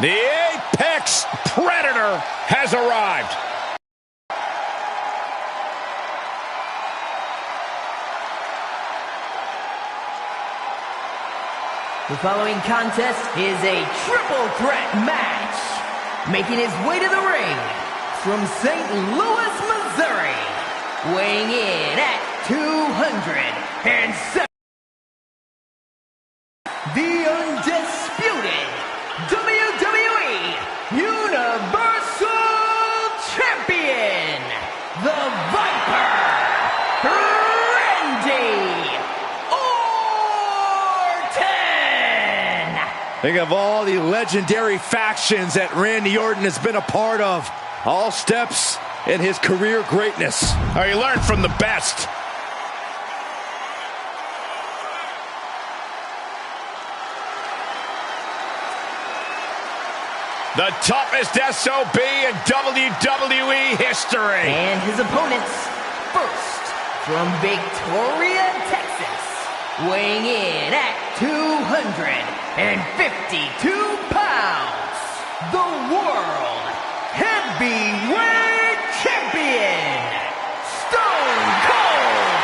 The Apex Predator has arrived. The following contest is a triple threat match. Making his way to the ring from St. Louis, Missouri, weighing in at 207. The undisputed WWE Universal Champion, the Viper, Randy Orton! Think of all the legendary factions that Randy Orton has been a part of. All steps in his career greatness. He learned from the best. The toughest SOB in WWE history. And his opponents, first from Victoria, Texas, weighing in at 252 pounds, the World Heavyweight Champion, Stone Cold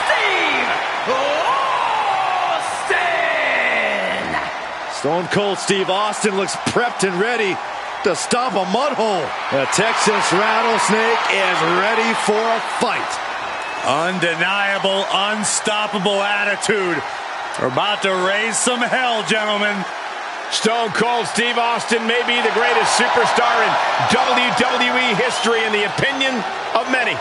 Steve Austin! Stone Cold Steve Austin looks prepped and ready to stop a mud hole. The Texas Rattlesnake is ready for a fight. Undeniable, unstoppable attitude. We're about to raise some hell, gentlemen. Stone Cold Steve Austin may be the greatest superstar in WWE history in the opinion of many.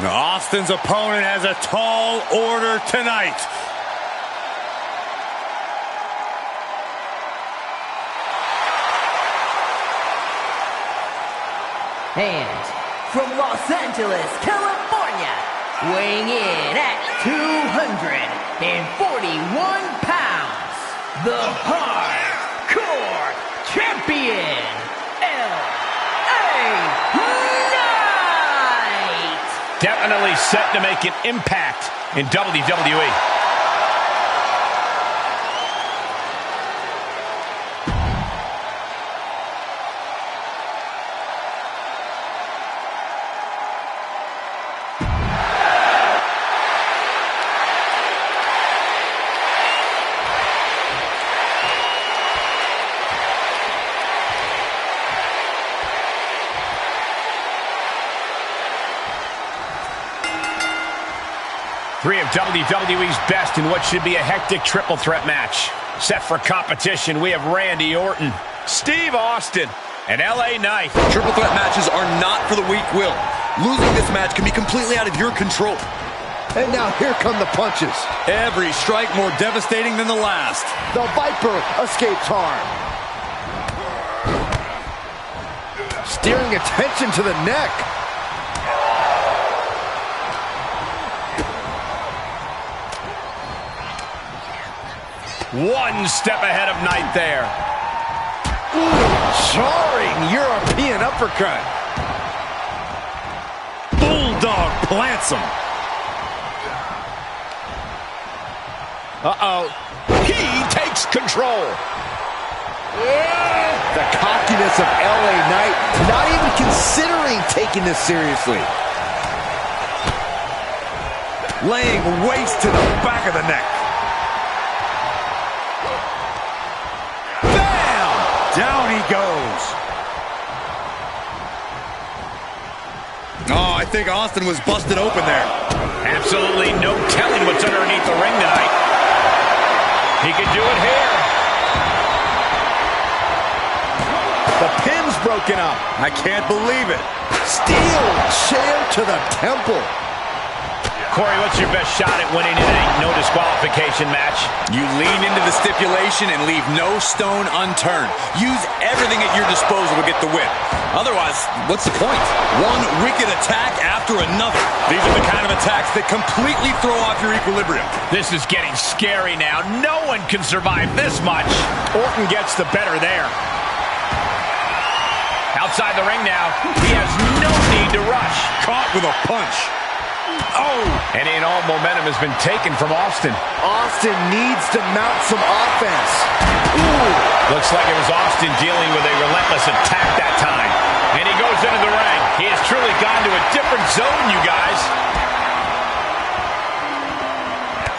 Austin's opponent has a tall order tonight. And from Los Angeles, California, weighing in at 241 pounds, the Hardcore Champion, L.A. Knight! Definitely set to make an impact in WWE. Three of WWE's best in what should be a hectic triple threat match. Set for competition, we have Randy Orton, Steve Austin, and LA Knight. Triple threat matches are not for the weak-willed. Losing this match can be completely out of your control. And now here come the punches. Every strike more devastating than the last. The Viper escapes harm. Steering attention to the neck. One step ahead of Knight there. Ooh, jarring European uppercut. Bulldog plants him. Uh-oh. He takes control. The cockiness of LA Knight, not even considering taking this seriously. Laying waste to the back of the neck. Down he goes. Oh, I think Austin was busted open there. Absolutely no telling what's underneath the ring tonight. He could do it here. The pin's broken up. I can't believe it. Steel chair to the temple. Corey, what's your best shot at winning tonight? No disqualification match. You lean into the stipulation and leave no stone unturned. Use everything at your disposal to get the win. Otherwise, what's the point? One wicked attack after another. These are the kind of attacks that completely throw off your equilibrium. This is getting scary now. No one can survive this much. Orton gets the better there. Outside the ring now. He has no need to rush. Caught with a punch. Oh! And in all momentum has been taken from Austin. Austin needs to mount some offense. Looks like it was Austin dealing with a relentless attack that time. And he goes into the ring. He has truly gone to a different zone, you guys.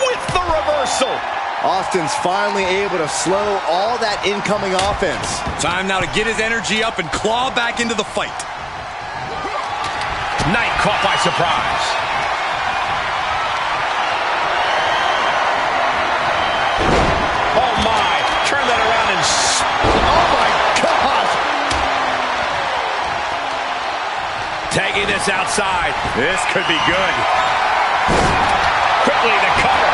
With the reversal. Austin's finally able to slow all that incoming offense. Time now to get his energy up and claw back into the fight. Knight caught by surprise. Oh my, turn that around and oh my God. Tagging this outside. This could be good. Quickly the cover.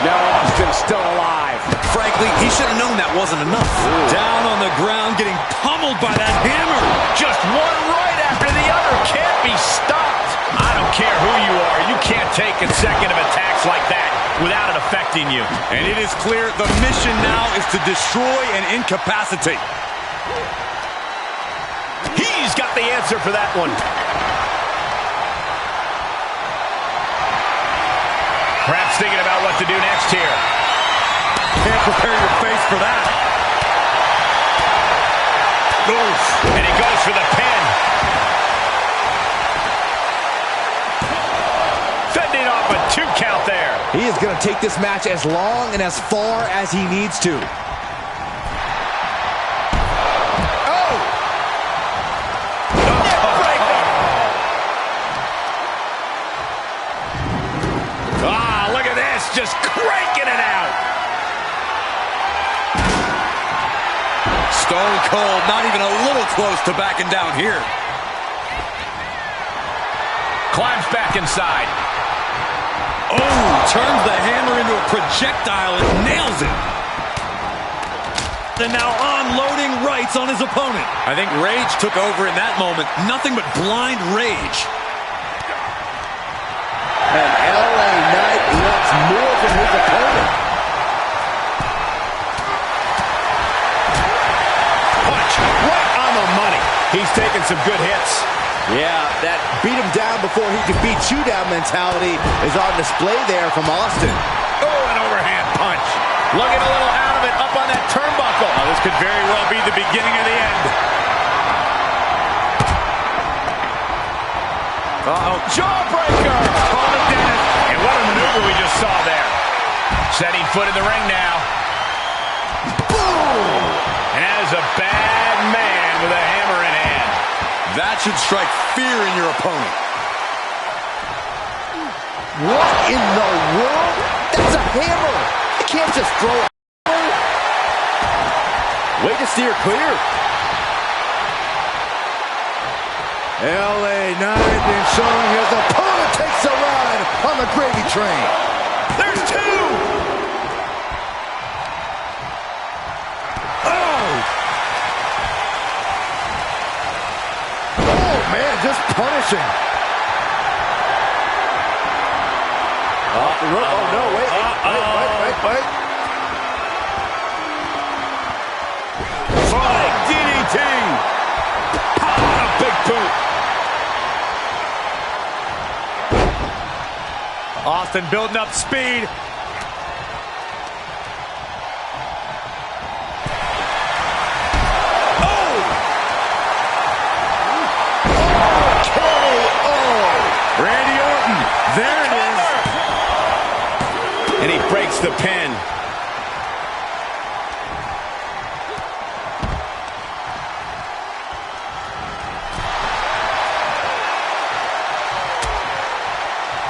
Now Austin's still alive. Frankly, he should have known that wasn't enough. Ooh. Down on the ground, getting pummeled by that hammer. Just one right after the other. Can't be stopped. I don't care who you are. You can't take consecutive attacks like that without it affecting you. And it is clear the mission now is to destroy and incapacitate. He's got the answer for that one. Perhaps thinking about what to do next here. Can't prepare your face for that. Oof. And he goes for the pin. Fending off a 2 count there. He is going to take this match as long and as far as he needs to. Just cranking it out. Stone cold, not even a little close to backing down here. Climbs back inside. Oh, turns the hammer into a projectile and nails it. And now unloading rights on his opponent. I think rage took over in that moment. Nothing but blind rage. And LA Knight wants more from his opponent. Punch right on the money. He's taking some good hits. Yeah, that beat him down before he could beat you down mentality is on display there from Austin. Oh, an overhand punch. Looking a little out of it, up on that turnbuckle. Oh, this could very well be the beginning of the end. Uh-oh, jawbreaker. Call it Dennis. And what a maneuver we just saw there. Setting foot in the ring now. Boom! And that is a bad man with a hammer in hand. That should strike fear in your opponent. What in the world? That's a hammer. You can't just throw a hammer. Way to steer clear. LA Knight is showing his opponent takes a ride on the gravy train. There's 2. Oh, man, just punishing. Off the rope. Oh, no, wait. Wait. Flying DDT. A big boot. Austin building up speed. Randy Orton. There it is. And he breaks the pin.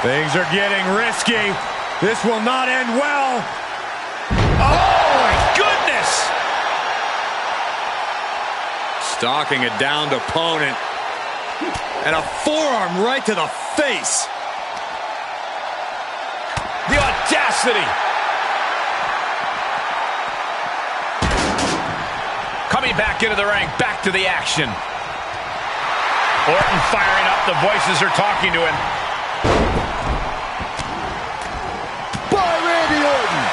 Things are getting risky. This will not end well. Oh, my goodness. Stalking a downed opponent. And a forearm right to the face. The audacity. Coming back into the ring, back to the action. Orton firing up, the voices are talking to him. By Randy Orton.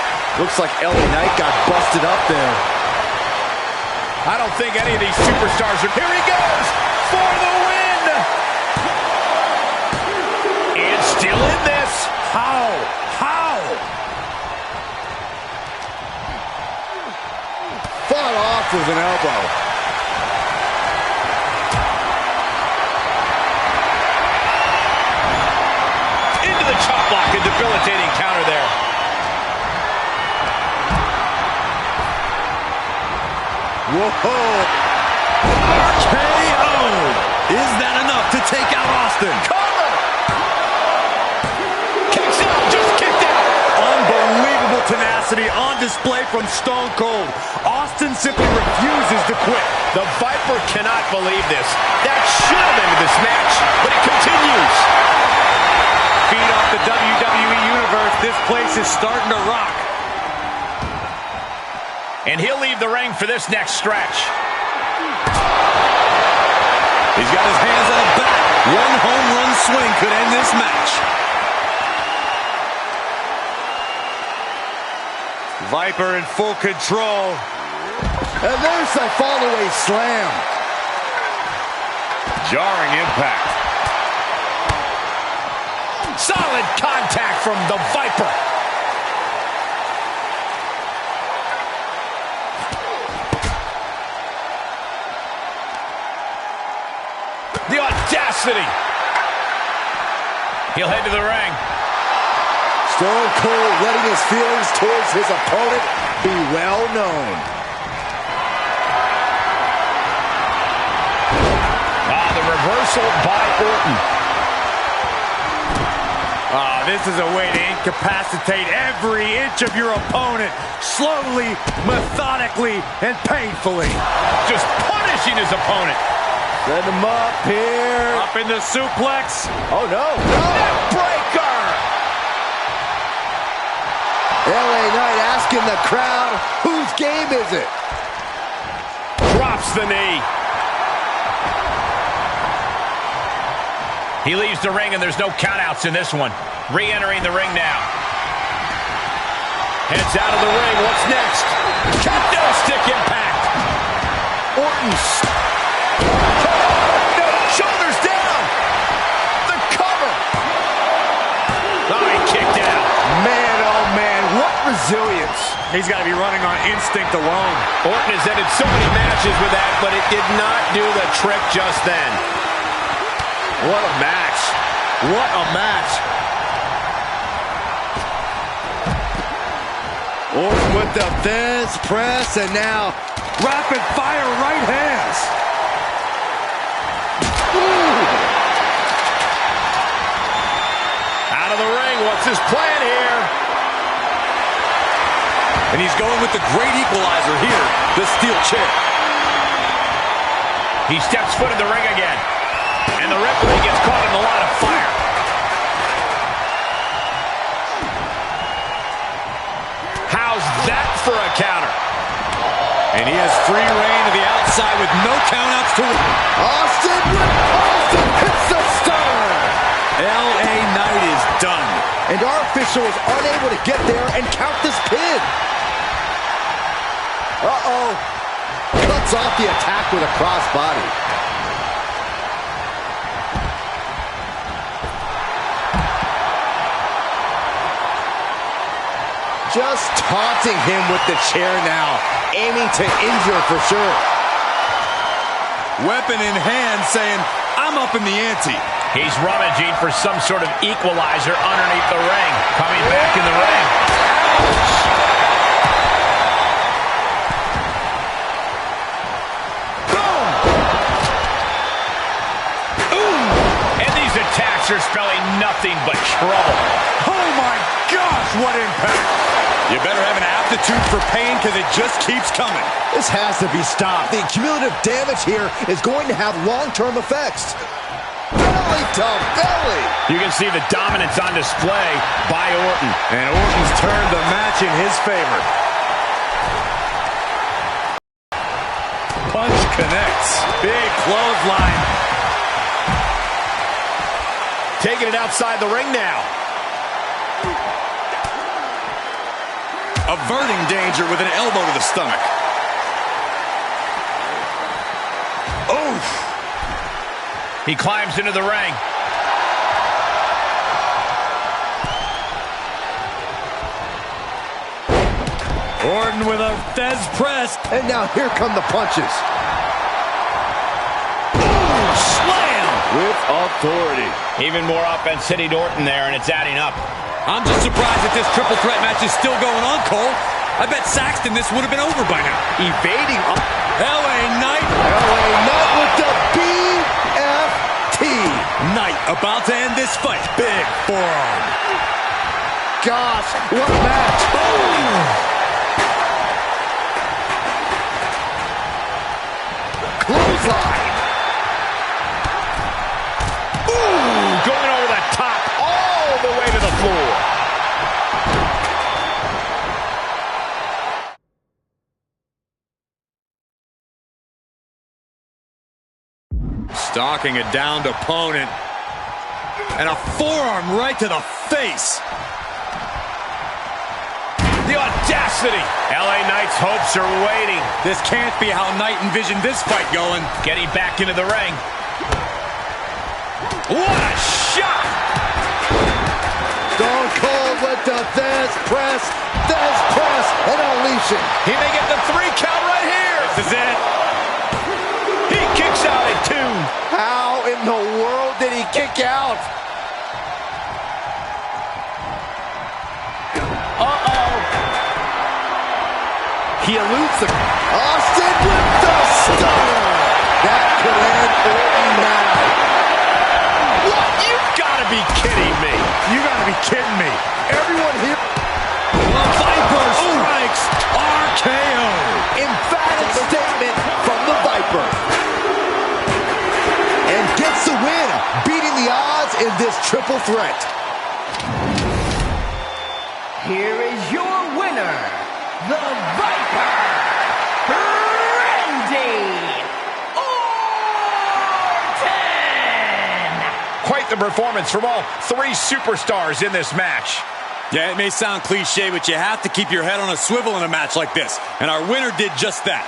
Looks like LA Knight got busted up there. I don't think any of these superstars are... Here he goes for the win. And still in this. How? fought off with an elbow. Into the chop block, a debilitating counter there. Whoa! KO! Is that enough to take out Austin? Cover! Kicks out, just kicked out. Unbelievable tenacity on display from Stone Cold. Austin simply refuses to quit. The Viper cannot believe this. That should have ended this match, but it continues. Feed off the WWE Universe. This place is starting to rock. And he'll leave the ring for this next stretch. He's got his hands on the back. One home run swing could end this match. Viper in full control. And there's the fall-away slam. Jarring impact. Solid contact from the Viper. The audacity. He'll head to the ring. Stone Cold letting his feelings towards his opponent be well known. The reversal by Orton. This is a way to incapacitate every inch of your opponent. Slowly, methodically, and painfully. Just punishing his opponent. Set him up here. Up in the suplex. Oh, no. Neckbreaker. LA Knight asking the crowd, whose game is it? Drops the knee. He leaves the ring and there's no countouts in this one. Re-entering the ring now. Heads out of the ring. What's next? Kendo stick impact. Orton. No, shoulders down. The cover. Oh, he kicked out. Man, oh man, what resilience. He's got to be running on instinct alone. Orton has ended so many matches with that, but it did not do the trick just then. What a match. What a match. Orton with the Fez press, and now Rapid fire right hands. ooh. Out of the ring, what's his plan here? And he's going with the great equalizer here, the steel chair. He steps foot in the ring again. And the referee gets caught in a lot of fire. How's that for a counter? And he has free reign to the outside with no countouts to win. Austin hits the stunner. LA Knight is done. And our official was unable to get there and count this pin. Uh-oh. Cuts off the attack with a crossbody. Just taunting him with the chair now, aiming to injure for sure. Weapon in hand saying, I'm up in the ante. He's rummaging for some sort of equalizer underneath the ring. Coming back in the ring. Boom! Ooh! And these attacks are spelling nothing but trouble. Oh my gosh, what impact! You better have an aptitude for pain because it just keeps coming. This has to be stopped. The cumulative damage here is going to have long-term effects. Belly to belly. You can see the dominance on display by Orton. And Orton's turned the match in his favor. Punch connects. Big clothesline. Taking it outside the ring now. Averting danger with an elbow to the stomach. Oof. He climbs into the ring. Orton with a Fez press. And now here come the punches. Slam! With authority. Even more offense hitting Orton there, and it's adding up. I'm just surprised that this triple threat match is still going on, Cole. I bet Saxton this would have been over by now. Evading up. LA Knight. LA Knight with the BFT. Knight about to end this fight. Big forearm. Gosh, what a match. Boom. Clothesline. Ooh, going over the top, all the way to the floor. Stalking a downed opponent. And a forearm right to the face. The audacity. LA Knight's hopes are waiting. This can't be how Knight envisioned this fight going. Getting back into the ring. What a shot! Stone Cold with the Thesz press, and unleashing. He may get the 3 count right here. This is it. He kicks out at 2. How in the world did he kick out? Uh-oh. He eludes the... Austin with the stunner. That could end Orton now. What? You've got to be kidding me. You gotta be kidding me. Everyone here... The Viper strikes RKO. Emphatic statement from the Viper. And gets the win, beating the odds in this triple threat. Here is your winner, the Viper, Randy Orton! Quite the performance from all 3 superstars in this match. Yeah, it may sound cliche, but you have to keep your head on a swivel in a match like this. And our winner did just that.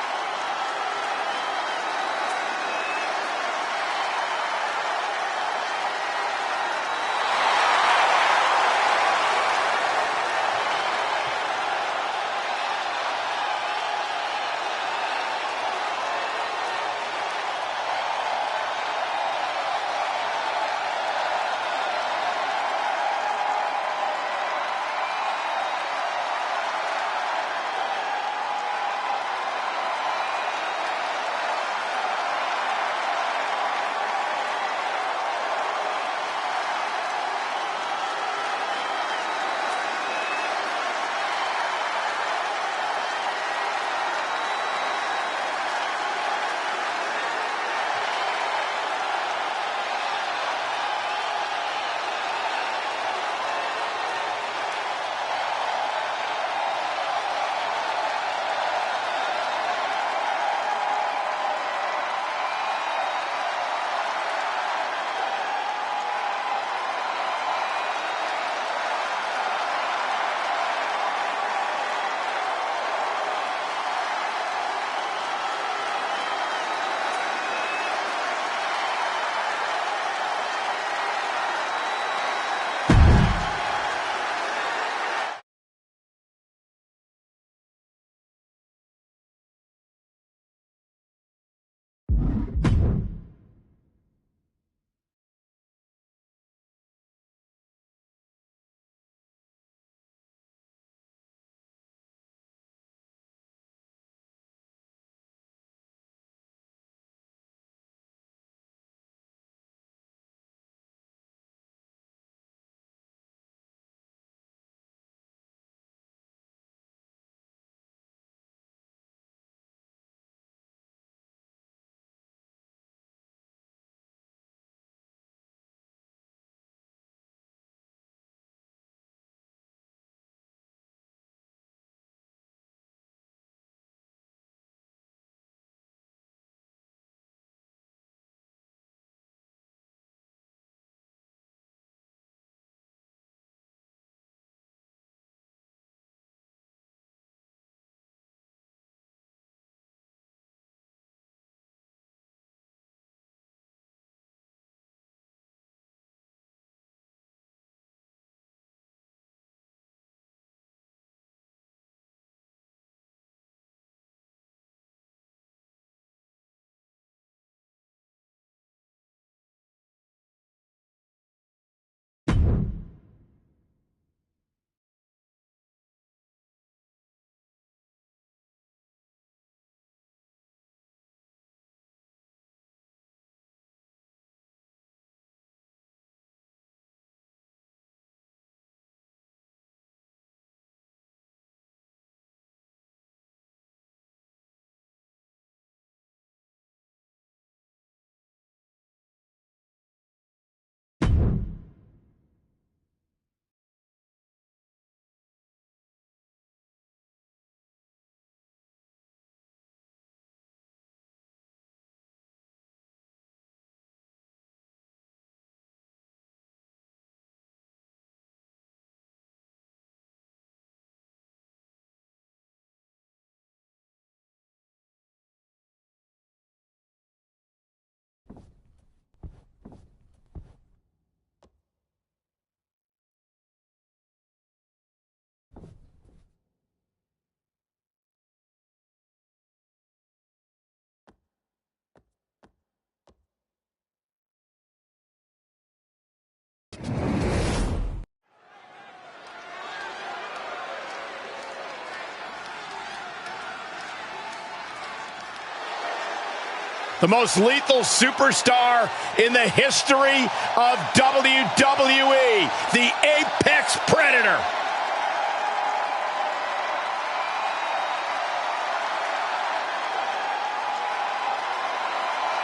the most lethal superstar in the history of WWE, the Apex Predator.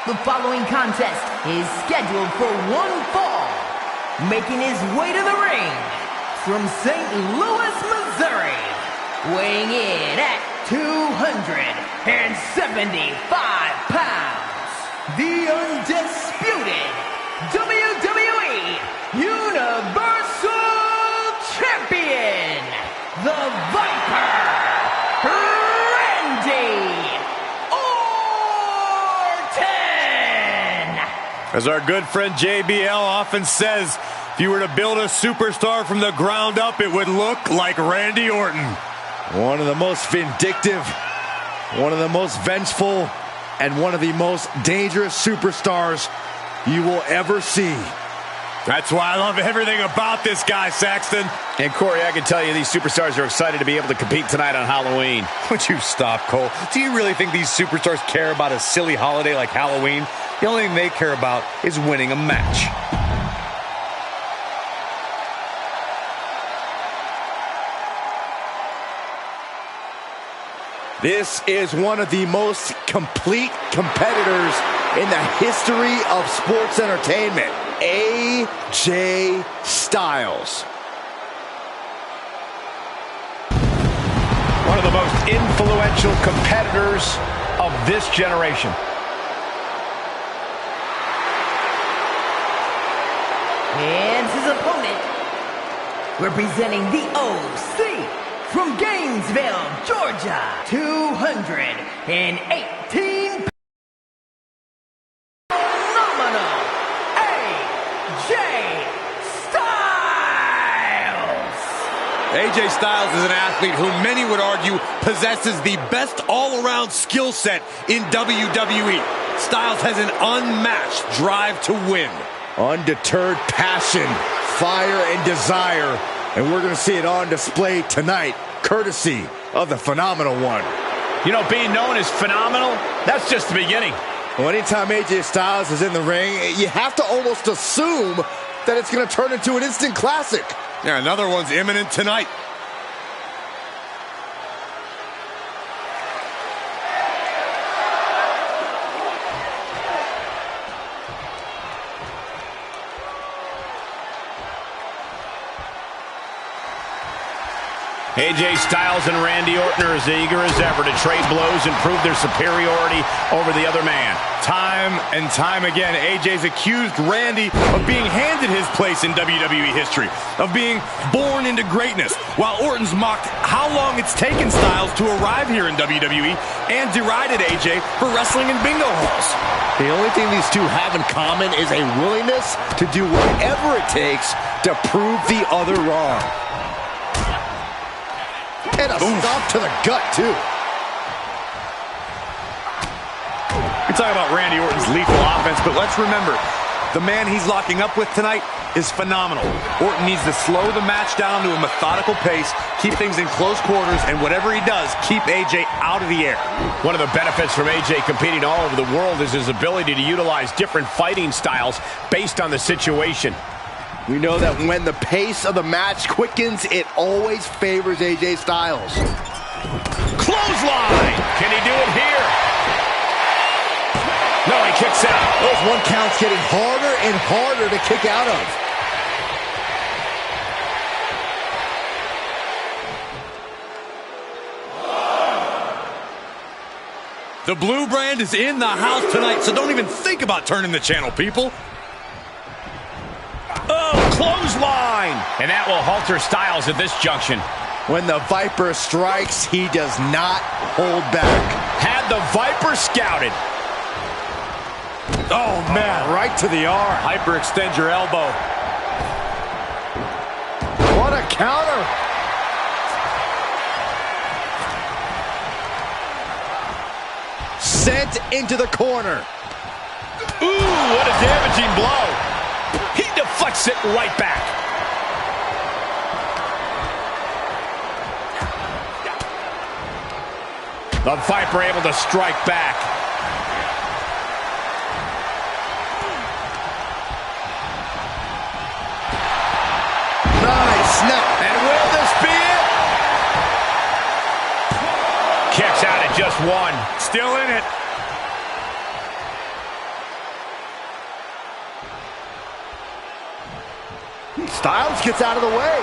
The following contest is scheduled for one fall. Making his way to the ring from St. Louis, Missouri, weighing in at 275 pounds, the undisputed WWE Universal Champion, the Viper, Randy Orton! As our good friend JBL often says, if you were to build a superstar from the ground up, it would look like Randy Orton. One of the most vindictive, one of the most vengeful, and one of the most dangerous superstars you will ever see. That's why I love everything about this guy, Saxton. And Corey, I can tell you these superstars are excited to be able to compete tonight on Halloween. Would you stop, Cole? Do you really think these superstars care about a silly holiday like Halloween? The only thing they care about is winning a match. This is one of the most complete competitors in the history of sports entertainment, AJ Styles. One of the most influential competitors of this generation. And his opponent, representing the OC from Gainesville, Georgia, 218 phenomenal AJ Styles. AJ Styles is an athlete who many would argue possesses the best all-around skill set in WWE. Styles has an unmatched drive to win. Undeterred passion, fire, and desire. And we're going to see it on display tonight, courtesy of the Phenomenal One. You know, being known as phenomenal, that's just the beginning. Well, anytime AJ Styles is in the ring, you have to almost assume that it's going to turn into an instant classic. Yeah, another one's imminent tonight. AJ Styles and Randy Orton are as eager as ever to trade blows and prove their superiority over the other man. Time and time again, AJ's accused Randy of being handed his place in WWE history, of being born into greatness, while Orton's mocked how long it's taken Styles to arrive here in WWE and derided AJ for wrestling in bingo halls. The only thing these two have in common is a willingness to do whatever it takes to prove the other wrong. And a stomp to the gut, too. We talk about Randy Orton's lethal offense, but let's remember, the man he's locking up with tonight is phenomenal. Orton needs to slow the match down to a methodical pace, keep things in close quarters, and whatever he does, keep AJ out of the air. One of the benefits from AJ competing all over the world is his ability to utilize different fighting styles based on the situation. We know that when the pace of the match quickens, it always favors AJ Styles. Clothesline! Can he do it here? No, he kicks out. Those one counts getting harder and harder to kick out of. The blue brand is in the house tonight, so don't even think about turning the channel, people. Oh, clothesline! And that will halter Styles at this junction. When the Viper strikes, he does not hold back. Had the Viper scouted. Oh, man, right to the arm. Hyperextend your elbow. What a counter. Sent into the corner. Ooh, what a damaging blow. He deflects it right back. The Viper able to strike back. still in it. Styles gets out of the way.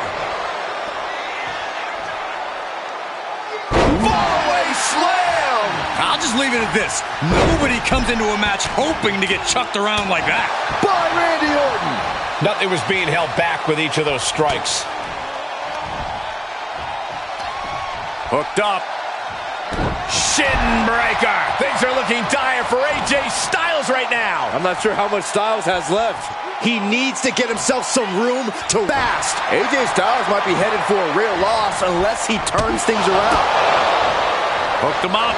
Fallaway slam! I'll just leave it at this. Nobody comes into a match hoping to get chucked around like that. By Randy Orton. Nothing was being held back with each of those strikes. Hooked up. Shin breaker. Things are looking dire for AJ Styles right now. I'm not sure how much Styles has left. He needs to get himself some room to fast. AJ Styles might be headed for a rear loss unless he turns things around. Hooked him up.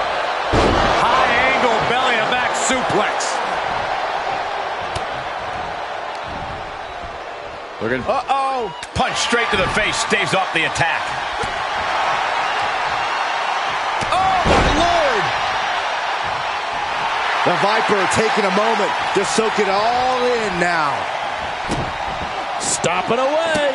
High angle belly to back suplex. Uh-oh. Punch straight to the face. Staves off the attack. Oh, my Lord. The Viper taking a moment to soak it all in now. Stomping away.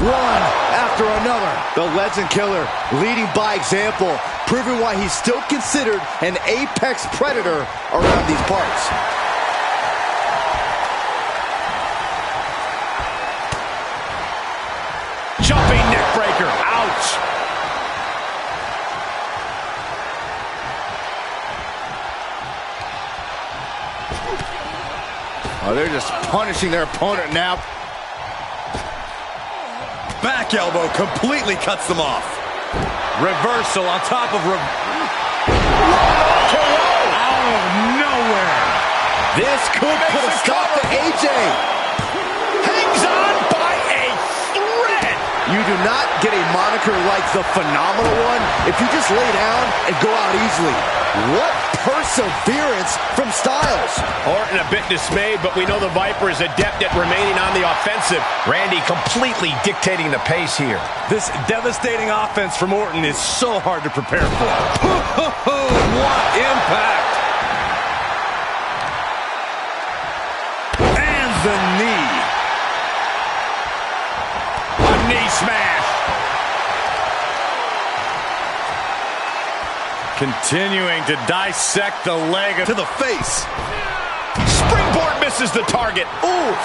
One after another. The Legend Killer leading by example, proving why he's still considered an apex predator around these parts. Jumping neck breaker. Ouch. Oh, they're just punishing their opponent now. Back elbow completely cuts them off. Reversal on top of out of nowhere. This could put a stop to AJ. Hangs on by a thread. You do not get a moniker like the Phenomenal One if you just lay down and go out easily. What perseverance from Styles. Orton a bit dismayed, but we know the Viper is adept at remaining on the offensive. Randy completely dictating the pace here. This devastating offense from Orton is so hard to prepare for. What impact! And the knee. A knee smash. Continuing to dissect the leg to the face. Springboard misses the target. Oof.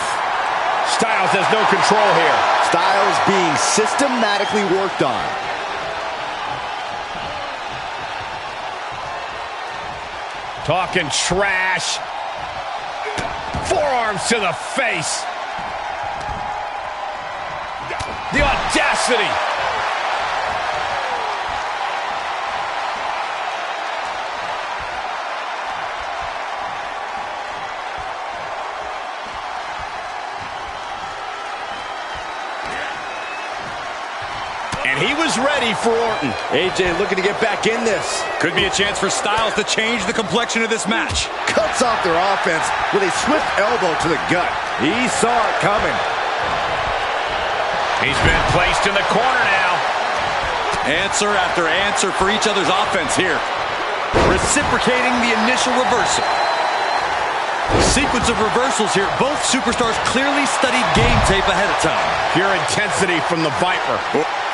Styles has no control here. Styles being systematically worked on. Talking trash. Forearms to the face. The audacity. And he was ready for Orton. AJ looking to get back in this. Could be a chance for Styles to change the complexion of this match. Cuts off their offense with a swift elbow to the gut. He saw it coming. He's been placed in the corner now. Answer after answer for each other's offense here. Reciprocating the initial reversal. Sequence of reversals here. Both superstars clearly studied game tape ahead of time. Pure intensity from the Viper.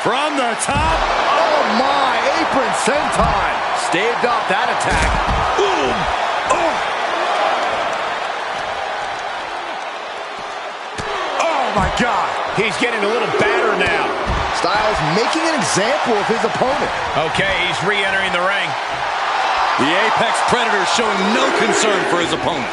From the top. Oh my, apron senton. Staved off that attack. Boom. Oh my God. He's getting a little battered now. Styles making an example of his opponent. Okay, he's re-entering the ring. The Apex Predator showing no concern for his opponent.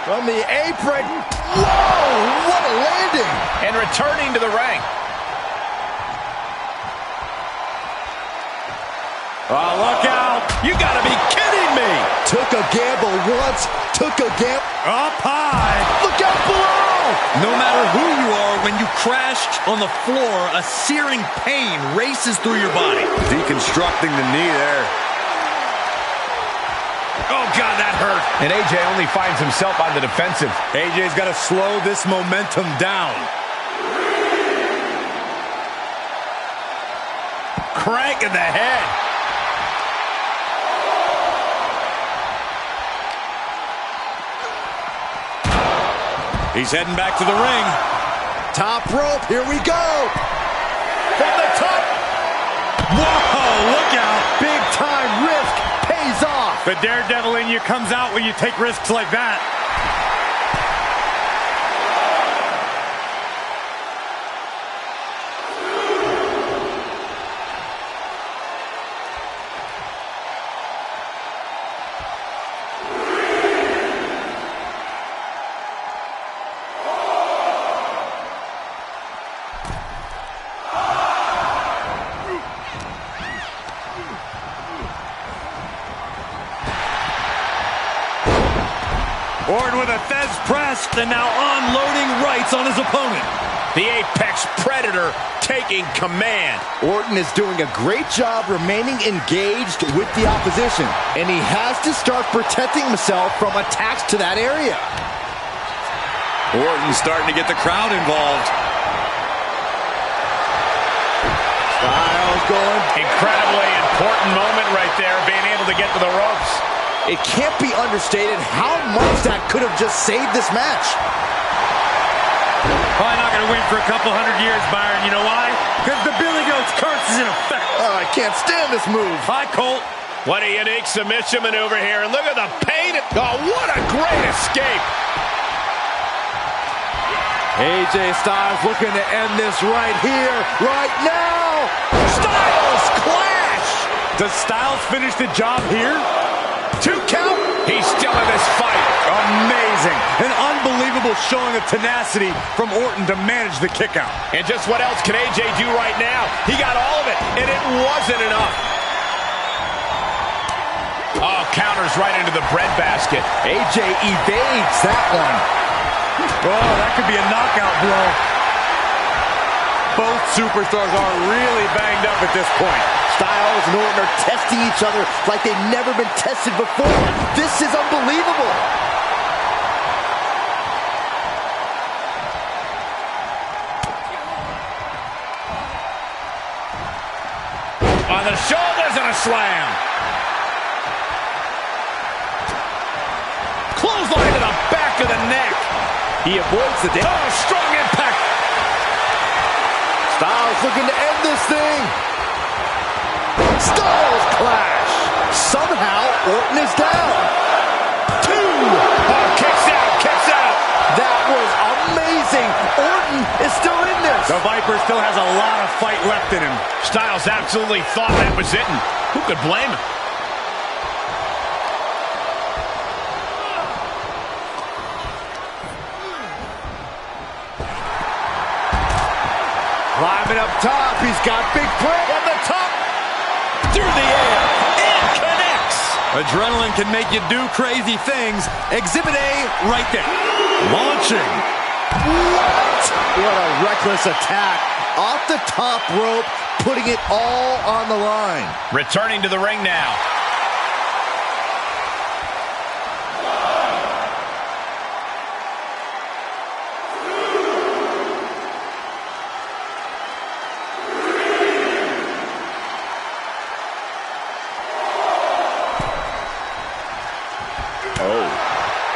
From the apron. Whoa, what a landing. And returning to the ring. Oh, look out. You gotta be kidding me. Took a gamble once, took a gamble. Up high. Look out below. No matter who you are, when you crash on the floor, a searing pain races through your body. Deconstructing the knee there. Oh, God, that hurt. And AJ only finds himself on the defensive. AJ's got to slow this momentum down. Crank in the head. He's heading back to the ring. Top rope, here we go. From the top. Whoa, look out. Big time risk pays off. The daredevil in you comes out when you take risks like that. Orton with a Fez press, and now unloading rights on his opponent. The Apex Predator taking command. Orton is doing a great job remaining engaged with the opposition, and he has to start protecting himself from attacks to that area. Orton starting to get the crowd involved. Styles going. Incredibly important moment right there, being able to get to the ropes. It can't be understated how much that could have just saved this match. Probably not going to win for a couple hundred years, Byron. You know why? Because the Billy Goat's curse is in effect. Oh, I can't stand this move. Hi, Colt. What a unique submission maneuver here. And look at the pain. Oh, what a great escape. AJ Styles looking to end this right here, right now. Styles clash. Does Styles finish the job here? 2 count. He's still in this fight. Amazing. An unbelievable showing of tenacity from Orton to manage the kick out. And just what else can AJ do right now? He got all of it, and it wasn't enough. Oh, counters right into the breadbasket. AJ evades that one. Oh, that could be a knockout blow. Both superstars are really banged up at this point. Styles and Orton are testing each other like they've never been tested before. This is unbelievable. On the shoulders and a slam. Clothesline to the back of the neck. He avoids the damage. Oh, strong impact. Styles looking to end this thing. Styles clash. Somehow Orton is down. 2. Oh, kicks out, kicks out. That was amazing. Orton is still in this. The Viper still has a lot of fight left in him. Styles absolutely thought that was it, and who could blame him? Climbing up top, he's got big play on the top. Through the air, it connects. Adrenaline can make you do crazy things. Exhibit A right there. Launching. What a reckless attack. Off the top rope, putting it all on the line. Returning to the ring now.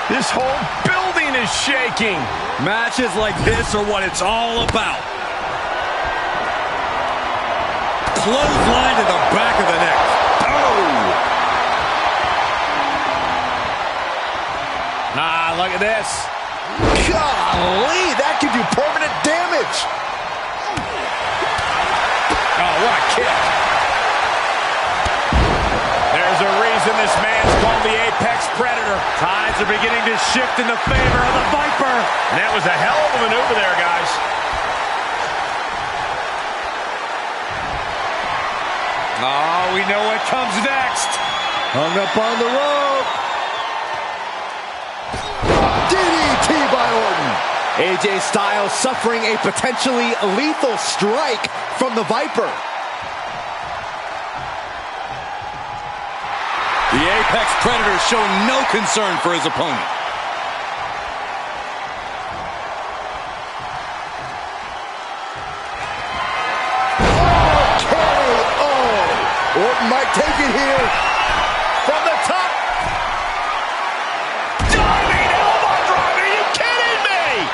This whole building is shaking. Matches like this are what it's all about. Clothesline to the back of the neck. Oh! Ah, look at this. Golly, that could do permanent damage. Oh, what a kick. There's a reason this man's called the Apex Predator. Tides are beginning to shift in the favor of the Viper. And that was a hell of a maneuver there, guys. Oh, we know what comes next. Hung up on the rope. DDT by Orton. AJ Styles suffering a potentially lethal strike from the Viper. The Apex Predator showing no concern for his opponent. Orton might take it here. From the top. Diving elbow drop. Are you kidding me?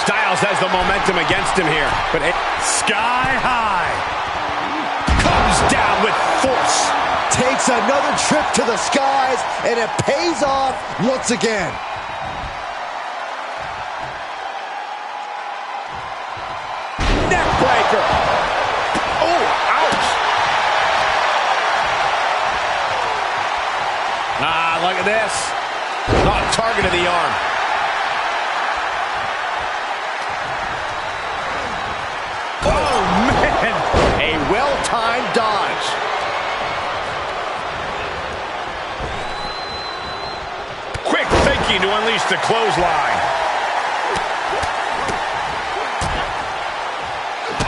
Styles has the momentum against him here. But Sky high. comes down with force. Takes another trip to the skies, and it pays off once again. Neckbreaker. Oh, ouch. Ah, look at this. Oh, target of the arm. Oh, man. A well-timed dodge. Quick thinking to unleash the clothesline.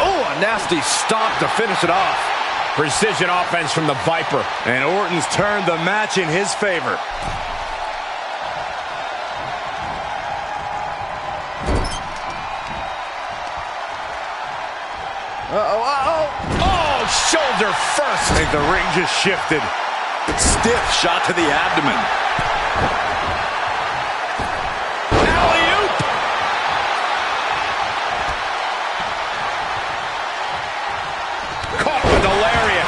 Oh, a nasty stomp to finish it off. Precision offense from the Viper. And Orton's turned the match in his favor. Uh-oh, uh-oh. Oh, shoulder first. I think the ring just shifted. Stiff shot to the abdomen. Alley-oop. Caught with the lariat.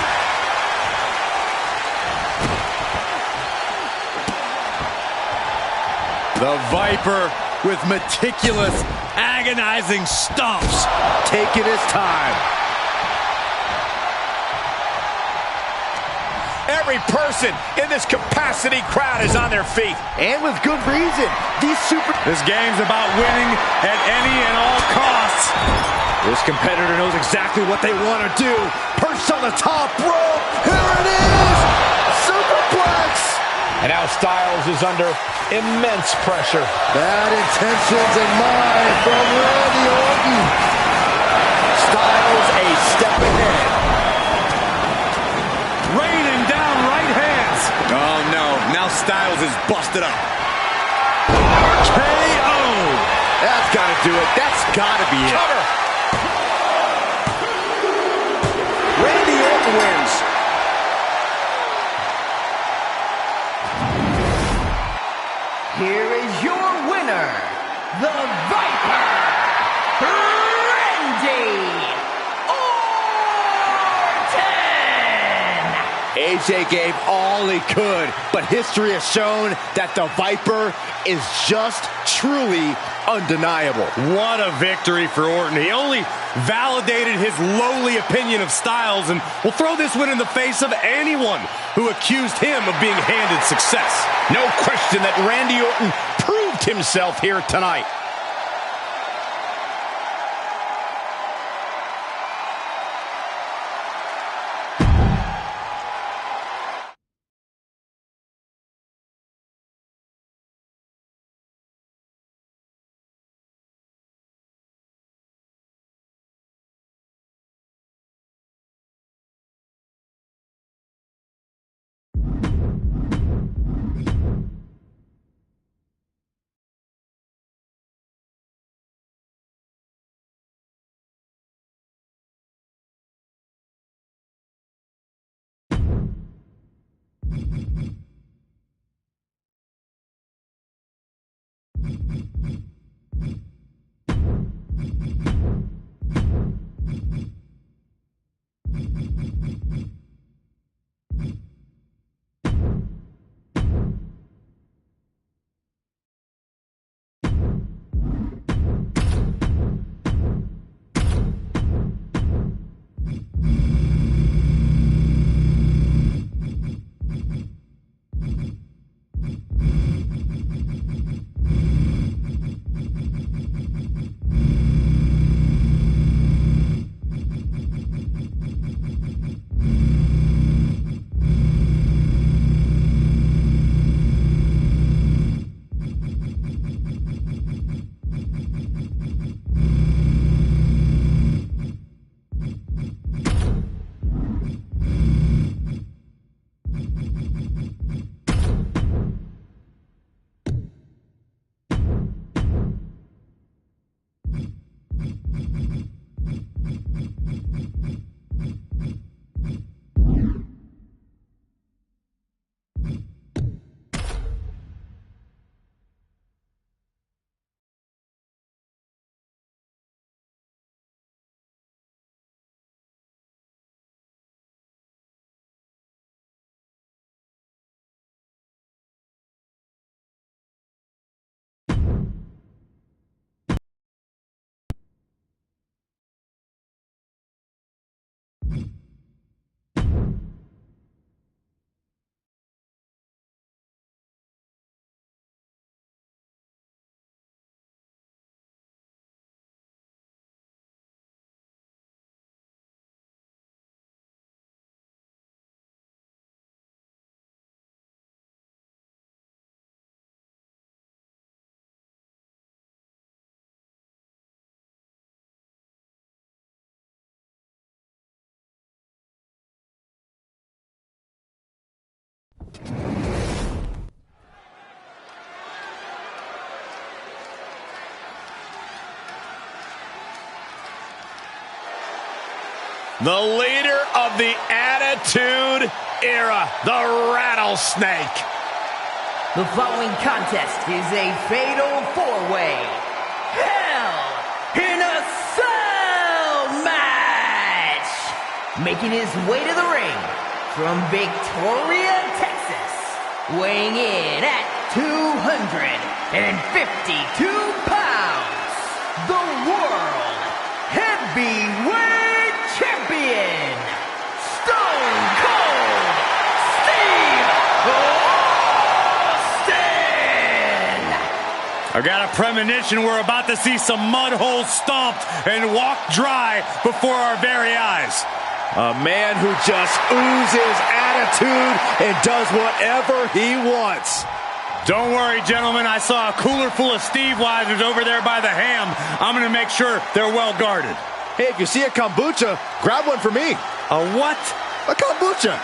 The Viper with meticulous, agonizing stomps. Taking his time. Every person in this capacity crowd is on their feet. And with good reason. This game's about winning at any and all costs. This competitor knows exactly what they want to do. Perched on the top rope. Here it is. Superplex. And now Styles is under immense pressure. Bad intentions in mind from Randy Orton. Styles a step ahead. Raining down right hands. Oh, no. Now Styles is busted up. KO. That's got to do it. That's got to be it. Cover. Randy Orton wins. Here is your winner, the Viper, Randy Orton! AJ gave all he could, but history has shown that the Viper is just truly undeniable. What a victory for Orton. He only validated his lowly opinion of Styles and will throw this win in the face of anyone who accused him of being handed success. No question that Randy Orton proved himself here tonight. The leader of the Attitude Era, the Rattlesnake. The following contest is a fatal four-way Hell in a Cell match. Making his way to the ring from Victoria, Texas, weighing in at 252 pounds, the World Heavyweight Champion, Stone Cold Steve Austin! I got a premonition we're about to see some mud holes stomped and walked dry before our very eyes. A man who just oozes attitude and does whatever he wants. Don't worry, gentlemen. I saw a cooler full of Steve Weisers over there by the ham. I'm going to make sure they're well guarded. Hey, if you see a kombucha, grab one for me. A what? A kombucha.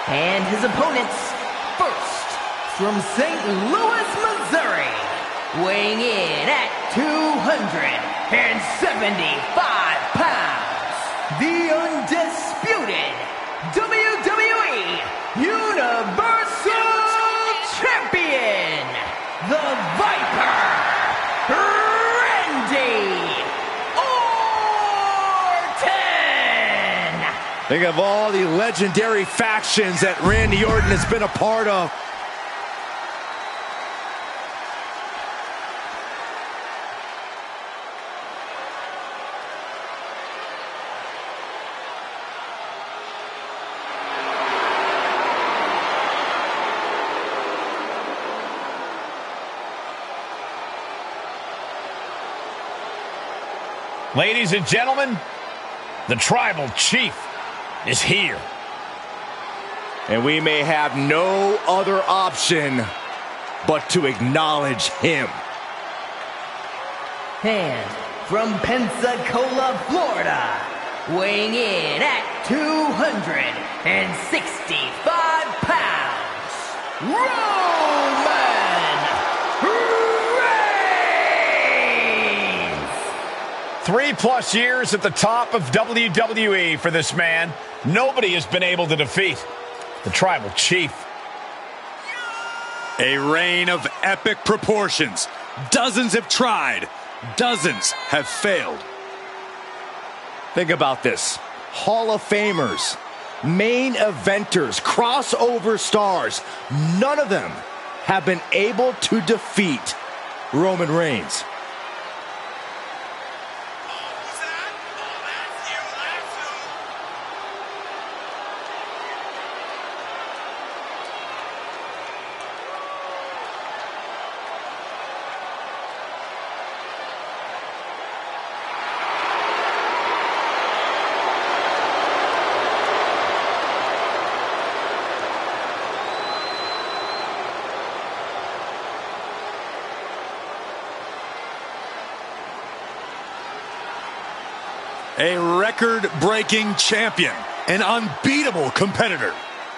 And his opponents, first, from St. Louis, Missouri, weighing in at 275 pounds, the undisputed WWE Universal Champion, the Viper, Randy Orton! Think of all the legendary factions that Randy Orton has been a part of. Ladies and gentlemen, the Tribal Chief is here. And we may have no other option but to acknowledge him. And from Pensacola, Florida, weighing in at 265 pounds, Roman Reigns! 3+ years at the top of WWE for this man. Nobody has been able to defeat the Tribal Chief. A reign of epic proportions. Dozens have tried. Dozens have failed. Think about this. Hall of Famers, main eventers, crossover stars. None of them have been able to defeat Roman Reigns. A record-breaking champion, an unbeatable competitor.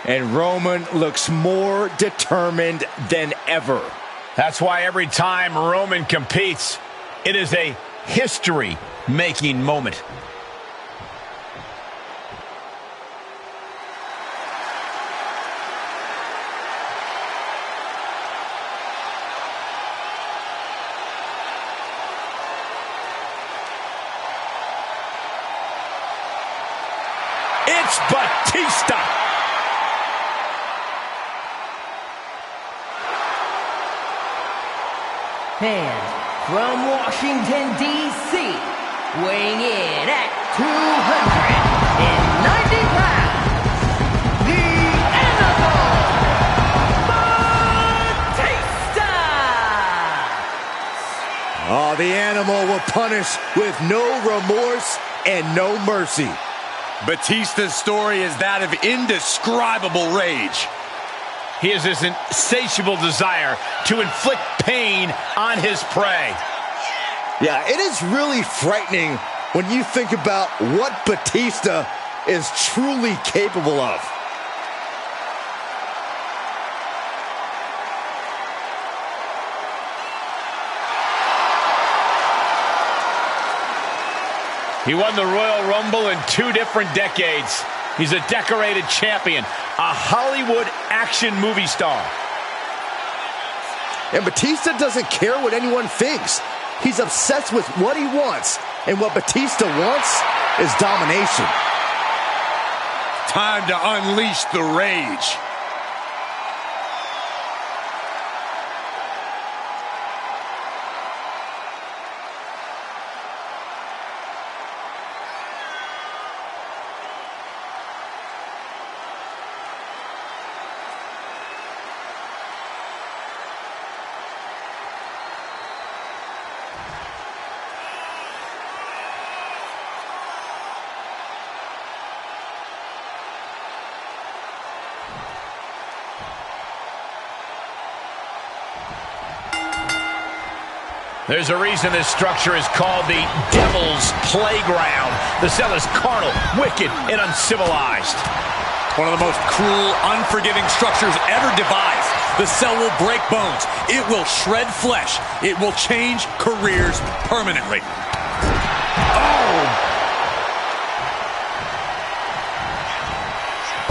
And Roman looks more determined than ever. That's why every time Roman competes, it is a history-making moment. It's Batista. And from Washington, D.C., weighing in at 290 pounds, the Animal Batista! Oh, the Animal will punish with no remorse and no mercy. Batista's story is that of indescribable rage. He has this insatiable desire to inflict pain on his prey. Yeah, it is really frightening when you think about what Batista is truly capable of. He won the Royal Rumble in 2 different decades. He's a decorated champion, a Hollywood action movie star. And Batista doesn't care what anyone thinks. He's obsessed with what he wants. And what Batista wants is domination. Time to unleash the rage. There's a reason this structure is called the Devil's Playground. The cell is carnal, wicked, and uncivilized. One of the most cruel, unforgiving structures ever devised. The cell will break bones. It will shred flesh. It will change careers permanently. Oh!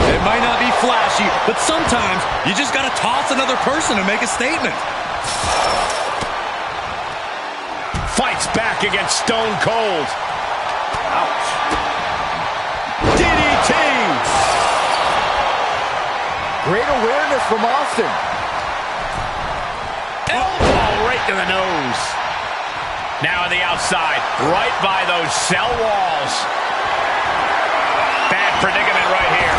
It might not be flashy, but sometimes you just gotta toss another person to make a statement. Fights back against Stone Cold. Ouch. DDT! Great awareness from Austin. Elbow right to the nose. Now on the outside, right by those cell walls. Bad predicament right here.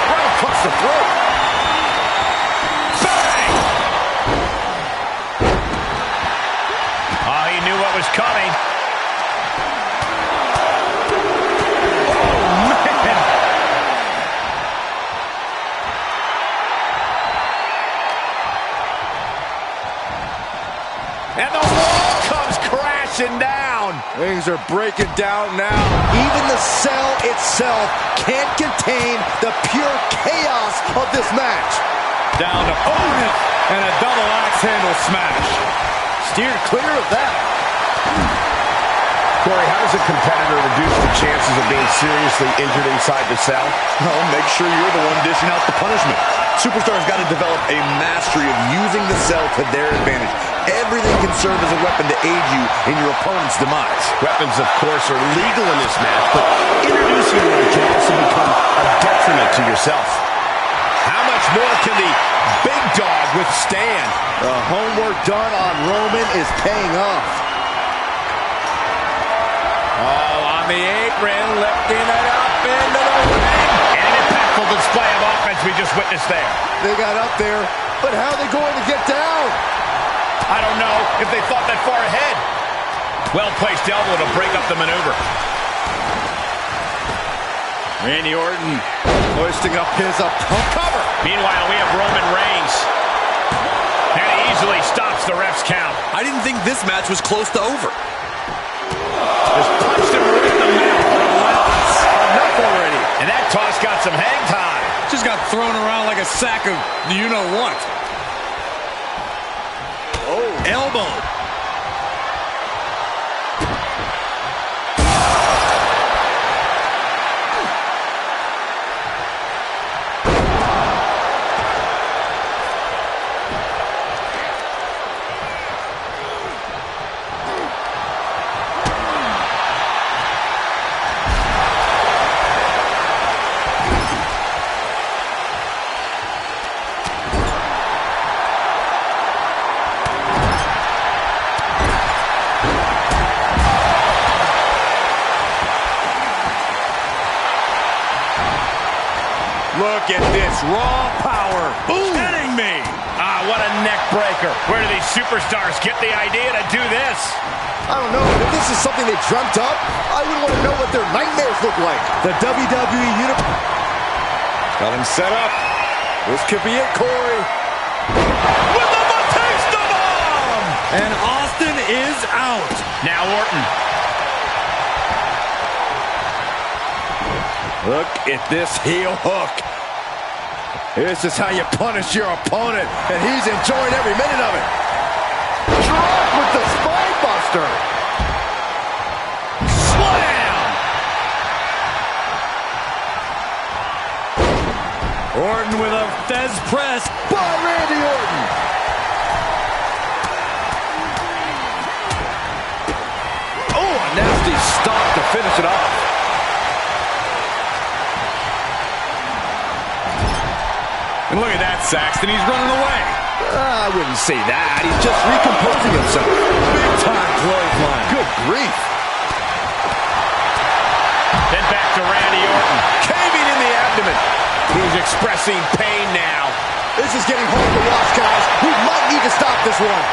Right across the throat. Bang! Oh, he knew what was coming. Oh, man! And the wall comes crashing down. Things are breaking down now. Even the cell itself can't contain the pure chaos of this match. Down to Orton and a double axe handle smash. Steered clear of that. Corey, how does a competitor reduce the chances of being seriously injured inside the cell? Well, make sure you're the one dishing out the punishment. Superstars got to develop a mastery of using the cell to their advantage. Everything can serve as a weapon to aid you in your opponent's demise. Weapons, of course, are legal in this match, but introducing one can also become a detriment to yourself. How much more can the big dog withstand? The homework done on Roman is paying off. Oh, on the apron, lifting it up into the ring. And an impactful display of offense we just witnessed there. They got up there, but how are they going to get down? I don't know if they thought that far ahead. Well-placed elbow to break up the maneuver. Randy Orton hoisting up his cover. Meanwhile, we have Roman Reigns. And he easily stops the ref's count. I didn't think this match was close to over. Just punched him right in the mouth. Relentless. Enough already. And that toss got some hang time. Just got thrown around like a sack of you-know-what. Oh. Elbow. Look at this raw power. Boom. Kidding me. Ah, what a neck breaker. Where do these superstars get the idea to do this? I don't know, if this is something they dreamt up, I would want to know what their nightmares look like. The WWE Universe. Got him set up. This could be it, Corey. With the Batista bomb! And Austin is out. Now Orton. Look at this heel hook. This is how you punish your opponent, and he's enjoying every minute of it. Drop with the spine buster. Slam! Orton with a Fez press by Randy Orton. Oh, a nasty stop to finish it off. And look at that, Saxton. He's running away. I wouldn't say that. He's just recomposing himself. Big time clothesline. Good grief. Then back to Randy Orton. Caving in the abdomen. He's expressing pain now. This is getting hard to watch, guys. We might need to stop this one.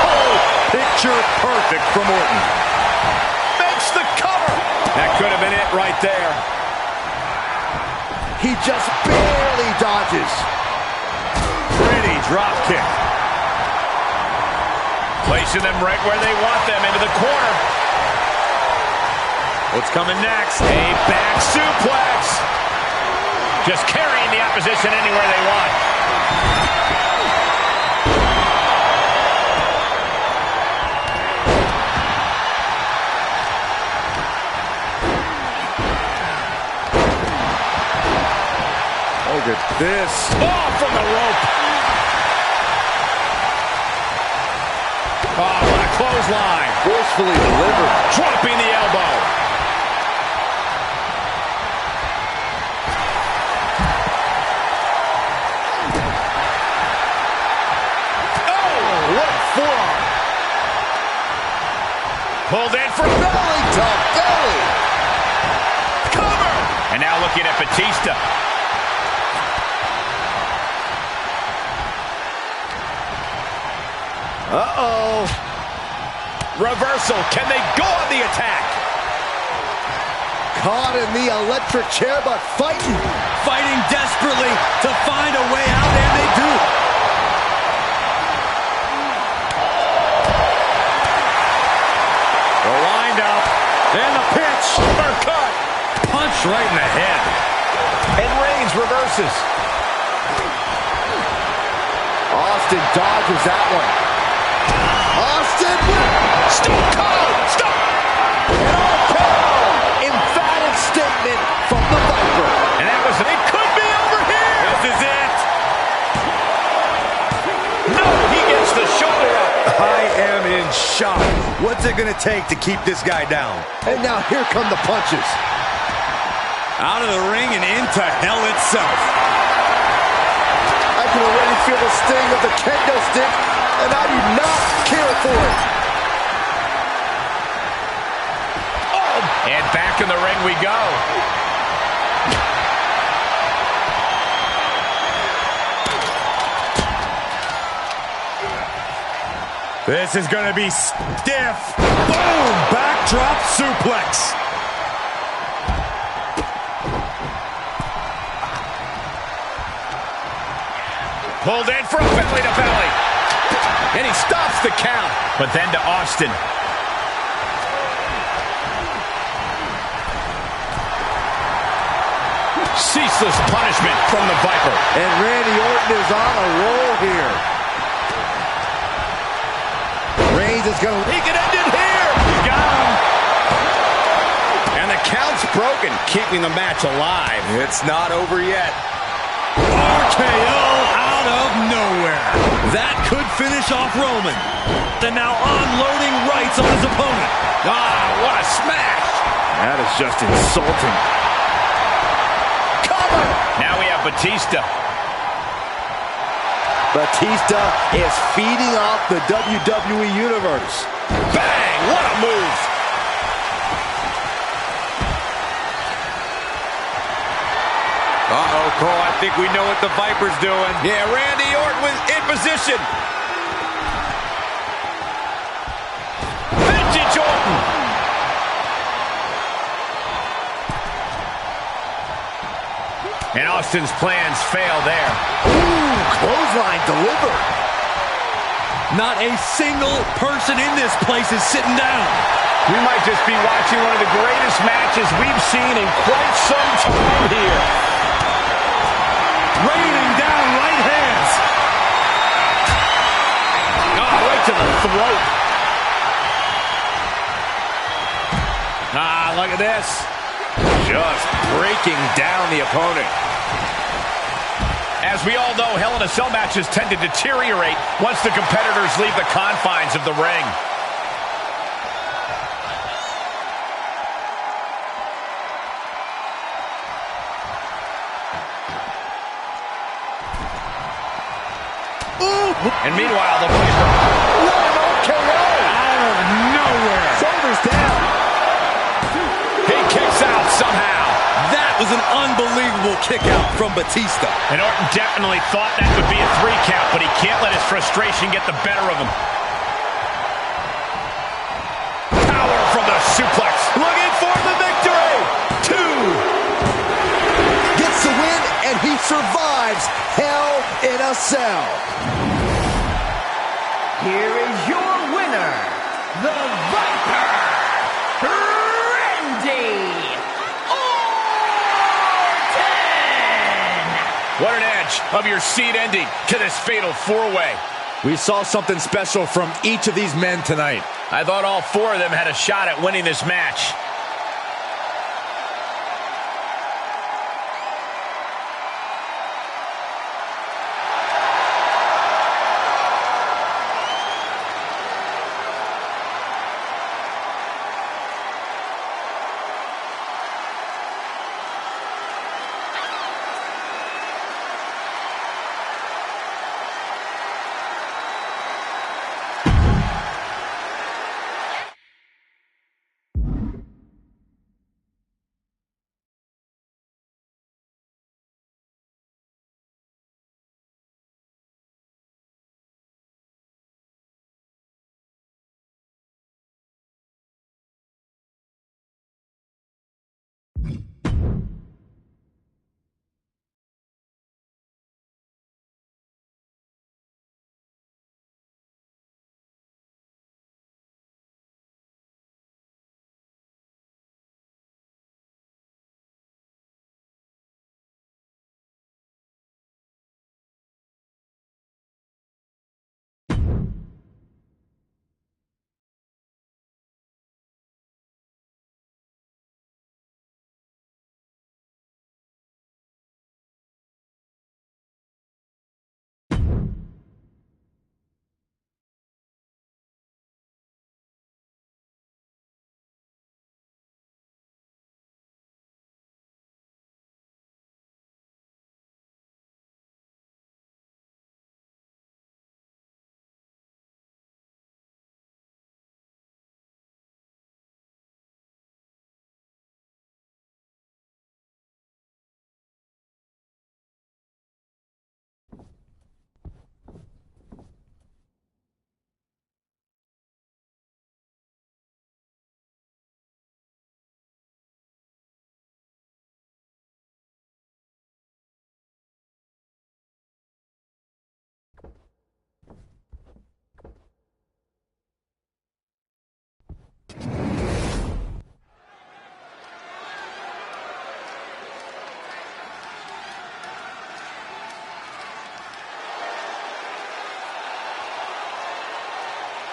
Oh, picture perfect from Orton. Makes the cover. That could have been it right there. He just barely dodges. Pretty drop kick. Placing them right where they want them, into the corner. What's coming next? A back suplex. Just carrying the opposition anywhere they want. Look at this. Oh, from the rope. Oh, what a clothesline. Forcefully delivered. Dropping the elbow. Pulled in for Belly to belly. cover. And now looking at Batista. Uh-oh. Reversal. Can they go on the attack? Caught in the electric chair, but fighting. Fighting desperately to find a way out, and they do. The wind-up, and the pitch. Uppercut. Punch right in the head. And Reigns reverses. Austin dodges that one. Austin with Stone Cold. Stop. an all-pro. Emphatic statement from the Viper. And that was, it could be over here. This is it. No, he gets the shoulder up. I am in shock. What's it going to take to keep this guy down? And now here come the punches. Out of the ring and into hell itself. I can already feel the sting of the kendo stick, and I do not care for it. And back in the ring we go. This is going to be stiff. Boom! Backdrop suplex. Pulled in for a belly to belly. And he stops the count. But then to Austin. Ceaseless punishment from the Viper. And Randy Orton is on a roll here. Reigns is going to... He can end it here. Got him. And the count's broken, keeping the match alive. It's not over yet. RKO out of nowhere. That could finish off Roman. And now unloading rights on his opponent. Ah, what a smash. That is just insulting. Cover. Now we have Batista. Batista is feeding off the WWE Universe. Bang, what a move. Uh-oh, Cole, I think we know what the Viper's doing. Yeah, Randy Orton was in position. Vintage Orton. And Austin's plans fail there. Ooh, clothesline delivered. Not a single person in this place is sitting down. We might just be watching one of the greatest matches we've seen in quite some time here. Raining down right hands. Oh, right to the throat. Ah, look at this. Just breaking taking down the opponent. As we all know, Hell in a Cell matches tend to deteriorate once the competitors leave the confines of the ring. Ooh. And meanwhile, the Viper. What an RKO! Out of nowhere. Shoulders down. He kicks out somehow. That was an unbelievable kick out from Batista. And Orton definitely thought that would be a 3 count, but he can't let his frustration get the better of him. Power from the suplex. Looking for the victory. 2. Gets the win, and he survives Hell in a Cell. Here is your winner, the Viper, Randy Orton! What an edge of your seed ending to this fatal 4-way. We saw something special from each of these men tonight. I thought all 4 of them had a shot at winning this match.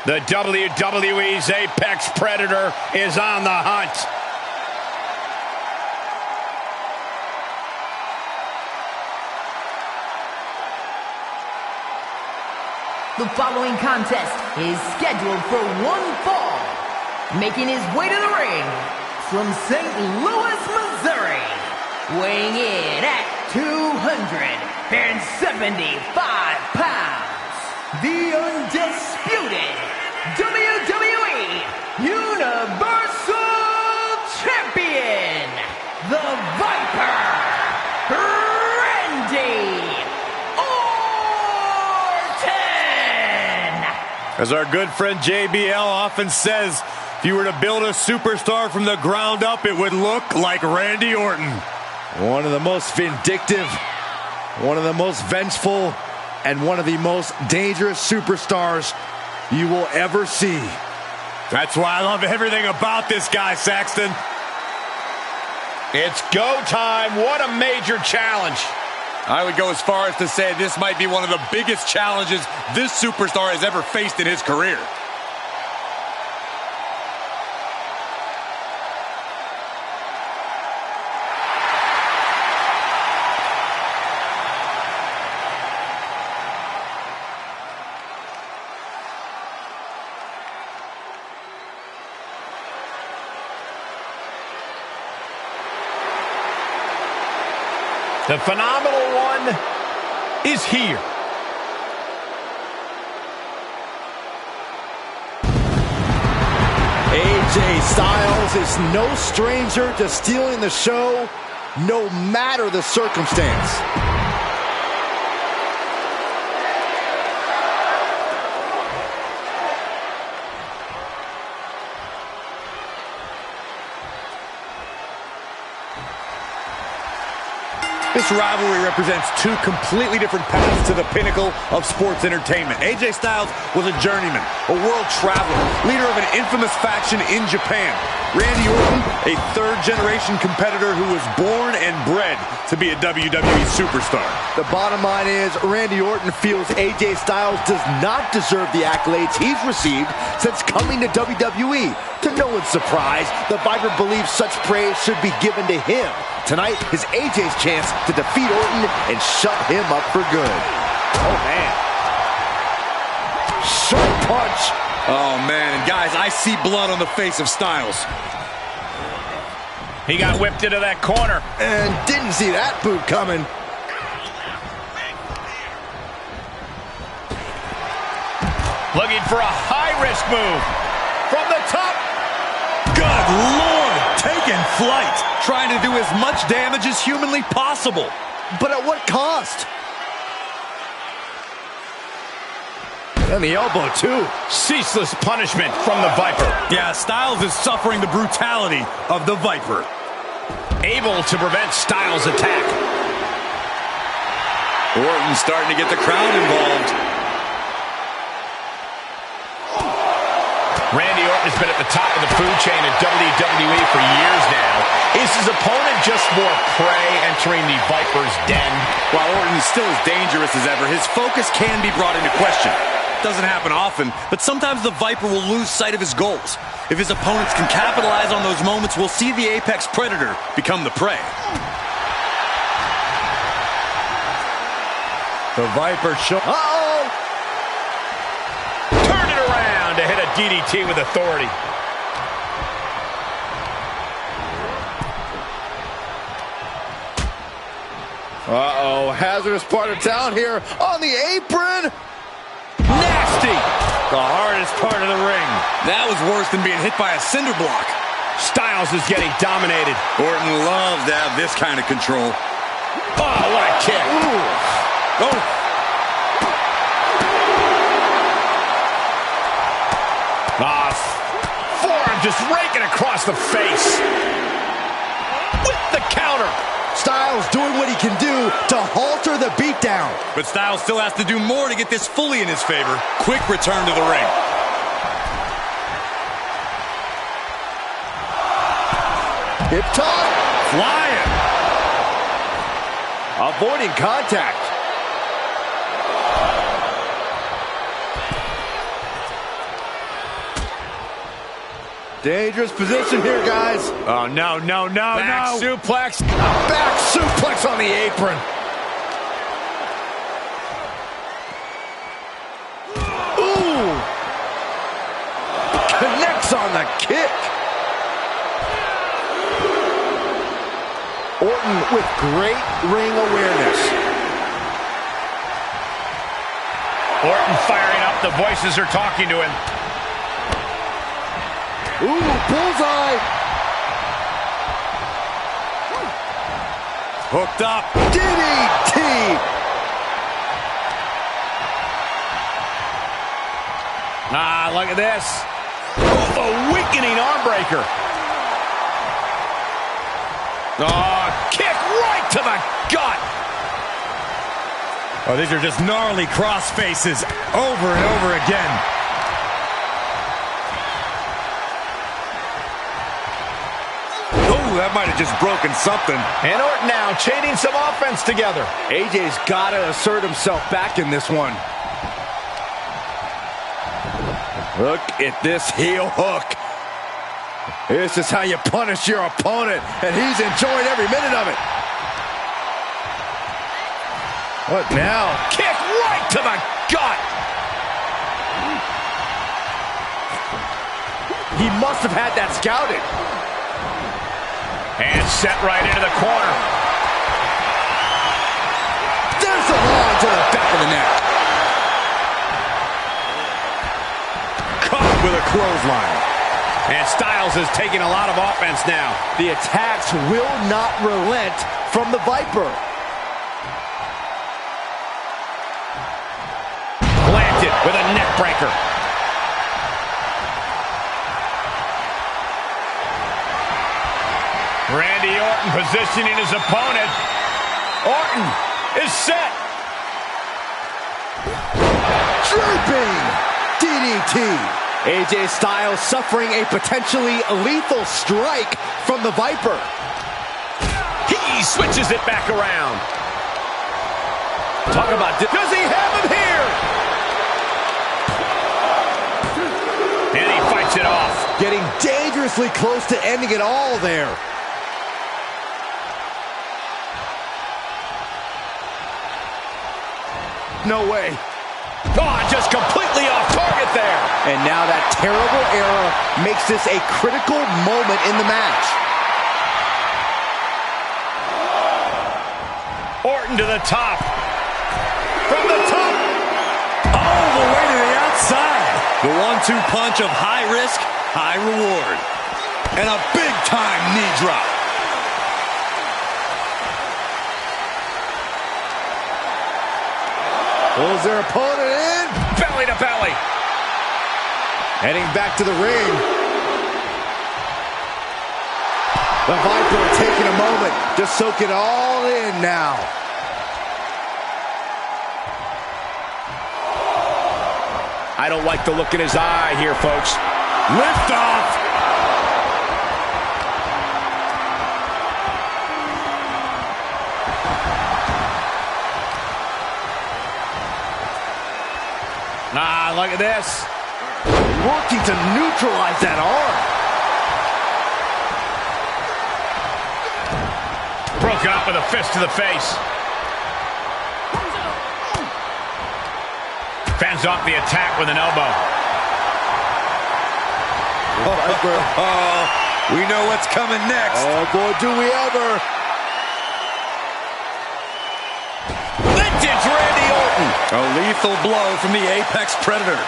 The WWE's Apex Predator is on the hunt. The following contest is scheduled for one fall. Making his way to the ring from St. Louis, Missouri. Weighing in at 275 pounds. The undisputed WWE Universal Champion, the Viper, Randy Orton! As our good friend JBL often says, if you were to build a superstar from the ground up, it would look like Randy Orton. One of the most vindictive, one of the most vengeful, and one of the most dangerous superstars you will ever see. That's why I love everything about this guy, Saxton. It's go time. What a major challenge. I would go as far as to say this might be one of the biggest challenges this superstar has ever faced in his career. The phenomenal one is here. AJ Styles is no stranger to stealing the show, no matter the circumstance. This rivalry represents two completely different paths to the pinnacle of sports entertainment. AJ Styles was a journeyman, a world traveler, leader of an infamous faction in Japan. Randy Orton, a third-generation competitor who was born and bred to be a WWE superstar. The bottom line is, Randy Orton feels AJ Styles does not deserve the accolades he's received since coming to WWE. To no one's surprise, the Viper believes such praise should be given to him. Tonight is AJ's chance to defeat Orton and shut him up for good. Oh, man. Sharp punch. Oh, man. And guys, I see blood on the face of Styles. He got whipped into that corner. And didn't see that boot coming. Looking for a high-risk move. From the top. Good Lord, taking flight, trying to do as much damage as humanly possible. But at what cost? And the elbow, too. Ceaseless punishment from the Viper. Yeah, Styles is suffering the brutality of the Viper. Able to prevent Styles' attack. Orton starting to get the crowd involved. Randy Orton has been at the top of the food chain at WWE for years now. Is his opponent just more prey entering the Viper's den? While Orton is still as dangerous as ever, his focus can be brought into question. Doesn't happen often, but sometimes the Viper will lose sight of his goals. If his opponents can capitalize on those moments, we'll see the apex predator become the prey. The Viper show. Uh-oh! Turn it around to hit a DDT with authority. Uh-oh, hazardous part of town here on the apron. Nasty! The hardest part of the ring. That was worse than being hit by a cinder block. Styles is getting dominated. Orton loves to have this kind of control. Oh, what a kick. Ooh. Oh. Forearm just raking across the face. With the counter. Styles doing what he can do to halter the beatdown. But Styles still has to do more to get this fully in his favor. Quick return to the ring. Hip toss. Flying. Avoiding contact. Dangerous position here, guys. Oh, no, no, no, Back no. suplex. Back suplex on the apron. Ooh. Connects on the kick. Orton with great ring awareness. Orton firing up. The voices are talking to him. Ooh, bullseye. Hooked up. DDT. Ah, look at this. Oh, a weakening arm breaker. Oh, kick right to the gut. Oh, these are just gnarly cross faces over and over again. That might have just broken something. And Orton now chaining some offense together. AJ's got to assert himself back in this one. Look at this heel hook. This is how you punish your opponent, and he's enjoying every minute of it. What now? Kick right to the gut. He must have had that scouted. And set right into the corner. clothesline. And Styles has taken a lot of offense now. The attacks will not relent from the Viper. Planted with a neck breaker. Randy Orton positioning his opponent. Orton is set. Dripping DDT. AJ Styles suffering a potentially lethal strike from the Viper. He switches it back around. Talk about, does he have him here? And he fights it off. Getting dangerously close to ending it all there. No way. Oh, just completely off target there. And now that terrible error makes this a critical moment in the match. Orton to the top. From the top. All the way to the outside. The 1-2 punch of high risk, high reward. And a big-time knee drop. Pulls their opponent in. Belly to belly. Heading back to the ring. The Viper taking a moment to soak it all in now. I don't like the look in his eye here, folks. Lift off. Ah, look at this. Working to neutralize that arm. Broken up with a fist to the face. Fends off the attack with an elbow. We know what's coming next. Oh, boy, do we ever. Vintage Randy Orton. A lethal blow from the Apex Predator.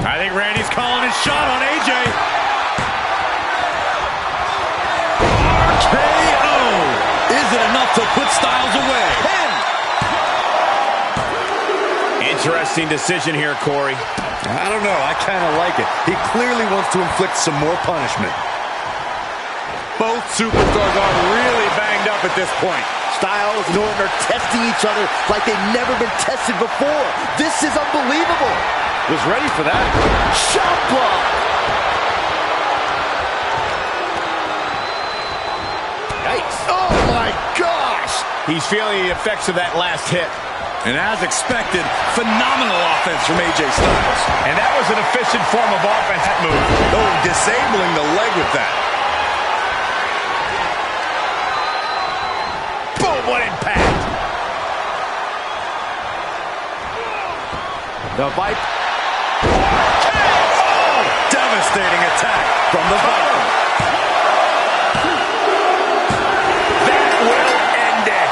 I think Randy's calling his shot on AJ. RKO! Is it enough to put Styles away? Interesting decision here, Corey. I don't know. I kind of like it. He clearly wants to inflict some more punishment. Both superstars are really banged up at this point. Styles and Orton are testing each other like they've never been tested before. This is unbelievable. Was ready for that. Shot block. Yikes. Oh, my gosh. He's feeling the effects of that last hit. And as expected, phenomenal offense from AJ Styles. And that was an efficient form of offense, that move. Oh, disabling the leg with that. Boom, what impact. The Viper. Oh, devastating attack from the bottom. That will end it.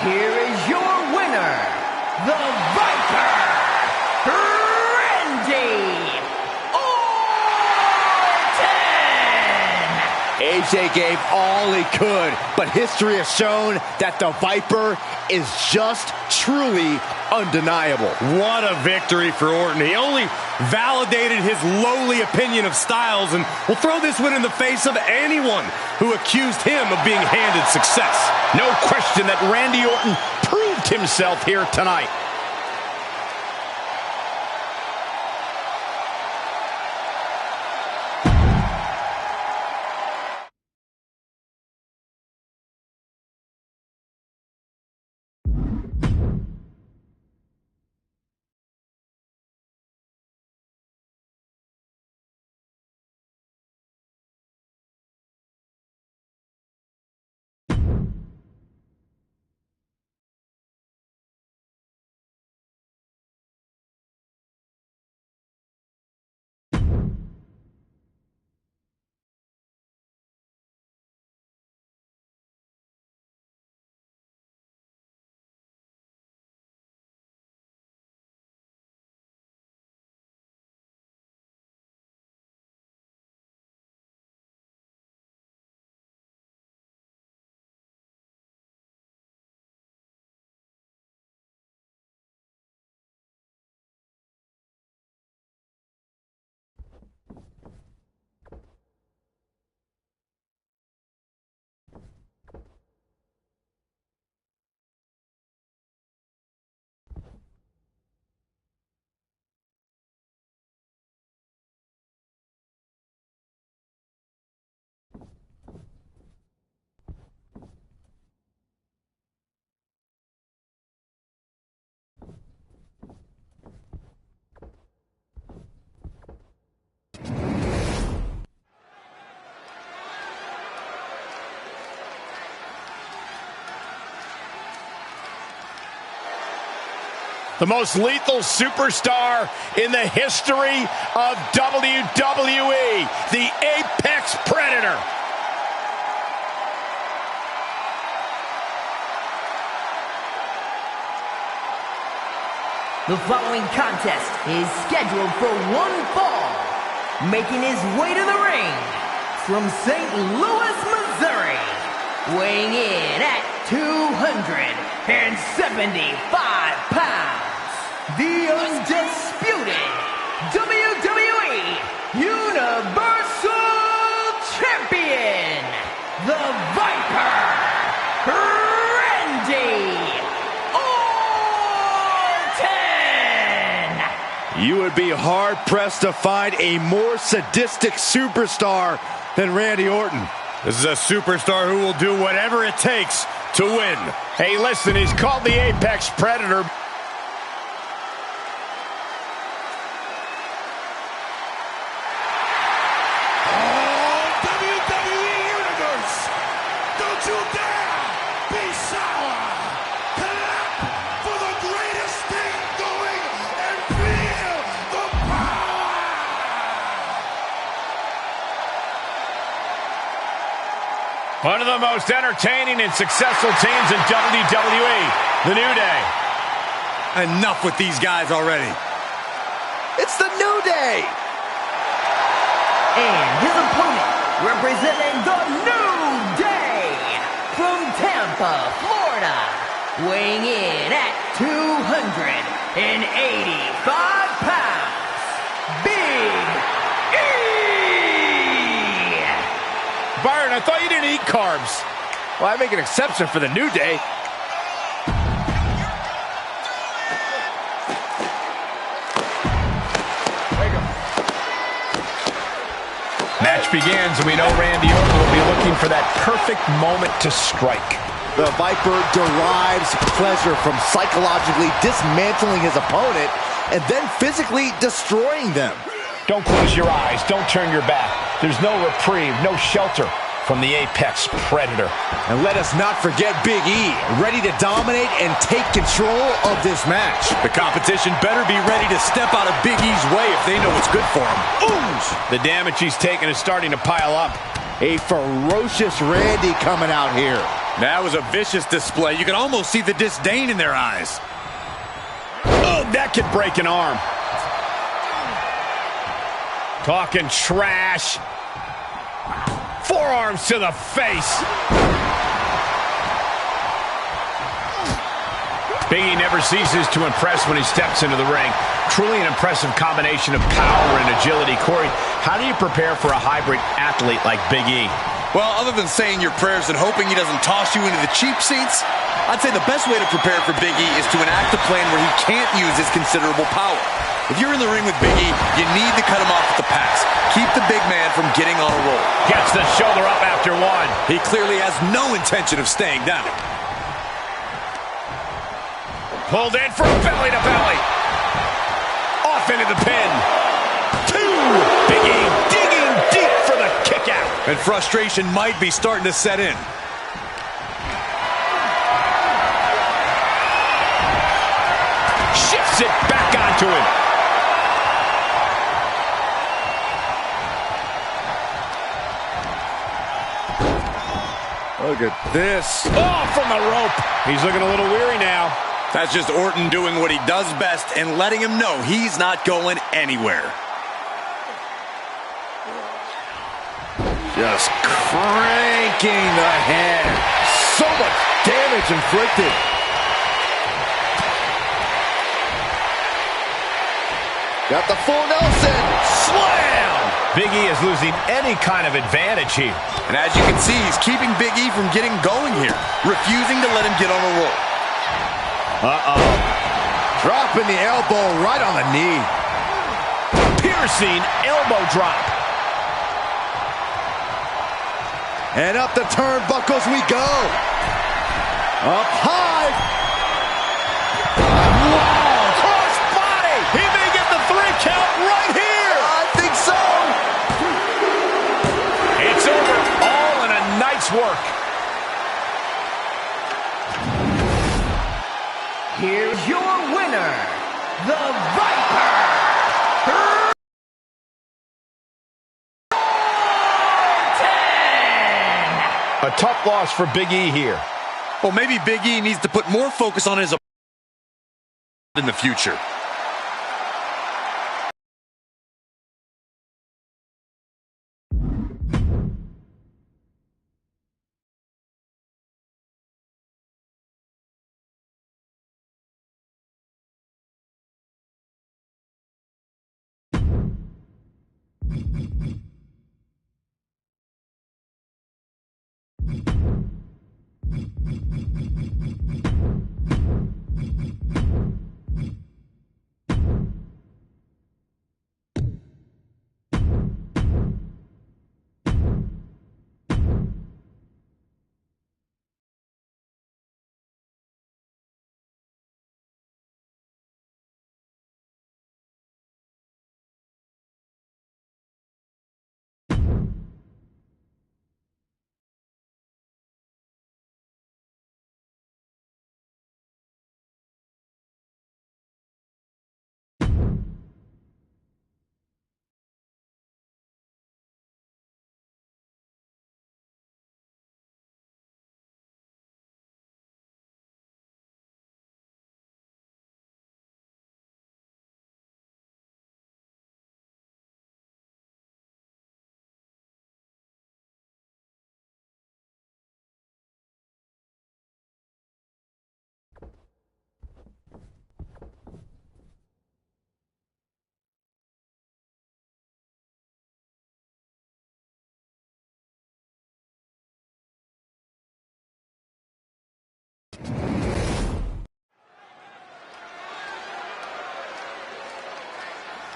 Here is your winner, the Viper, Randy Orton! AJ gave all he could, but history has shown that the Viper is just truly undeniable. What a victory for Orton. He only validated his lowly opinion of Styles and will throw this win in the face of anyone who accused him of being handed success. No question that Randy Orton proved himself here tonight. the most lethal superstar in the history of WWE, the Apex Predator. The following contest is scheduled for one fall. Making his way to the ring from St. Louis, Missouri, weighing in at 275 pounds, the undisputed WWE Universal Champion, the Viper, Randy Orton! You would be hard-pressed to find a more sadistic superstar than Randy Orton. This is a superstar who will do whatever it takes to win. Hey, listen, he's called the Apex Predator. WWE Universe, don't you dare be sour. Clap for the greatest thing going and feel the power. One of the most entertaining and successful teams in WWE, the New Day. Enough with these guys already. It's the New Day! And his opponent, representing the New Day, from Tampa, Florida, weighing in at 285 pounds, Big E! Byron, I thought you didn't eat carbs. Well, I make an exception for the New Day. Match begins, and we know Randy Orton will be looking for that perfect moment to strike. The Viper derives pleasure from psychologically dismantling his opponent and then physically destroying them. Don't close your eyes. Don't turn your back. There's no reprieve, no shelter from the Apex Predator. And let us not forget Big E, ready to dominate and take control of this match. The competition better be ready to step out of Big E's way if they know what's good for him. The damage he's taken is starting to pile up. A ferocious Randy coming out here. That was a vicious display. You can almost see the disdain in their eyes. Oh, that could break an arm. Talking trash. Forearms to the face. Big E never ceases to impress when he steps into the ring. Truly an impressive combination of power and agility. Corey, how do you prepare for a hybrid athlete like Big E? Well, other than saying your prayers and hoping he doesn't toss you into the cheap seats, I'd say the best way to prepare for Big E is to enact a plan where he can't use his considerable power. If you're in the ring with Big E, you need to cut him off with the pass. Keep the big man from getting on a roll. Gets the shoulder up after one. He clearly has no intention of staying down. Pulled in for a belly to belly. Off into the pin. Two. Big E digging deep for the kick out. And frustration might be starting to set in. Shifts it back onto him. Look at this. Oh, from the rope. He's looking a little weary now. That's just Orton doing what he does best and letting him know he's not going anywhere. Just cranking the head. So much damage inflicted. Got the full Nelson. Slam! Big E is losing any kind of advantage here. And as you can see, he's keeping Big E from getting going here, refusing to let him get on a roll. Uh-oh. Dropping the elbow right on the knee. Piercing elbow drop. And up the turnbuckles we go. Up high. Wow, cross body. He may get the 3 count right here. I think so. It's over. All in a night's work. Here's your winner, the Viper, Orton! A tough loss for Big E here. Well, maybe Big E needs to put more focus on his in the future.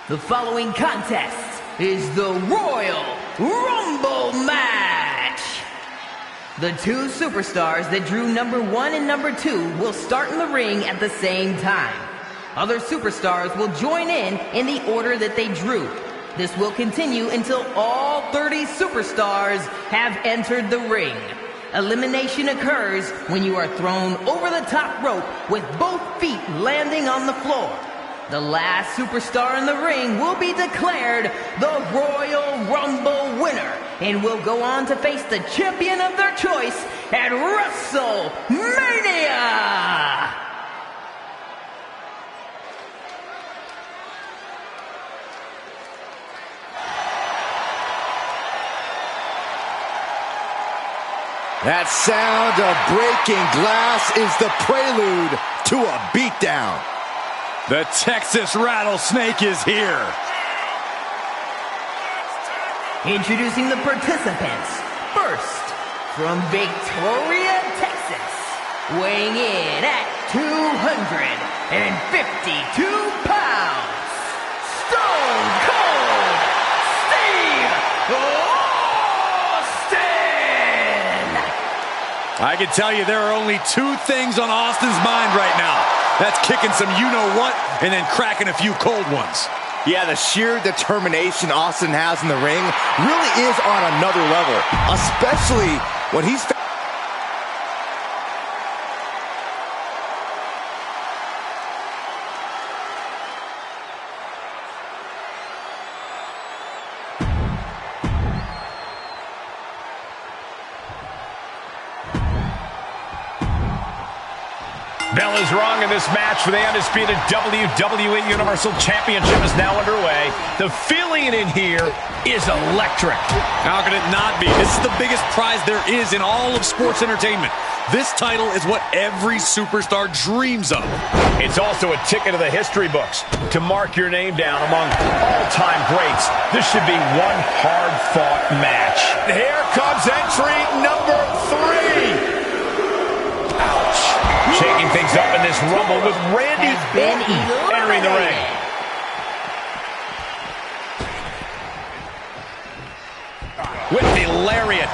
The following contest is the Royal Rumble match. The two superstars that drew number 1 and number 2 will start in the ring at the same time. Other superstars will join in the order that they drew. This will continue until all 30 superstars have entered the ring. Elimination occurs when you are thrown over the top rope with both feet landing on the floor. The last superstar in the ring will be declared the Royal Rumble winner and will go on to face the champion of their choice at WrestleMania! That sound of breaking glass is the prelude to a beatdown. The Texas Rattlesnake is here. Introducing the participants. First, from Victoria, Texas, weighing in at 252 pounds, Stone Cold Steve Austin! I can tell you there are only two things on Austin's mind right now. That's kicking some you-know-what and then cracking a few cold ones. Yeah, the sheer determination Austin has in the ring really is on another level, especially when he's... Bell is rung, and this match for the undisputed WWE Universal Championship is now underway. The feeling in here is electric. How could it not be? This is the biggest prize there is in all of sports entertainment. This title is what every superstar dreams of. It's also a ticket to the history books to mark your name down among all-time greats. This should be one hard-fought match. Here comes entry number 3. Ouch. Shaking things up in this Rumble with Randy Orton entering the ring. With the lariat.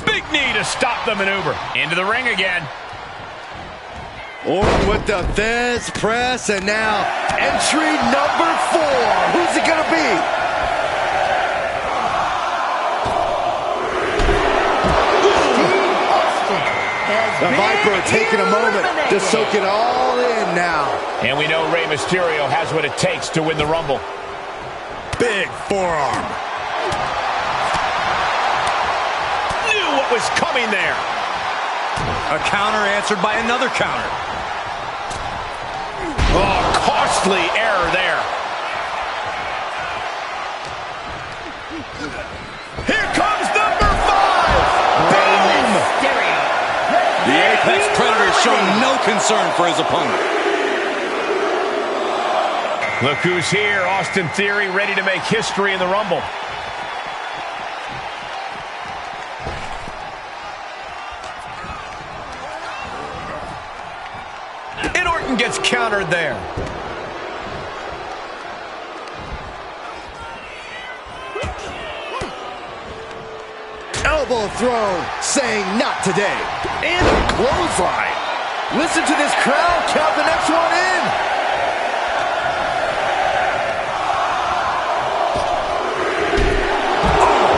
Big knee to stop the maneuver. Into the ring again. Orton with the Fez press, and now entry number 4. Who's it going to be? Who's it going to be? The Viper taking a moment to soak it all in now. And we know Rey Mysterio has what it takes to win the Rumble. Big forearm. Knew what was coming there. A counter answered by another counter. Oh, costly error there. Here comes number 5. Boom! The Apex Predator showing no concern for his opponent. Look who's here. Austin Theory ready to make history in the Rumble. And Orton gets countered there. Elbow thrown, saying not today. And a clothesline. Listen to this crowd count the next one in.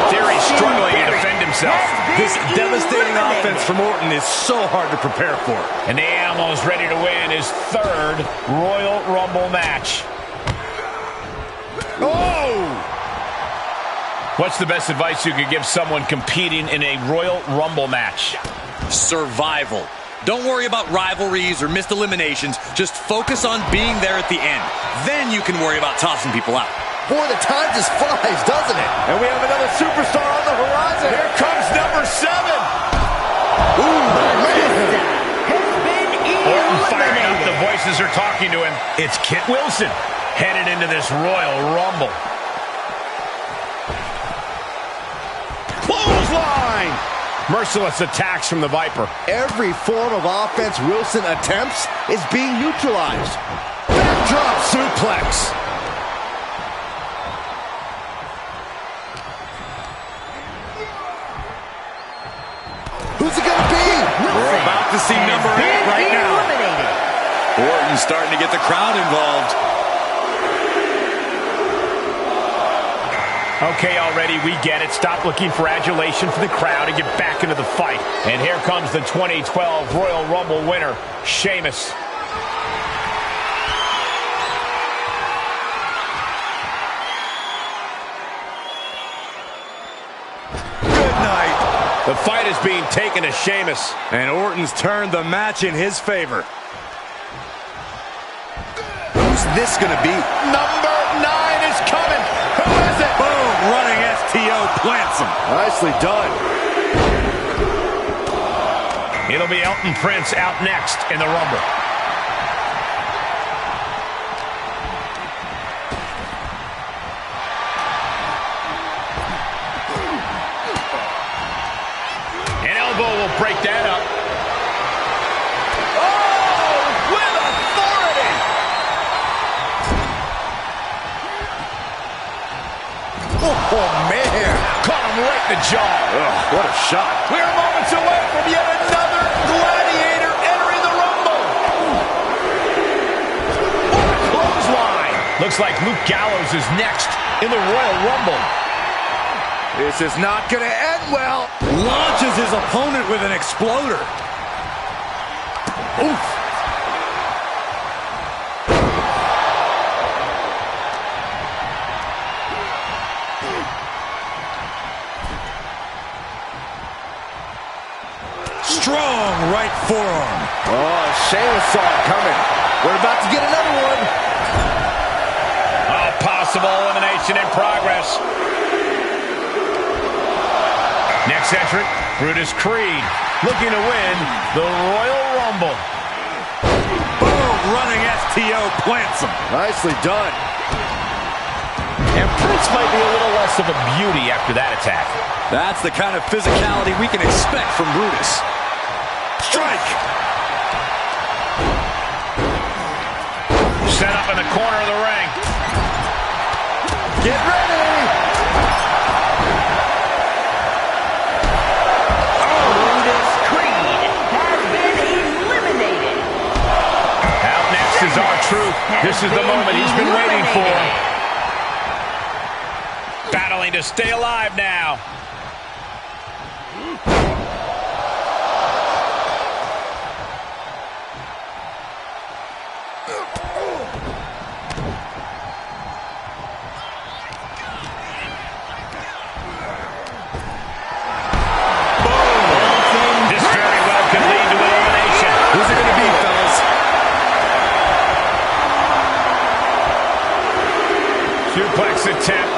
Theory struggling to defend himself. This devastating offense from Orton is so hard to prepare for. And the Animal is ready to win his 3rd Royal Rumble match. Oh! What's the best advice you could give someone competing in a Royal Rumble match? Survival. Don't worry about rivalries or missed eliminations. Just focus on being there at the end. Then you can worry about tossing people out. Boy, the time just flies, doesn't it? And we have another superstar on the horizon. Here comes number 7. Ooh, man. Orton firing up. The voices are talking to him. It's Kit Wilson headed into this Royal Rumble. Clothesline! Merciless attacks from the Viper. Every form of offense Wilson attempts is being neutralized. Backdrop suplex. Who's it gonna be? We're about to see number 8 right now. Orton's starting to get the crowd involved. Okay, already, we get it. Stop looking for adulation from the crowd and get back into the fight. And here comes the 2012 Royal Rumble winner, Sheamus. Good night. The fight is being taken to Sheamus. And Orton's turned the match in his favor. Who's this gonna be? Number 9 is coming. Who is it? Boom! Running STO plants him. Nicely done. It'll be Elton Prince out next in the Rumble. An elbow will break that up. Oh, with authority! Oh, man. Caught him right in the jaw. Ugh, what a shot. We're moments away from yet another gladiator entering the Rumble. What a clothesline. Looks like Luke Gallows is next in the Royal Rumble. This is not gonna end well. Launches his opponent with an exploder. Oof. Strong right forearm. Oh, Sheamus saw it coming. We're about to get another one. A possible elimination in progress. Next entrant, Brutus Creed, looking to win the Royal Rumble. Boom! Running STO plants him. Nicely done. And Prince might be a little less of a beauty after that attack. That's the kind of physicality we can expect from Brutus. Strike! Set up in the corner of the ring. Get ready. Brutus Creed has been eliminated. Out next is R-Truth. This is the moment he's been waiting for. Battling to stay alive now. Who's it going to be, fellas? Suplex attempt.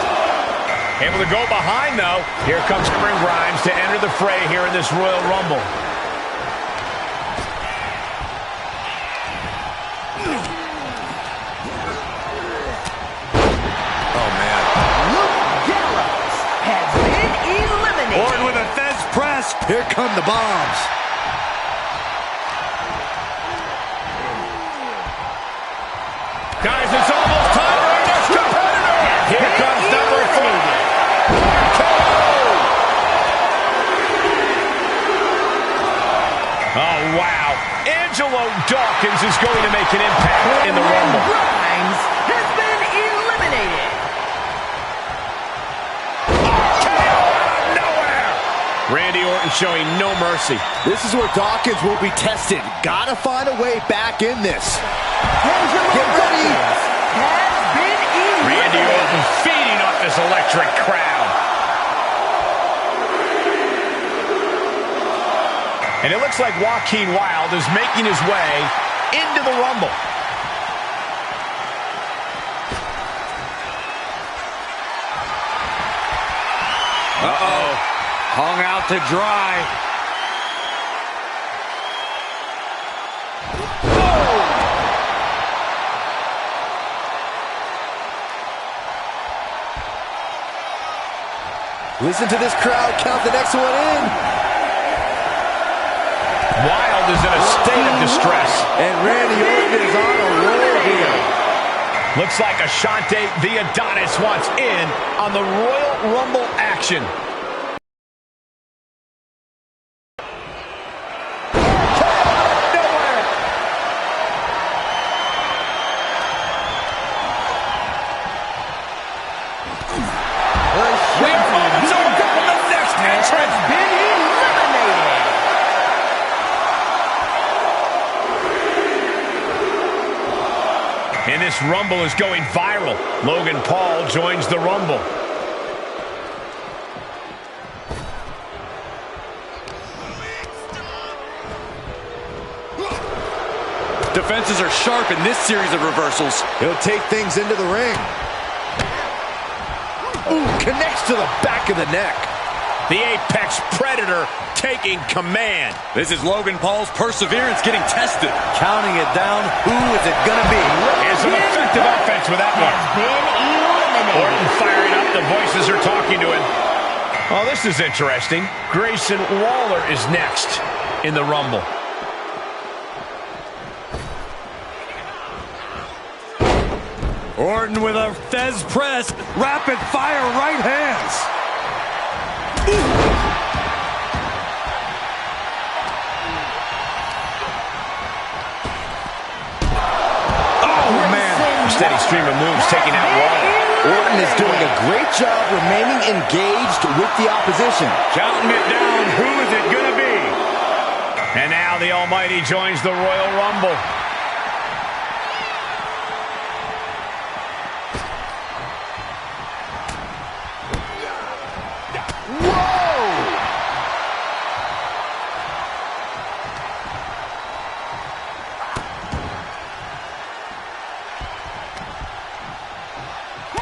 Able to go behind, though. Here comes Cameron Grimes to enter the fray here in this Royal Rumble. Oh, man. Luke Gallows has been eliminated. Orton with a Fez press. Here come the bombs. Guys, it's almost time for our next competitor. Here comes number 4. Oh, wow. Angelo Dawkins is going to make an impact in the Rumble. Grimes has been eliminated. Randy Orton showing no mercy. This is where Dawkins will be tested. Gotta find a way back in this. Angelo Get ready. Dawkins has been eliminated. Randy Orton feeding off this electric crowd. And it looks like Joaquin Wilde is making his way into the Rumble. Uh-oh. Hung out to dry. Listen to this crowd count the next one in. Wilde is in a state of distress. And Randy Orton is on a roll here. Looks like Ashante the Adonis wants in on the Royal Rumble action. And this Rumble is going viral. Logan Paul joins the Rumble. Defenses are sharp in this series of reversals. He'll take things into the ring. Ooh, connects to the back of the neck. The Apex Predator taking command. This is Logan Paul's perseverance getting tested. Counting it down. Who is it going to be? And some effective offense with that one. Been eliminated. Orton firing up. The voices are talking to him. Oh, this is interesting. Grayson Waller is next in the Rumble. Orton with a Fez press. Rapid fire right hands. Oh, man. Steady stream of moves taking out Waller. Orton is doing a great job remaining engaged with the opposition. Counting it down. Who is it going to be? And now the Almighty joins the Royal Rumble.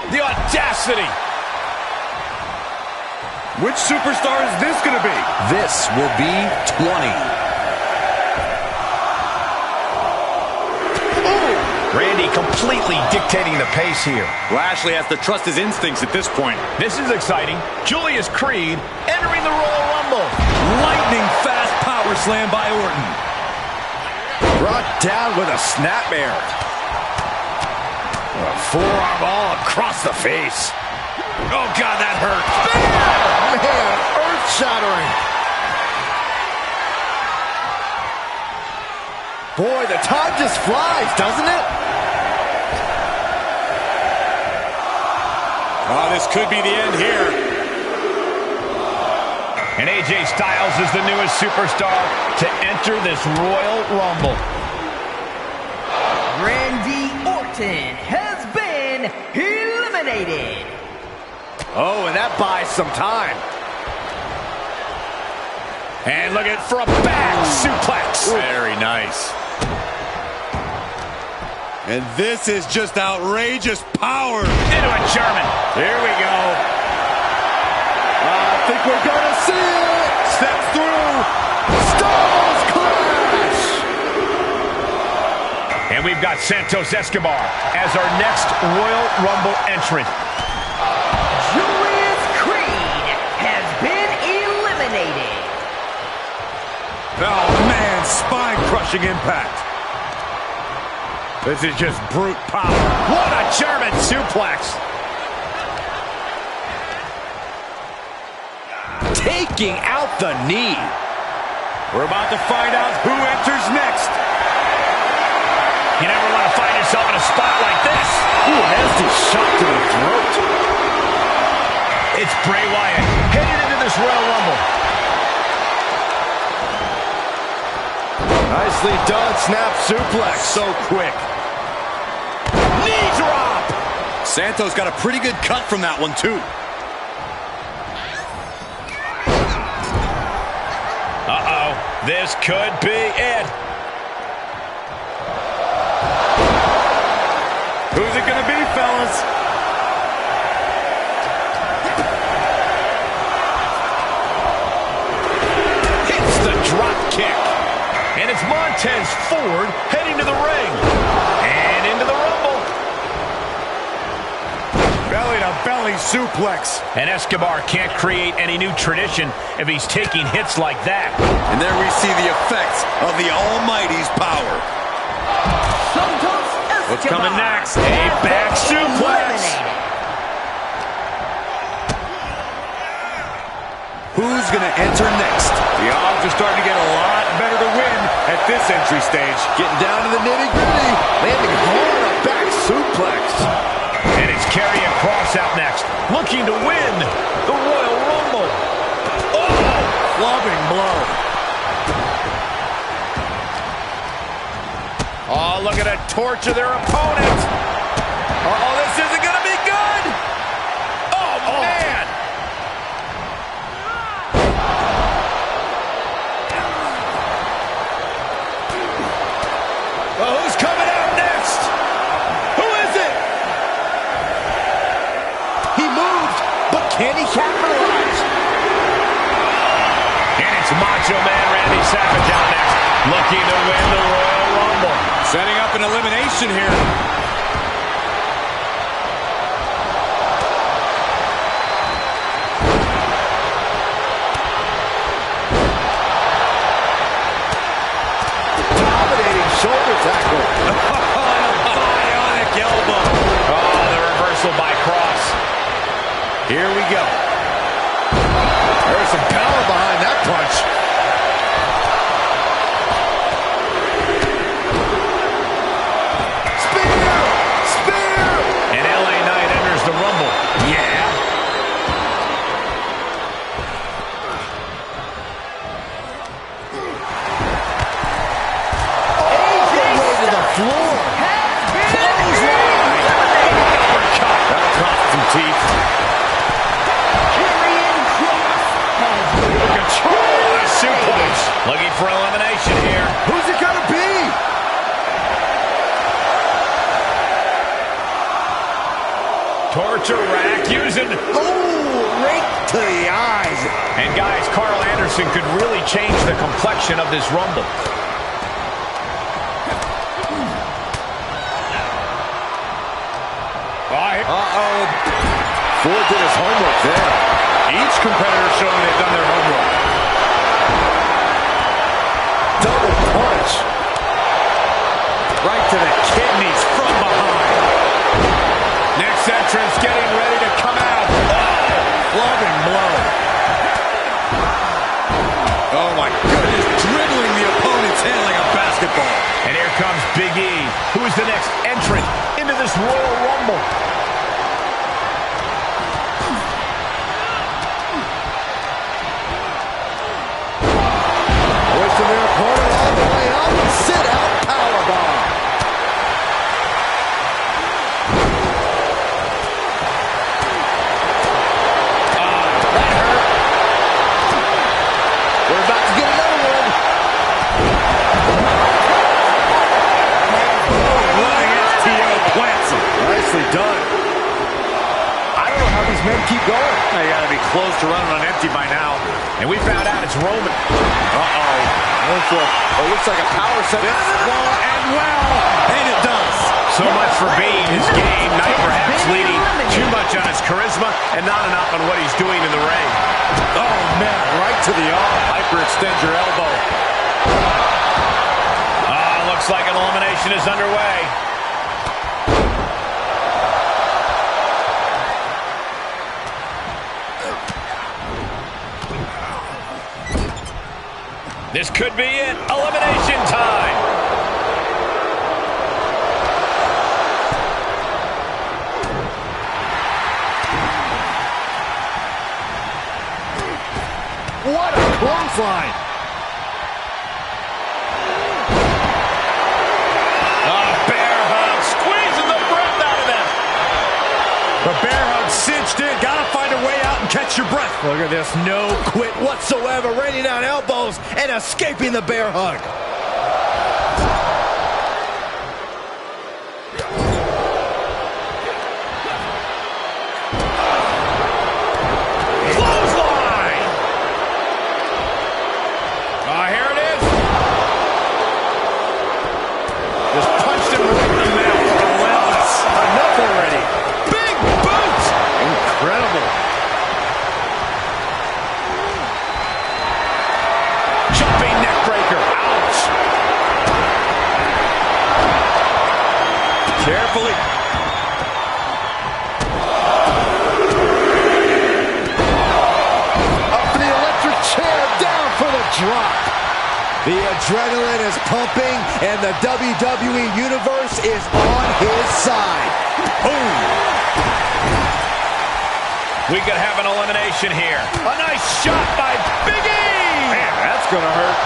The audacity! Which superstar is this going to be? This will be 20. Randy completely dictating the pace here. Lashley has to trust his instincts at this point. This is exciting. Julius Creed entering the Royal Rumble. Lightning fast power slam by Orton. Brought down with a snapmare. A forearm all across the face. Oh, God, that hurt. Man, earth-shattering. Boy, the time just flies, doesn't it? Oh, this could be the end here. And AJ Styles is the newest superstar to enter this Royal Rumble. Randy Orton has been eliminated. Oh, and that buys some time. And look at for a back suplex. Very nice. And this is just outrageous power. Into a German. Here we go. I think we're gonna see it. Steps through. Stalls clash. And we've got Santos Escobar as our next Royal Rumble entrant. Julius Creed has been eliminated. Oh, man, spine-crushing impact. This is just brute power. What a German suplex. Taking out the knee. We're about to find out who enters next. You never want to find yourself in a spot like this. Ooh, nasty shot to the throat. It's Bray Wyatt headed into this Royal Rumble. Nicely done, snap suplex. So quick. Knee drop. Santos got a pretty good cut from that one, too. Uh-oh. This could be it. Who's it gonna be, fellas? Hits the drop kick. And it's Montez Ford heading to the ring. And into the Rumble. Belly-to-belly suplex. And Escobar can't create any new tradition if he's taking hits like that. And there we see the effects of the Almighty's power. Santos Escobar. What's coming next? A back suplex. Who's going to enter next? The odds are starting to get a lot better to win at this entry stage. Getting down to the nitty-gritty. Landing hard, a back suplex. And it's Karrion Kross out next, looking to win the Royal Rumble. Oh! Clubbing blow. Oh, look at that torture their opponent. Oh, this isn't going to be good. Oh, man. Well, who's coming out next? Who is it? He moved, but can he capitalize? And it's Macho Man Randy Savage out next, looking to win the Royal Rumble. Setting up an elimination here. Dominating shoulder tackle. Bionic elbow. Oh, the reversal by Kross. Here we go. There's some power behind that punch. And LA Knight enters the Rumble. Yeah. Way to the floor. Clothesline. Uppercut. That'll cost some teeth. Karrion Kross has been Control the suplex. Looking for elimination here. Who's it gonna be? Torture rack using. Oh, right to the eyes. And guys, Carl Anderson could really change the complexion of this Rumble. Uh-oh. Ford did his homework there. Each competitor showing they've done their homework. Double punch. Right to the kidneys from behind. Next entrance getting ready to come out. Clubbing blow. Oh my goodness, dribbling the opponent's head like a basketball. And here comes Big E, who is the next entrant into this Royal Rumble. Hoisting their opponent all the way up. Sit out powerbomb. That hurt. We're about to get another one. Nicely done. I don't know how these men keep going. They gotta be close to running on empty by now. And we found out it's Roman. It looks like a power set. This won't end well, and it does. So much for being his game, not perhaps leaning too much on his charisma and not enough on what he's doing in the ring. Oh, man, right to the arm. Hyperextend your elbow. Looks like an elimination is underway. This could be it. Elimination time. What a clothesline. Bear hug, squeezing the breath out of them. The bear hug cinched in. Gotta find a way out and catch your breath. Look at this, no quit whatsoever, raining down elbows and escaping the bear hug. Clothesline. Here it is. Just punched him right in the mouth. Relentless. Enough already. Big boot. Incredible. Jumping neck breaker. Ouch. Carefully. Up for the electric chair, down for the drop. The adrenaline is pumping, and the WWE Universe is on his side. Boom. We could have an elimination here. A nice shot by Big E. Man, that's gonna hurt.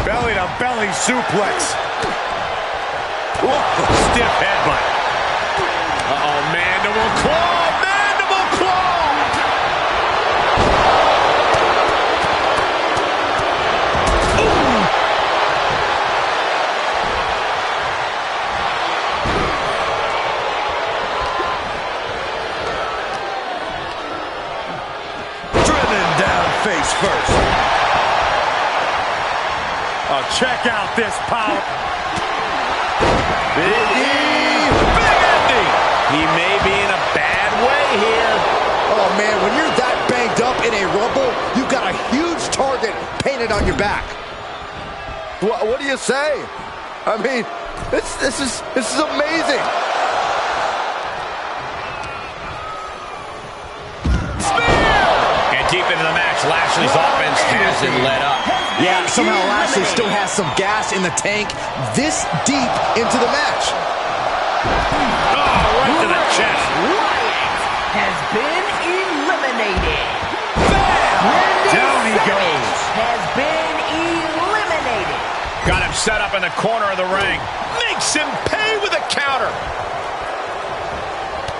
Belly to belly suplex. Whoa, stiff headbutt. Mandible claw. Mandible claw. Driven down face first. Oh, check out this power. Big E. Big ending. He may be in a bad way here. Oh, man, when you're that banged up in a rumble, you've got a huge target painted on your back. What do you say? I mean, this is amazing. And deep into the match, Lashley's offense hasn't let up. Yeah, somehow Lashley still has some gas in the tank this deep into the match. Oh, right to the chest. Wyatt has been eliminated. Down he goes. Has been eliminated. Got him set up in the corner of the ring. Makes him pay with a counter.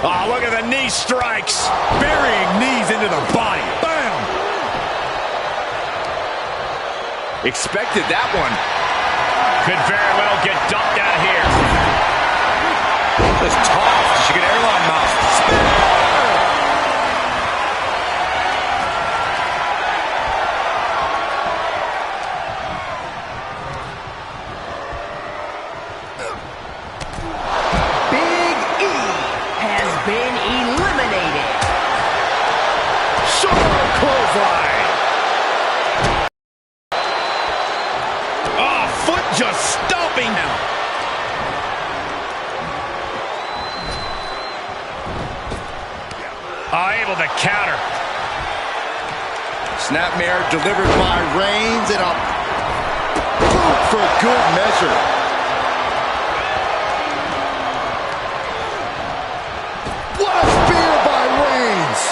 Oh, look at the knee strikes. Burying knees into the body. Bam! Expected that one. Could very well get dumped out here. That's tough. She could airline mouth. Big E has been eliminated. Short clothesline. Oh, foot just stomping now. Able to counter. Snapmare delivered by Reigns and a boot for good measure. What a spear by Reigns!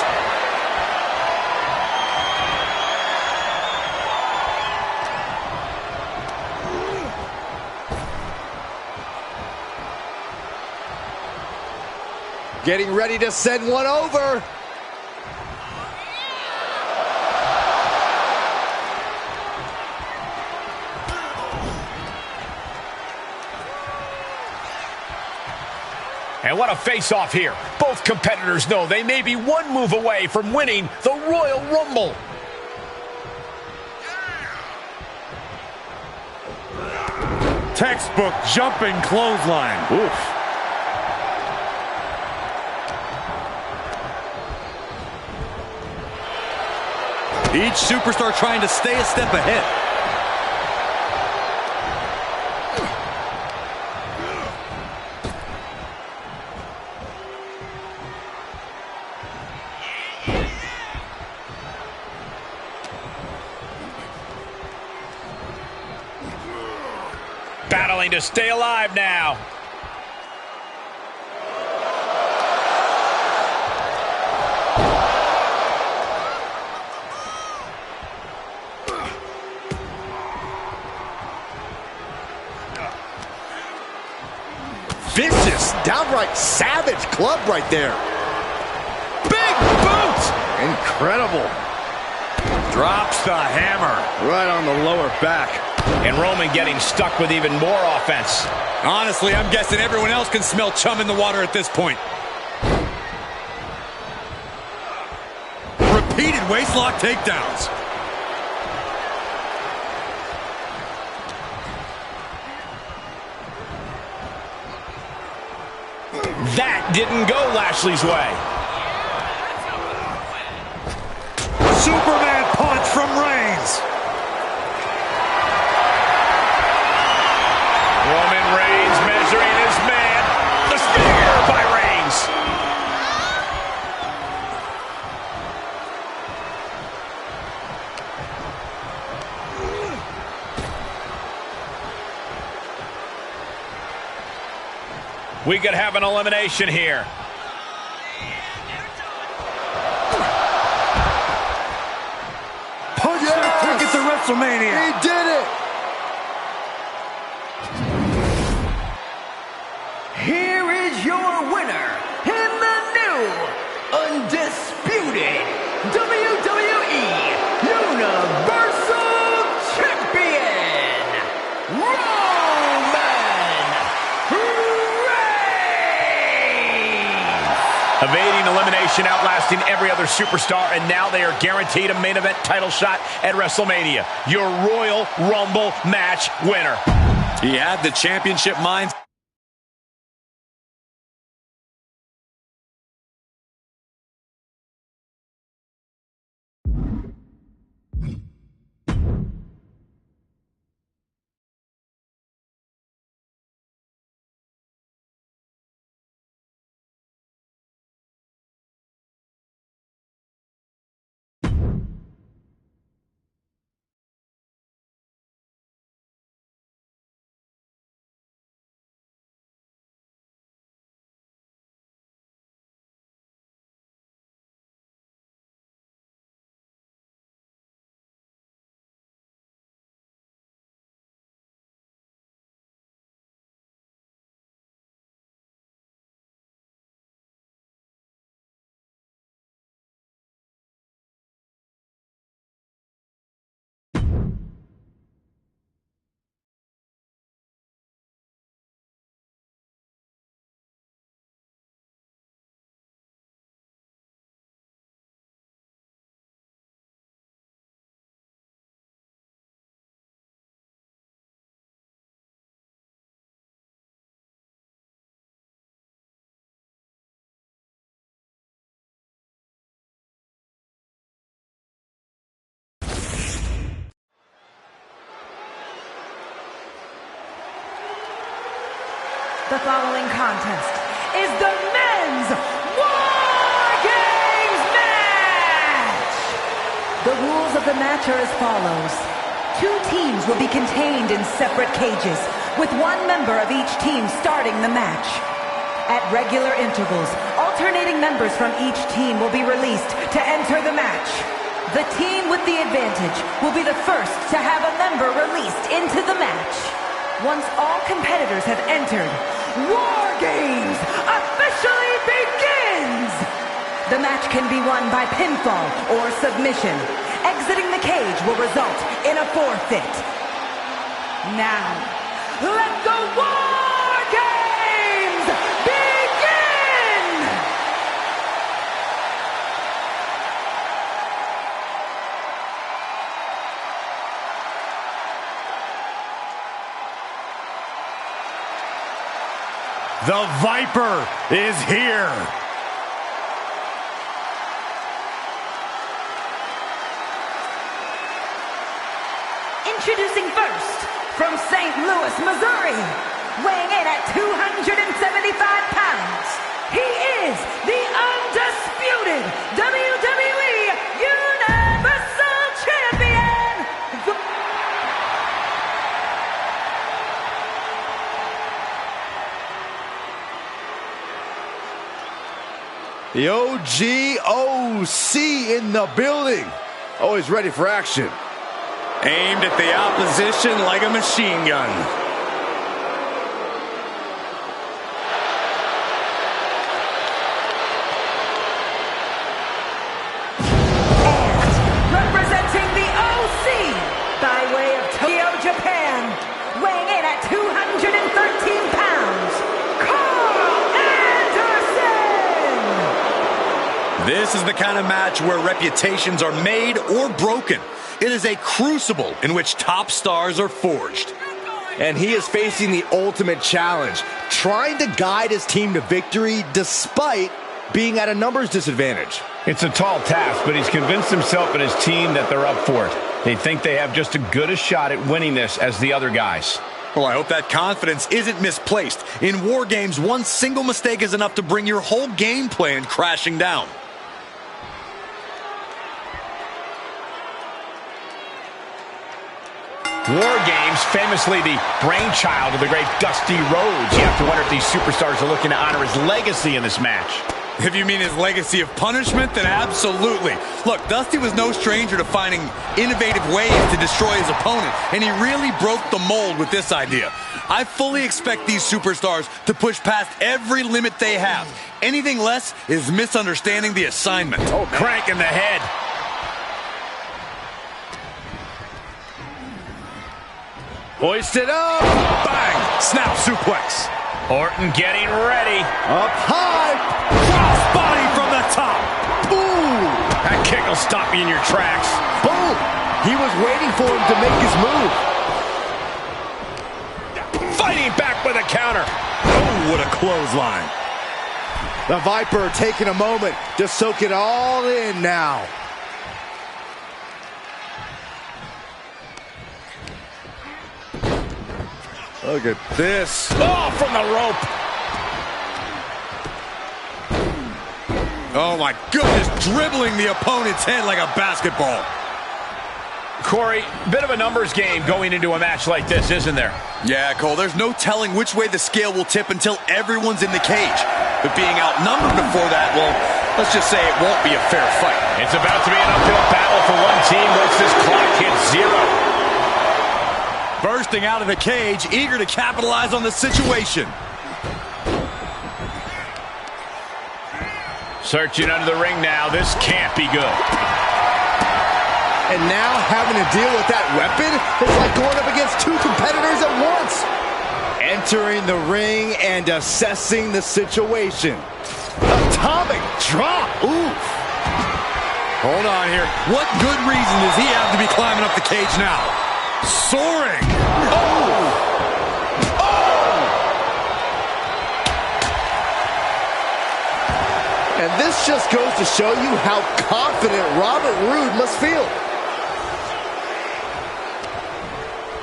Getting ready to send one over. And what a face-off here. Both competitors know they may be one move away from winning the Royal Rumble. Textbook jumping clothesline. Oof. Each superstar trying to stay a step ahead. Battling to stay alive now. Vicious, downright savage club right there. Big boot! Incredible. Drops the hammer. Right on the lower back. And Roman getting stuck with even more offense. Honestly, I'm guessing everyone else can smell chum in the water at this point. Repeated waistlock takedowns. That didn't go Lashley's way. Superman punch from Reigns. Roman Reigns measuring his man. The spear by Reigns. We could have an elimination here. Punch their ticket to WrestleMania. He did it. Here is your winner in the new undisputed WWE Universal Champion, Roman Reigns. Evading elimination, outlasting every other superstar, and now they are guaranteed a main event title shot at WrestleMania. Your Royal Rumble match winner. He had the championship mind. The following contest is the men's War Games match! The rules of the match are as follows. 2 teams will be contained in separate cages, with 1 member of each team starting the match. At regular intervals, alternating members from each team will be released to enter the match. The team with the advantage will be the first to have a member released into the match. Once all competitors have entered, War Games officially begins! The match can be won by pinfall or submission. Exiting the cage will result in a forfeit. Now, let the War Games begin! The Viper is here. Introducing first, from St. Louis, Missouri, weighing in at 275 pounds, he is the undisputed WWE Universal Champion, The OGOC in the building. Always ready for action. Aimed at the opposition like a machine gun. representing the OC by way of Tokyo, Japan, weighing in at 213 pounds, Carl Anderson! This is the kind of match where reputations are made or broken. It is a crucible in which top stars are forged. And he is facing the ultimate challenge, trying to guide his team to victory despite being at a numbers disadvantage. It's a tall task, but he's convinced himself and his team that they're up for it. They think they have just as good a shot at winning this as the other guys. Well, I hope that confidence isn't misplaced. In war games, one single mistake is enough to bring your whole game plan crashing down. War Games, famously the brainchild of the great Dusty Rhodes. You have to wonder if these superstars are looking to honor his legacy in this match. If you mean his legacy of punishment, then absolutely. Look, Dusty was no stranger to finding innovative ways to destroy his opponent, and he really broke the mold with this idea. I fully expect these superstars to push past every limit they have. Anything less is misunderstanding the assignment. Oh, crank in the head. Hoisted up. Bang! Snap suplex. Orton getting ready. Up high. Cross body from the top. Ooh. That kick will stop you in your tracks. Boom. He was waiting for him to make his move. Fighting back with a counter. Oh, what a clothesline. The Viper taking a moment to soak it all in now. Look at this. Oh, from the rope. Oh my goodness, dribbling the opponent's head like a basketball. Corey, bit of a numbers game going into a match like this, isn't there? Yeah, Cole, there's no telling which way the scale will tip until everyone's in the cage. But being outnumbered before that, well, let's just say it won't be a fair fight. It's about to be an uphill battle for one team once this clock hits 0. Bursting out of the cage, eager to capitalize on the situation. Searching under the ring now. This can't be good. And now having to deal with that weapon is like going up against two competitors at once. Entering the ring and assessing the situation. Atomic drop. Oof. Hold on here. What good reason does he have to be climbing up the cage now? Soaring. Oh! Oh! And this just goes to show you how confident Robert Roode must feel.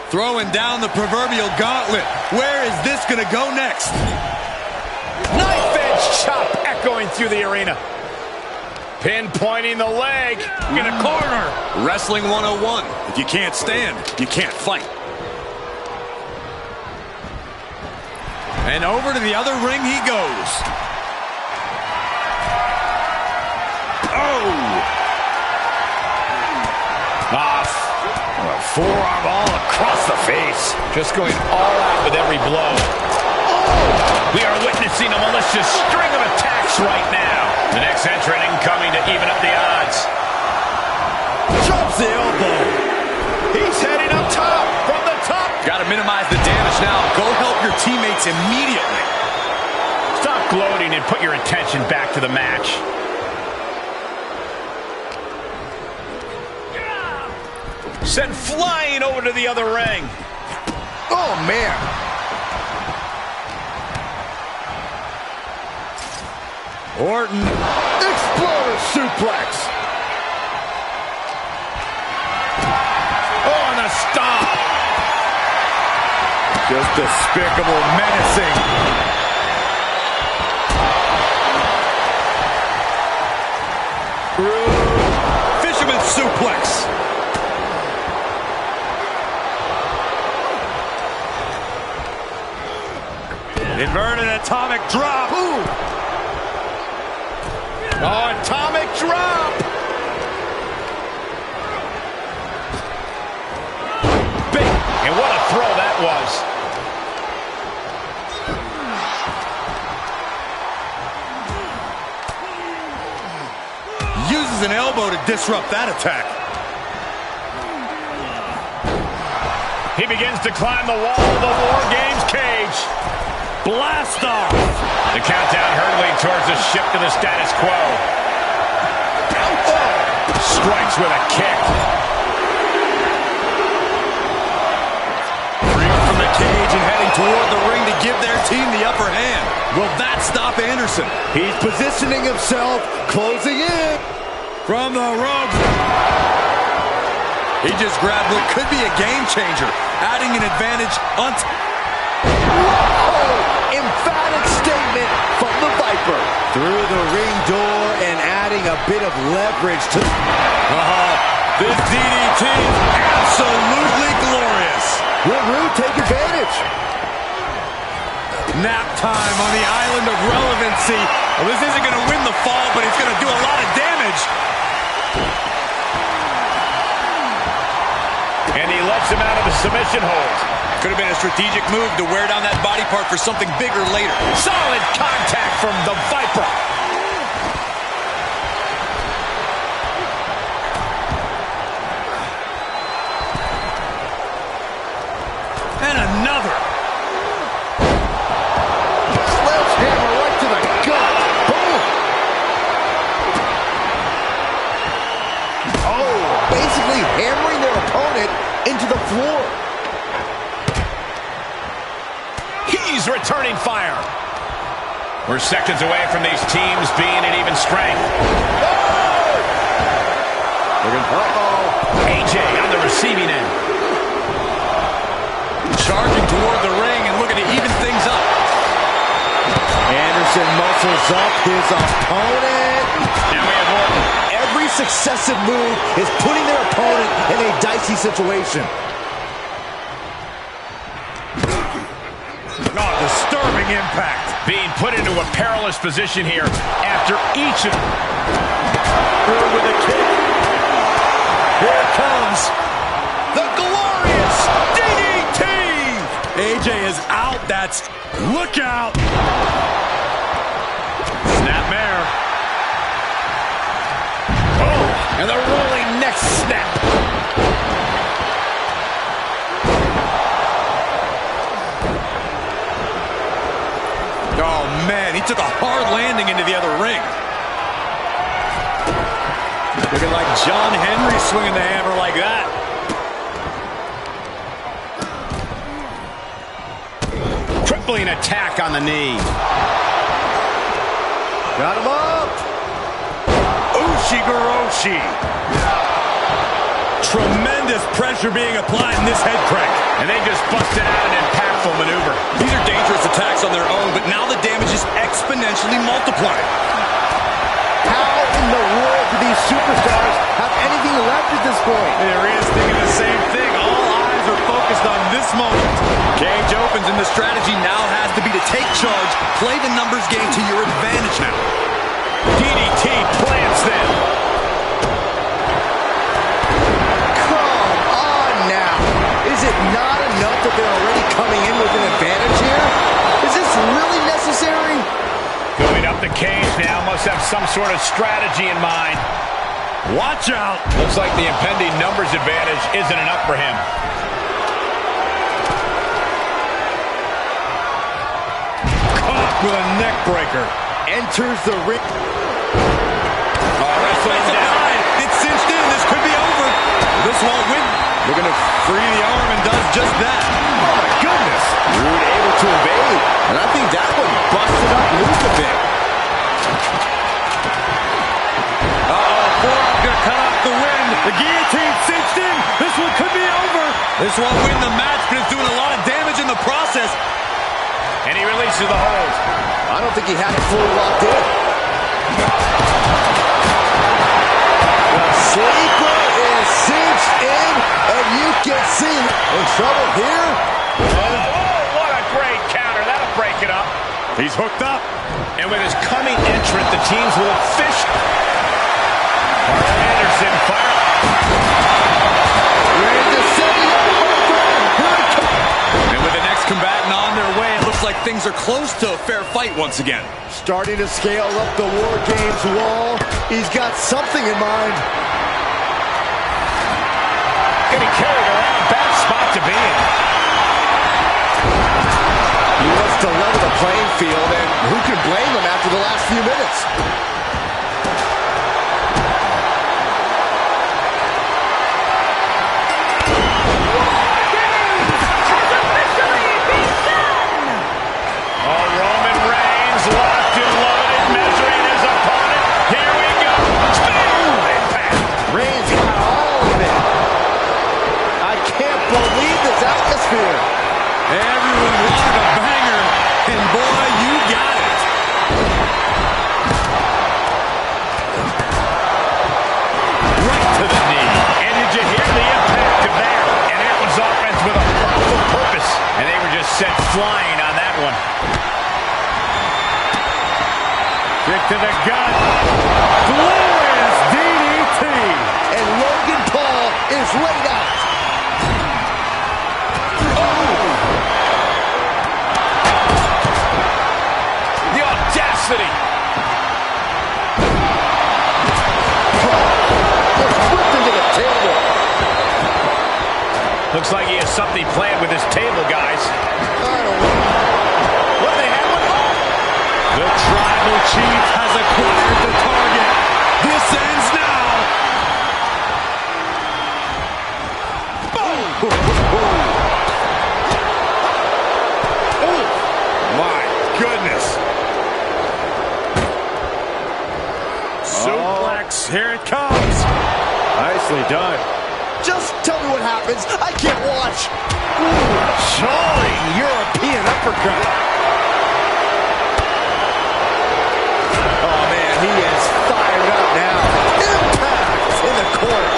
Throwing down the proverbial gauntlet. Where is this going to go next? Knife edge chop echoing through the arena. Pinpointing the leg in a corner. Wrestling 101. If you can't stand, you can't fight. And over to the other ring he goes. Oh! Forearm all across the face. Just going all out with every blow. Oh! We are witnessing a malicious string of attacks right now. The next entrant incoming to even up the odds. Drops the elbow. He's heading up top from the top. Got to minimize the damage now. Go help your teammates immediately. Stop gloating and put your attention back to the match. Sent flying over to the other ring. Oh, man. Orton. Exploder suplex. Oh, and a stomp. Just despicable, menacing. Fisherman suplex. Inverted atomic drop. Ooh. Oh, atomic drop. Big. And what a throw that was. Uses an elbow to disrupt that attack. He begins to climb the wall of the War Games cage. Blast off. The countdown hurtling towards the shift to the status quo. Strikes with a kick. Freed from the cage and heading toward the ring to give their team the upper hand. Will that stop Anderson? He's positioning himself, closing in. From the ropes. He just grabbed what could be a game changer, adding an advantage on Emphatic statement from the Viper. Through the ring door and adding a bit of leverage to... This DDT is absolutely glorious. Will Rude take advantage? Nap time on the island of relevancy. Well, this isn't going to win the fall, but it's going to do a lot of damage. And he lets him out of the submission hold. Could have been a strategic move to wear down that body part for something bigger later. Solid contact from the Viper. And another. Sledgehammer right to the gut. Boom. Oh, basically hammering their opponent into the floor. He's returning fire. We're seconds away from these teams being at even strength. AJ on the receiving end. Charging toward the ring and looking to even things up. Anderson muscles up his opponent. Now we have Orton. Every successive move is putting their opponent in a dicey situation. Oh, disturbing impact. Being put into a perilous position here after each of... Through with a kick. Here it comes. The glorious DDT. AJ is out. That's... Look out. Snapmare. Oh, and the rolling neck snap. Oh, man, he took a hard landing into the other ring. Looking like John Henry swinging the hammer like that. Crippling attack on the knee. Got him up. Ushigoroshi. Tremendous pressure being applied in this head crank. And they just busted out an impactful maneuver. These are dangerous attacks on their own, but now the damage is exponentially multiplied. How in the world do these superstars have anything left at this point? There he is thinking the same thing. All eyes are focused on this moment. Cage opens, and the strategy now has to be to take charge, play the numbers game to your advantage now. DDT plants them. Come on now. Is it not enough that they're already coming in with an advantage here? Is this really necessary? Going up the cage now, must have some sort of strategy in mind. Watch out. Looks like the impending numbers advantage isn't enough for him. Caught with a neck breaker. Enters the ring. Wrestling down. It's cinched in. This could be over. This won't win. Looking to free the arm and does just that. Oh my goodness. Rude able to evade. And I think that one busted up loose a bit. This won't win the match, but it's doing a lot of damage in the process. And he releases the hold. I don't think he had it fully locked in. The sleeper is cinched in, and you can see in trouble here. Oh, what a great counter. That'll break it up. He's hooked up. And with his coming entrant, the teams will officially... Anderson fire. And with the next combatant on their way, it looks like things are close to a fair fight once again. Starting to scale up the War Games wall. He's got something in mind. Getting carried around. Bad spot to be in. He wants to level the playing field, and who can blame him after the last few minutes? Everyone wanted a banger, and boy, you got it. Right to the knee. And did you hear the impact of that? And that was offense with a powerful purpose. And they were just sent flying on that one. Kick to the gut. Glorious DDT. And Logan Paul is laid out. City. Looks like he has something planned with his table, guys. What do they have with him? The tribal chief has acquired the target. This ends now. Boom! Oh, my goodness. Suplex, here it comes. Nicely done. Just tell me what happens. I can't watch. Ooh, jarring European uppercut. Oh, man, he is fired up now. Impact in the corner.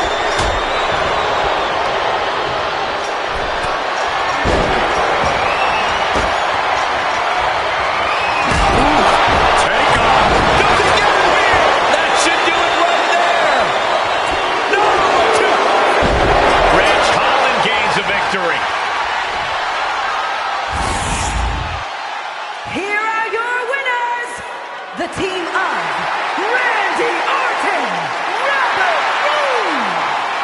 Here are your winners, the team of Randy Orton, Robert Roode,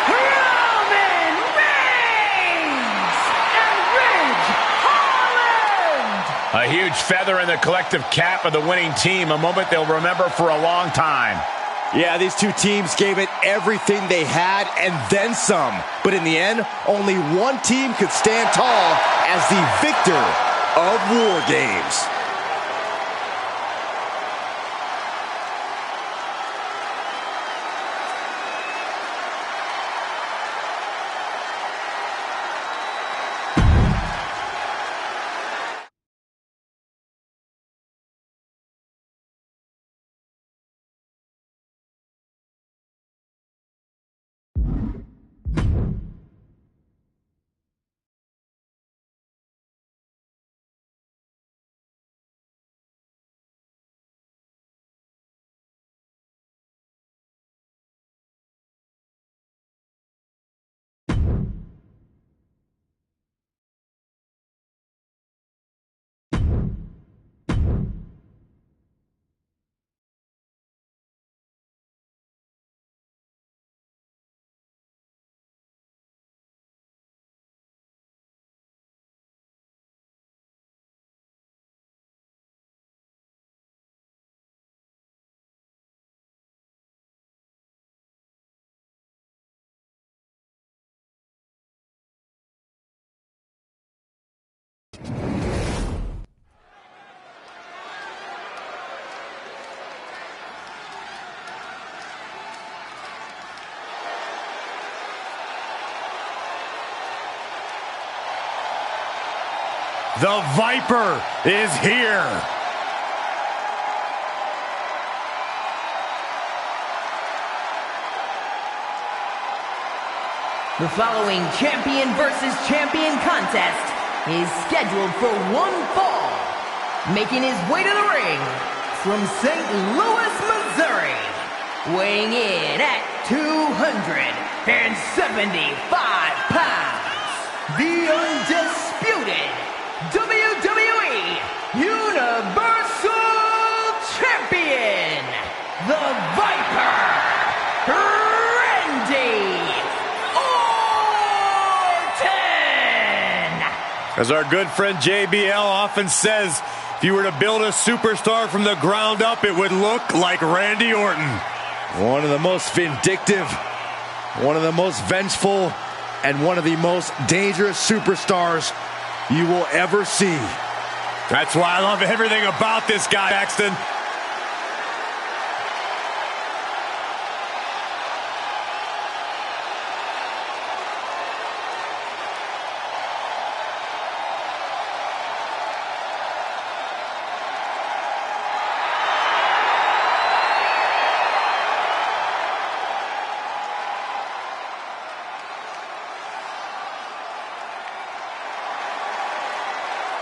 Roman Reigns, and Ridge Holland. A huge feather in the collective cap of the winning team, a moment they'll remember for a long time. Yeah, these two teams gave it everything they had and then some. But in the end, only one team could stand tall as the victor of War Games. The Viper is here. The following champion versus champion contest is scheduled for one fall. Making his way to the ring from St. Louis, Missouri, weighing in at 275 pounds, the undisputed WWE Universal Champion, the Viper, Randy Orton! As our good friend JBL often says, if you were to build a superstar from the ground up, it would look like Randy Orton. One of the most vindictive, one of the most vengeful, and one of the most dangerous superstars you will ever see. That's why I love everything about this guy, Axton.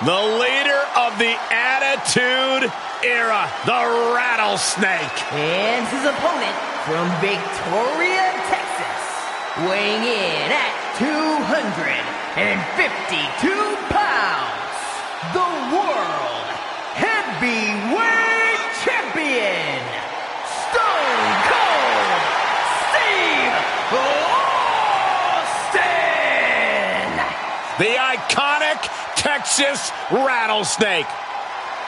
The leader of the Attitude Era, the Rattlesnake. And his opponent from Victoria, Texas, weighing in at 252 pounds, the World Heavyweight Champion, Stone Cold Steve Austin! The iconic Texas Rattlesnake.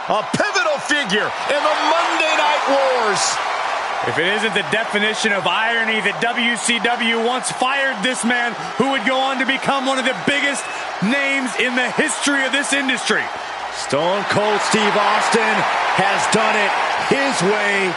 A pivotal figure in the Monday Night Wars. If it isn't the definition of irony that WCW once fired this man who would go on to become one of the biggest names in the history of this industry. Stone Cold Steve Austin has done it his way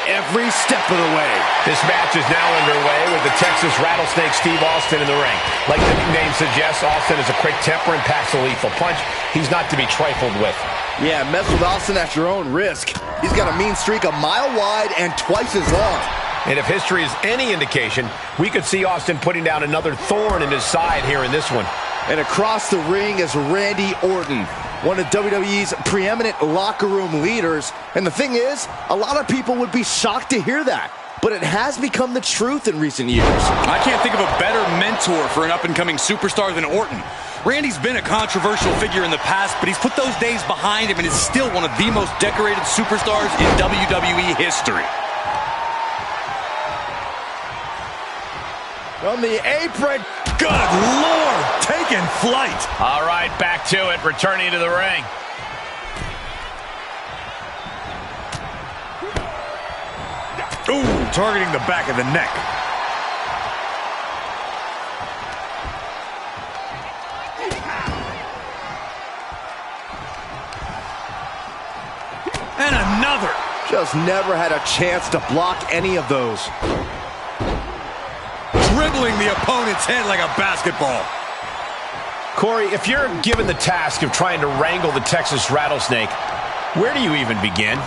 every step of the way. This match is now underway with the Texas Rattlesnake Steve Austin in the ring. Like the name suggests, Austin is a quick temper and packs a lethal punch. He's not to be trifled with. Yeah, mess with Austin at your own risk. He's got a mean streak a mile wide and twice as long. And if history is any indication, we could see Austin putting down another thorn in his side here in this one. And across the ring is Randy Orton, one of WWE's preeminent locker room leaders. And the thing is, a lot of people would be shocked to hear that, but it has become the truth in recent years. I can't think of a better mentor for an up-and-coming superstar than Orton. Randy's been a controversial figure in the past, but he's put those days behind him and is still one of the most decorated superstars in WWE history. From the apron. Good Lord, taking flight. All right, back to it, returning to the ring. Ooh, targeting the back of the neck. And another. Just never had a chance to block any of those. Dribbling the opponent's head like a basketball. Corey, if you're given the task of trying to wrangle the Texas Rattlesnake, where do you even begin?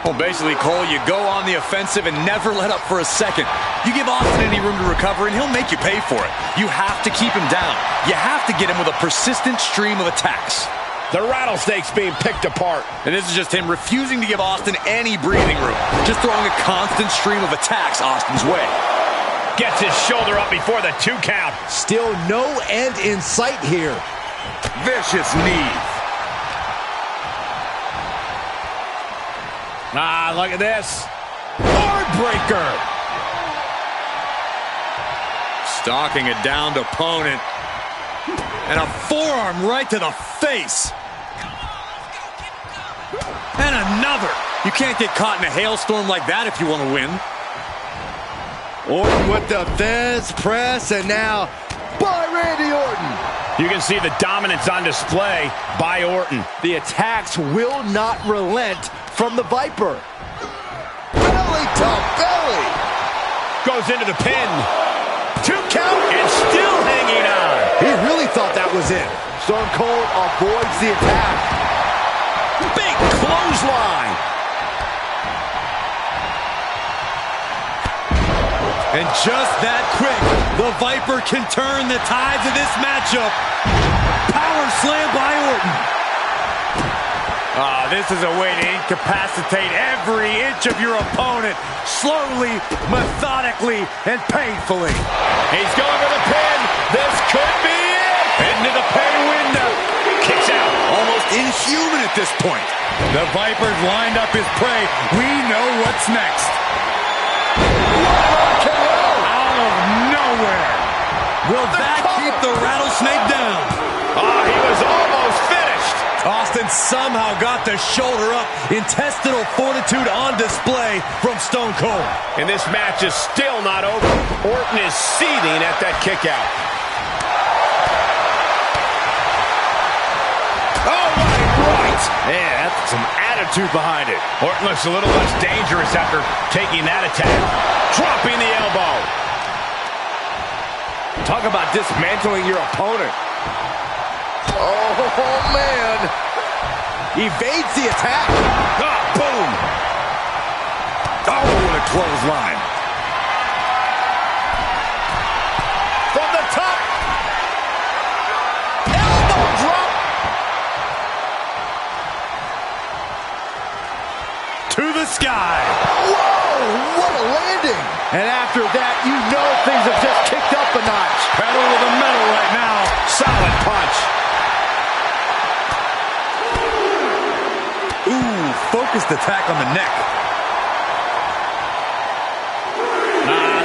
Well, basically, Cole, you go on the offensive and never let up for a second. You give Austin any room to recover, and he'll make you pay for it. You have to keep him down. You have to get him with a persistent stream of attacks. The Rattlesnake's being picked apart. And this is just him refusing to give Austin any breathing room. Just throwing a constant stream of attacks Austin's way. Gets his shoulder up before the 2 count. Still no end in sight here. Vicious knee. Ah, look at this. Heartbreaker. Stalking a downed opponent. And a forearm right to the face. And another. You can't get caught in a hailstorm like that if you want to win. Orton with the Fez press, and now by Randy Orton. You can see the dominance on display by Orton. The attacks will not relent from the Viper. Belly to belly. Goes into the pin. 2 count and still hanging on. He really thought that was it. Stone Cold avoids the attack. Big clothesline. And just that quick, the Viper can turn the tides of this matchup. Power slam by Orton. This is a way to incapacitate every inch of your opponent, slowly, methodically, and painfully. He's going for the pin. This could be it. Into the pay window. Kicks out. Almost inhuman at this point. The Viper's lined up his prey. We know what's next. Out of nowhere. Will that keep the rattlesnake down? Oh, he was almost finished. Austin somehow got the shoulder up. Intestinal fortitude on display from Stone Cold. And this match is still not over. Orton is seething at that kick out. Oh, right. Yeah, that's some attitude behind it. Orton looks a little less dangerous after taking that attack. Dropping the elbow. Talk about dismantling your opponent. Oh, man. Evades the attack. Ah, boom. Oh, what a clothesline. From the top. Elbow drop. To the sky. Whoa, what a landing. And after that, you know things have just kicked up a notch. Pedal to the metal right now. Solid punch. Ooh, focused attack on the neck.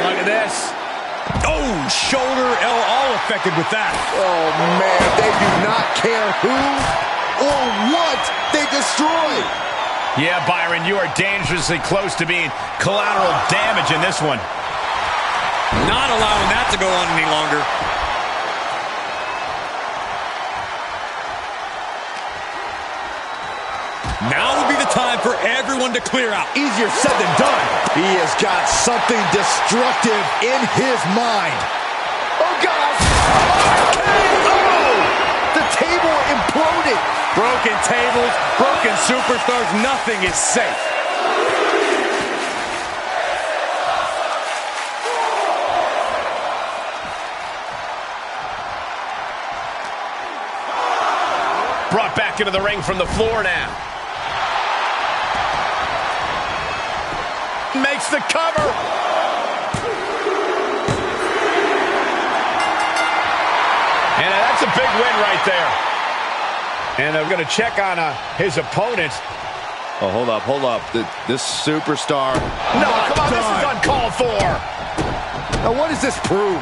Look at this. Oh, shoulder, all affected with that. Oh, man, they do not care who or what they destroy. Yeah, Byron, you are dangerously close to being collateral damage in this one. Not allowing that to go on any longer. Now would be the time for everyone to clear out. Easier said than done. He has got something destructive in his mind. Oh, God. Oh! The table imploded. Broken tables, broken superstars, nothing is safe. Brought back into the ring from the floor now. Makes the cover. And that's a big win right there. And I'm going to check on his opponent. Oh, hold up. This superstar. No, come on, this is uncalled for. Now, what does this prove?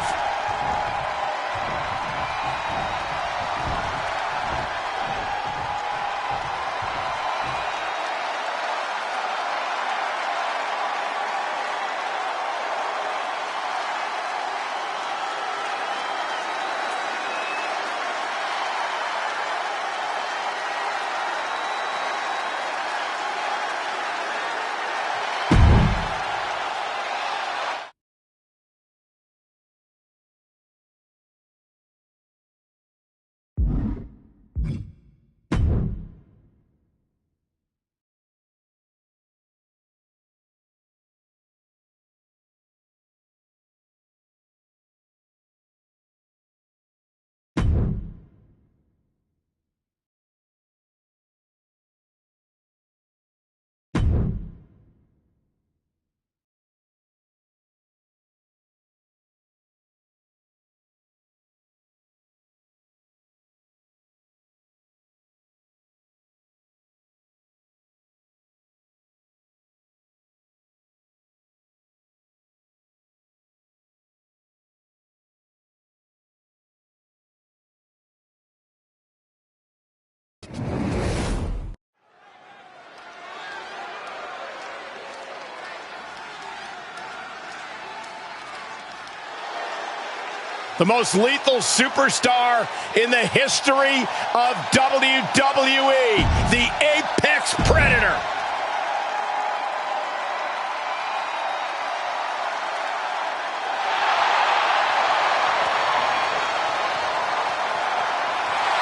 The most lethal superstar in the history of WWE, the Apex Predator.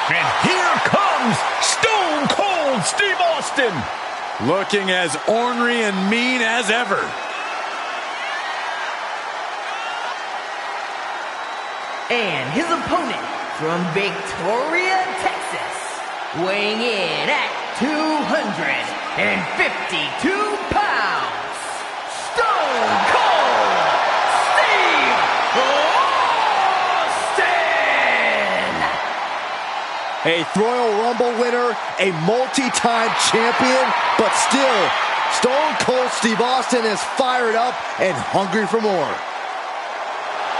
And here comes Stone Cold Steve Austin. Looking as ornery and mean as ever. And his opponent from Victoria, Texas, weighing in at 252 pounds, Stone Cold Steve Austin! A Royal Rumble winner, a multi-time champion, but still, Stone Cold Steve Austin is fired up and hungry for more.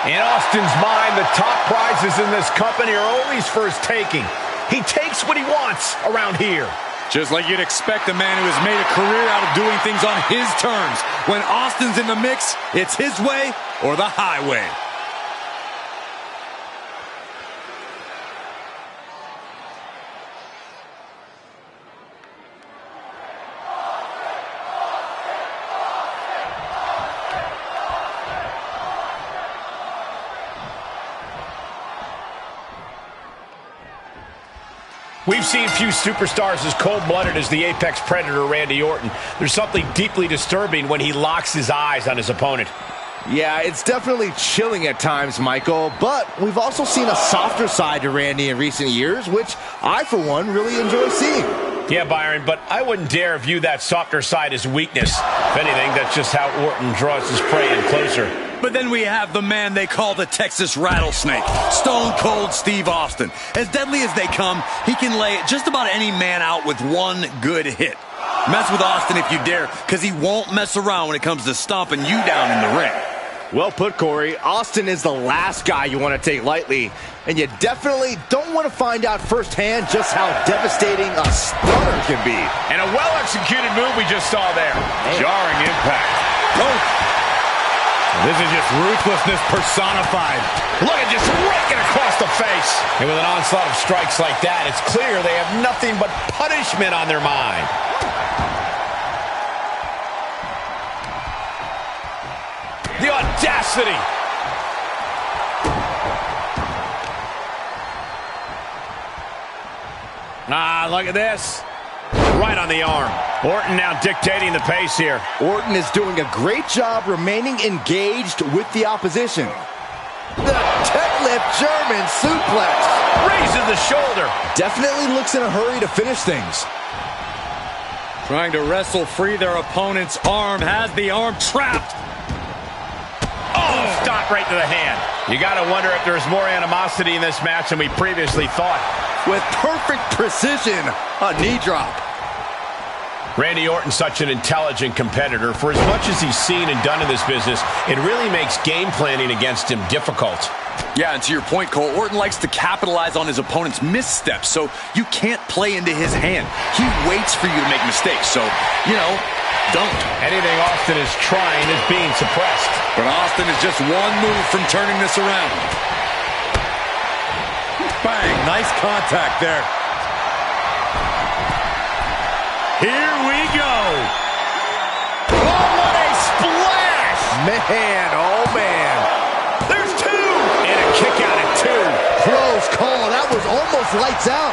In Austin's mind, the top prizes in this company are always for his taking. He takes what he wants around here. Just like you'd expect a man who has made a career out of doing things on his terms. When Austin's in the mix, it's his way or the highway. We've seen few superstars as cold-blooded as the Apex Predator Randy Orton. There's something deeply disturbing when he locks his eyes on his opponent. Yeah, it's definitely chilling at times, Michael, but we've also seen a softer side to Randy in recent years, which I, for one, really enjoy seeing. Yeah, Byron, but I wouldn't dare view that softer side as weakness. If anything, that's just how Orton draws his prey in closer. But then we have the man they call the Texas Rattlesnake, Stone Cold Steve Austin. As deadly as they come, he can lay just about any man out with one good hit. Mess with Austin if you dare, because he won't mess around when it comes to stomping you down in the ring. Well put, Corey. Austin is the last guy you want to take lightly, and you definitely don't want to find out firsthand just how devastating a stunner can be. And a well-executed move we just saw there. Jarring impact. Oh. This is just ruthlessness personified. Look at just raking across the face. And with an onslaught of strikes like that, it's clear they have nothing but punishment on their mind. The audacity. Ah, look at this. Right on the arm. Orton now dictating the pace here. Orton is doing a great job remaining engaged with the opposition. The deadlift German suplex. Raises the shoulder. Definitely looks in a hurry to finish things. Trying to wrestle free their opponent's arm, has the arm trapped. Oh, stop right to the hand. You got to wonder if there's more animosity in this match than we previously thought. With perfect precision, a knee drop. Randy Orton's such an intelligent competitor. For as much as he's seen and done in this business, it really makes game planning against him difficult. Yeah, and to your point, Cole, Orton likes to capitalize on his opponent's missteps, so you can't play into his hand. He waits for you to make mistakes, so, you know, don't. Anything Austin is trying is being suppressed. But Austin is just one move from turning this around. Bang, nice contact there. Here we go. Oh, what a splash! Man, oh man. There's two! And a kick out at two. Close call. That was almost lights out.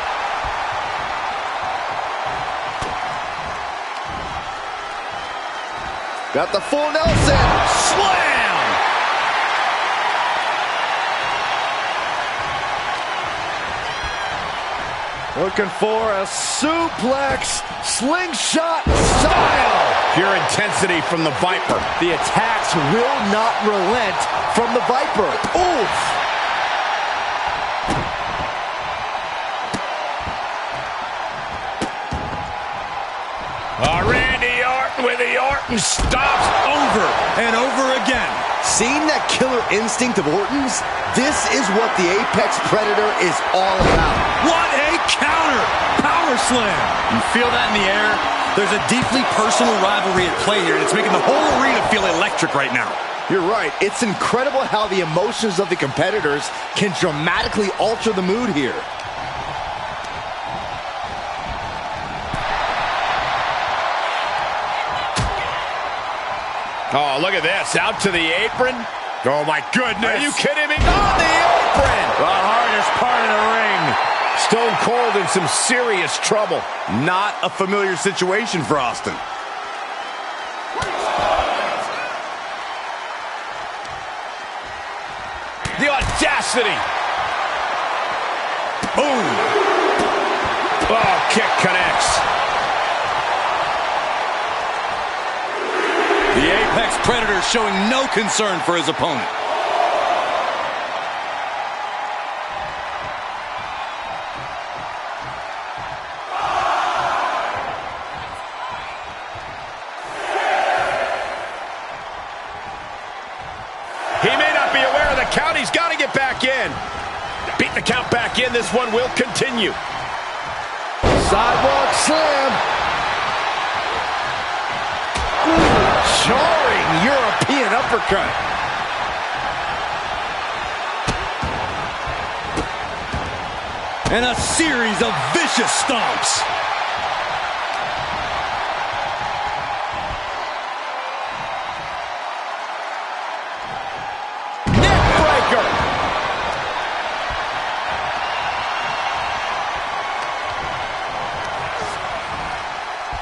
Got the full Nelson. Slam! Looking for a suplex, slingshot style. Pure intensity from the Viper. The attacks will not relent from the Viper. Oof. Randy Orton with the Orton stops Over and over again. Seeing that killer instinct of Orton's, this is what the Apex Predator is all about. What a counter! Power slam! You feel that in the air? There's a deeply personal rivalry at play here, and it's making the whole arena feel electric right now. You're right. It's incredible how the emotions of the competitors can dramatically alter the mood here. Oh, look at this. Out to the apron. Oh, my goodness. Are you kidding me? On the apron. The hardest part of the ring. Stone Cold in some serious trouble. Not a familiar situation for Austin. The audacity. Boom. Oh, kick connects. The Apex Predator showing no concern for his opponent. He may not be aware of the count. He's got to get back in. Beat the count back in. This one will continue. Sidewalk slam. Ooh, jarring European uppercut. And a series of vicious stomps.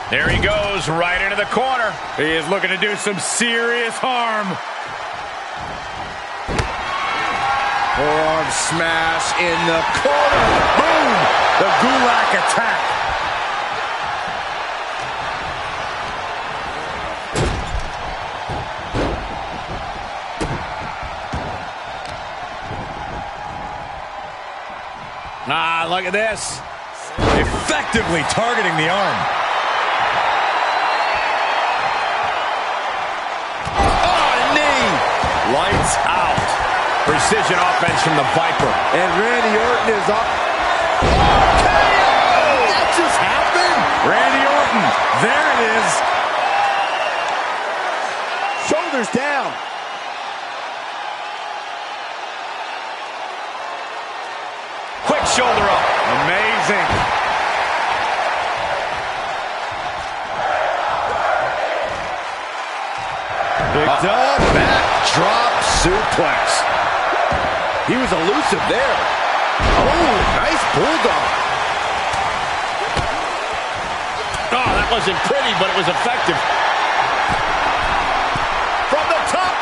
There he goes, right into the corner. He is looking to do some serious harm. Forearm smash in the corner. Boom! The Gulak attack. Ah, look at this. Effectively targeting the arm. Lights out. Precision offense from the Viper. And Randy Orton is up. KO! That just happened. Randy Orton. There it is. Shoulders down. Quick shoulder up. Amazing. Picked up. Backdrop suplex. He was elusive there. Oh, nice bulldog. Oh, that wasn't pretty, but it was effective. From the top.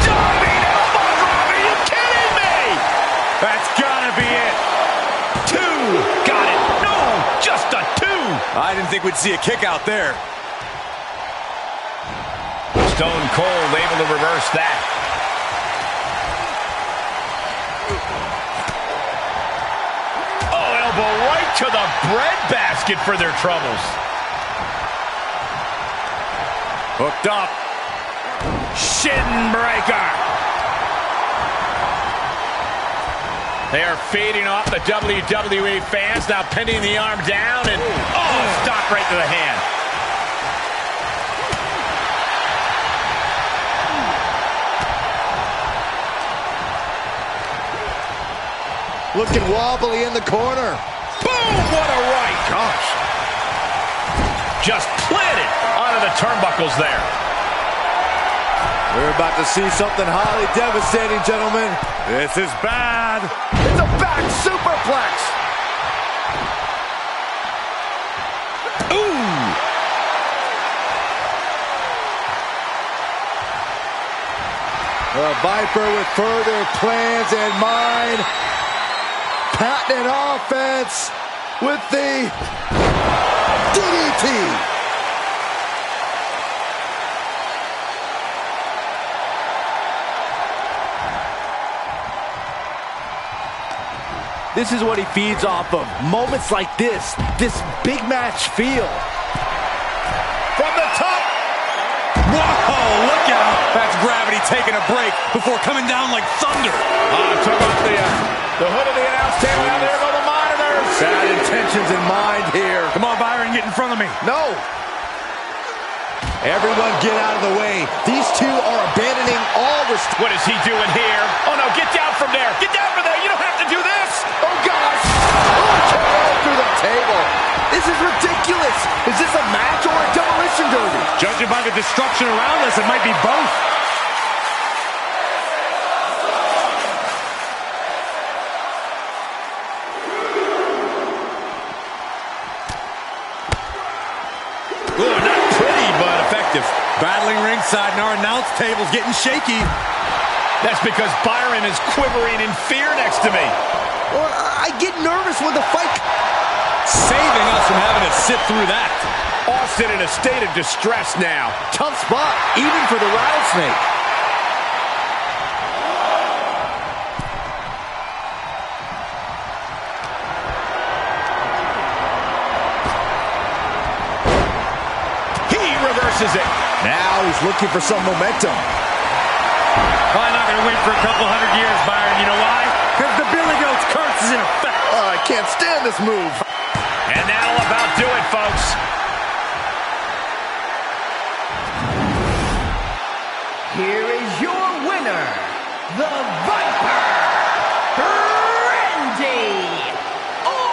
Diving elbow drop. Are you kidding me? That's gotta be it. 2. Got it. No, just a 2. I didn't think we'd see a kick out there. Stone Cold able to reverse that. Oh, elbow right to the breadbasket for their troubles. Hooked up. Shin breaker. They are feeding off the WWE fans, now pinning the arm down and, stop right to the hand. Looking wobbly in the corner. Boom! What a right. Gosh. Just planted onto the turnbuckles there. We're about to see something highly devastating, gentlemen. This is bad. It's a back superplex. Ooh! The Viper with further plans in mind. Patented offense with the DDT. This is what he feeds off of. Moments like this big match feel. From the top. Whoa, look out. That's gravity taking a break before coming down like thunder. Took off the hood of the announce table. Now there go the monitors. Bad intentions in mind here. Come on, Byron, get in front of me. No. Everyone get out of the way. These two are abandoning all restraint. What is he doing here? Oh, no, get down from there. Get down from there. You don't have to do this. Oh, gosh. Oh, KO through the table. This is ridiculous. Is this a match or a demolition derby? Judging by the destruction around us, it might be both. battling ringside, and our announce table's getting shaky. That's because Byron is quivering in fear next to me. Well, I get nervous when the fight... Saving us from having to sit through that. Austin in a state of distress now. Tough spot, even for the rattlesnake. He reverses it. Now he's looking for some momentum. Probably not going to wait for a couple hundred years, Byron. You know why? Because the Billy Goat's curse is in effect. Oh, I can't stand this move. And that'll about do it, folks. Here is your winner, the Viper, Randy Orton!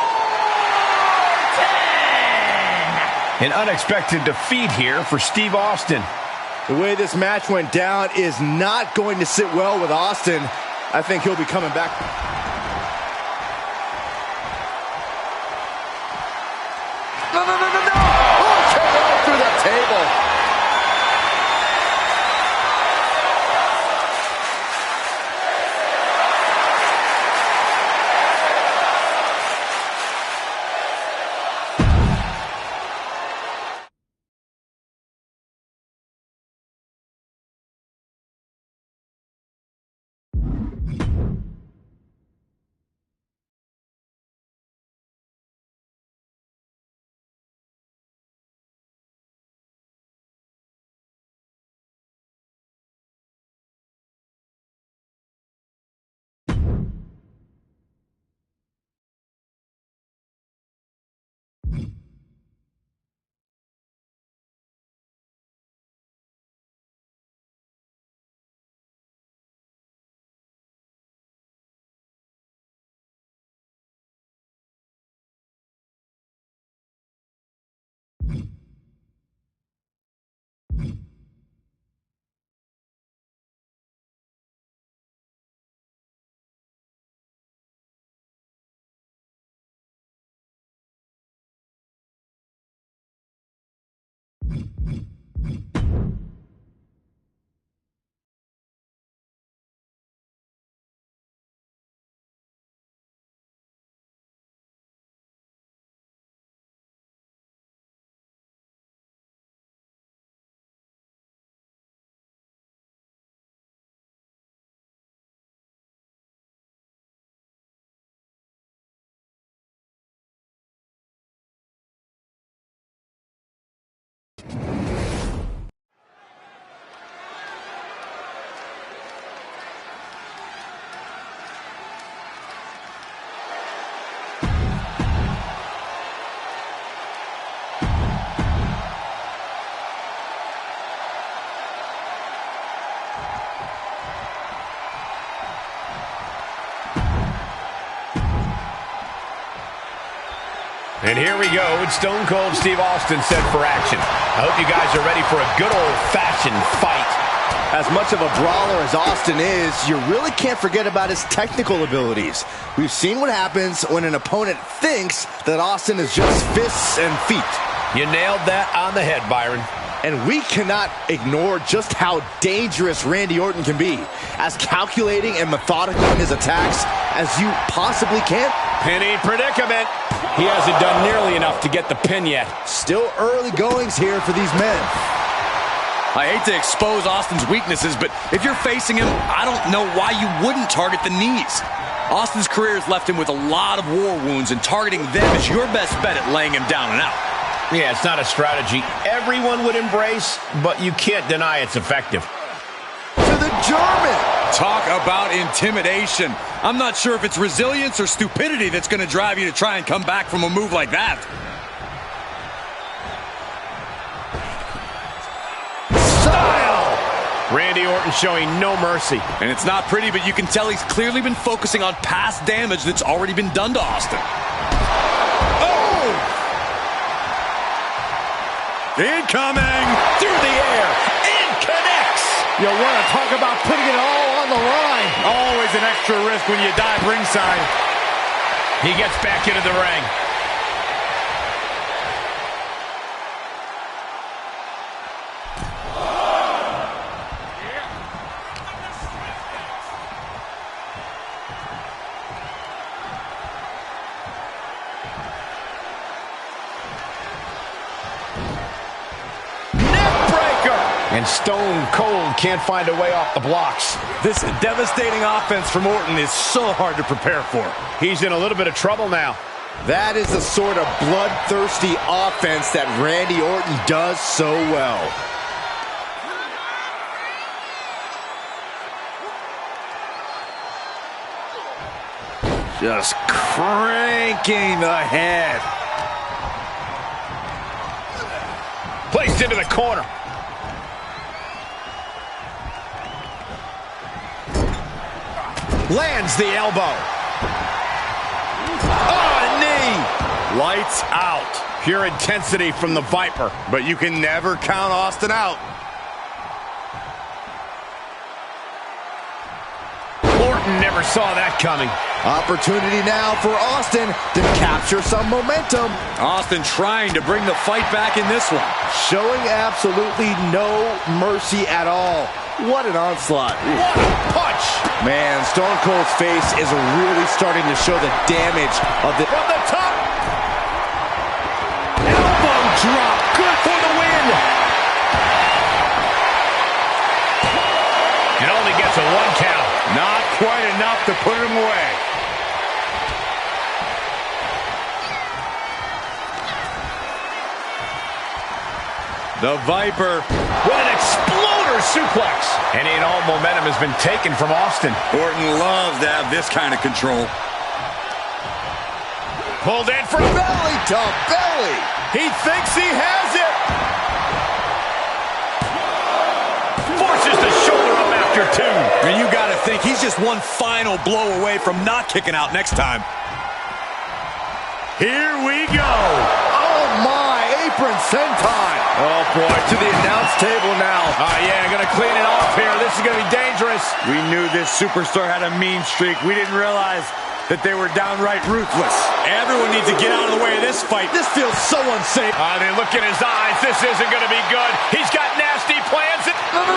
An unexpected defeat here for Steve Austin. The way this match went down is not going to sit well with Austin. I think he'll be coming back. No! Oh, came right through that table. And here we go. It's Stone Cold Steve Austin set for action. I hope you guys are ready for a good old-fashioned fight. As much of a brawler as Austin is, you really can't forget about his technical abilities. We've seen what happens when an opponent thinks that Austin is just fists and feet. You nailed that on the head, Byron. And we cannot ignore just how dangerous Randy Orton can be. As calculating and methodical in his attacks as you possibly can. Pinning predicament. He hasn't done nearly enough to get the pin yet. Still early goings here for these men. I hate to expose Austin's weaknesses, but if you're facing him, I don't know why you wouldn't target the knees. Austin's career has left him with a lot of war wounds, and targeting them is your best bet at laying him down and out. Yeah, it's not a strategy everyone would embrace, but you can't deny it's effective. To the German. Talk about intimidation. I'm not sure if it's resilience or stupidity that's going to drive you to try and come back from a move like that. Style! Randy Orton showing no mercy. And it's not pretty, but you can tell he's clearly been focusing on past damage that's already been done to Austin. Oh! Incoming! Through the air. It connects! You want to talk about putting it all on the line. Always an extra risk when you dive ringside. He gets back into the ring. And Stone Cold can't find a way off the blocks. This devastating offense from Orton is so hard to prepare for. He's in a little bit of trouble now. That is the sort of bloodthirsty offense that Randy Orton does so well. Just cranking the head. Placed into the corner. Lands the elbow. Oh, a knee. Lights out. Pure intensity from the Viper. But you can never count Austin out. Orton never saw that coming. Opportunity now for Austin to capture some momentum. Austin trying to bring the fight back in this one. Showing absolutely no mercy at all. What an onslaught. What a punch. Man, Stone Cold's face is really starting to show the damage of the... From the top. Elbow drop. Good for the win. It only gets a 1 count. Not quite enough to put him away. The Viper with an exploder suplex. Any and all momentum has been taken from Austin. Orton loves to have this kind of control. Pulled in for belly to belly. He thinks he has it. Forces the shoulder up after 2. And you got to think he's just one final blow away from not kicking out next time. Here we go. Oh my, apron senton. Oh boy, to the announce table now. Yeah, gonna clean it off here. This is gonna be dangerous. We knew this superstar had a mean streak. We didn't realize that they were downright ruthless. Everyone needs to get out of the way of this fight. This feels so unsafe. They look in his eyes. This isn't gonna be good. He's got nasty plans. Oh!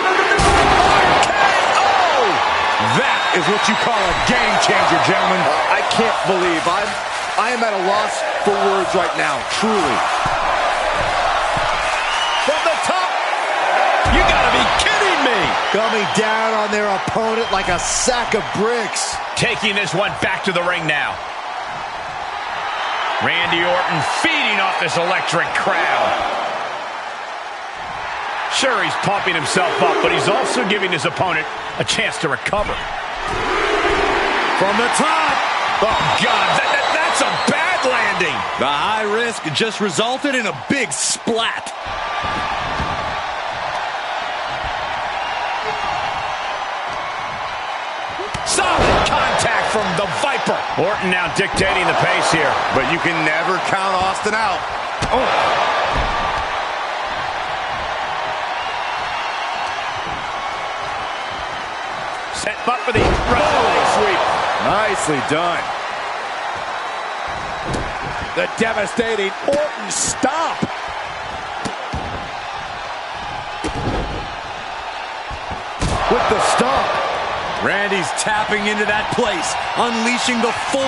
That is what you call a game changer, gentlemen. I can't believe I am at a loss for words right now, truly. From the top. You gotta be kidding me. Coming down on their opponent like a sack of bricks. Taking this one back to the ring now. Randy Orton feeding off this electric crowd. Sure, he's pumping himself up, but he's also giving his opponent a chance to recover. From the top. Oh, God, that's a bad landing. The high risk just resulted in a big splat. Solid contact from the Viper. Orton now dictating the pace here. But you can never count Austin out. Oh. Set up for the leg sweep. Nicely done. The devastating Orton stomp. With the stomp. Randy's tapping into that place, unleashing the full...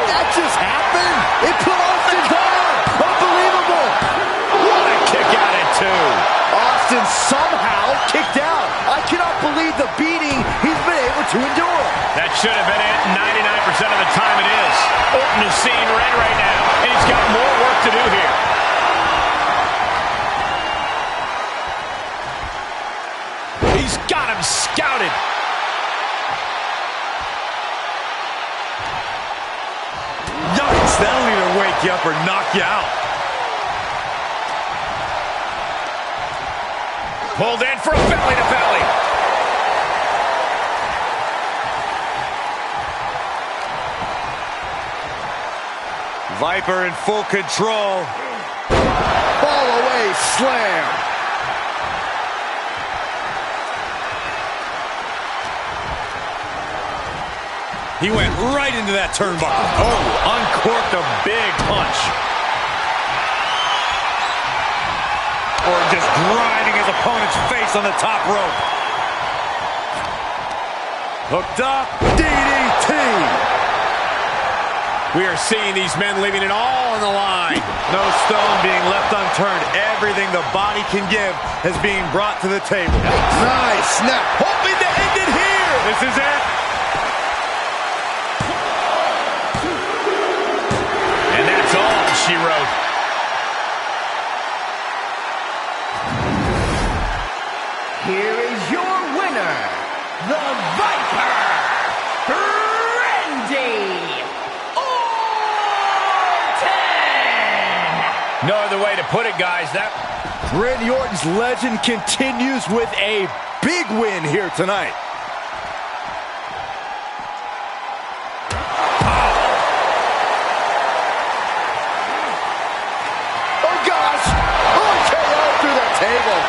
That just happened. It put Austin down. Unbelievable. What a kick out at 2. Austin somehow kicked out. I cannot believe the beating he's been able to endure. That should have been it. 99% of the time it is. Orton is seeing red right now, and he's got more work to do here. He's got him scouted. Yikes, that'll either wake you up or knock you out. Pulled in for a belly to belly. Viper in full control. Fall away slam. He went right into that turnbuckle. Oh, uncorked a big punch. Or just grinding his opponent's face on the top rope. Hooked up, DDT. We are seeing these men leaving it all on the line. No stone being left unturned. Everything the body can give is being brought to the table. Nice snap. Hoping to end it here. This is it. And that's all she wrote. Here is your winner, the Viper, Randy Orton! No other way to put it, guys. Randy Orton's legend continues with a big win here tonight. Oh gosh! Oh, KO through the table.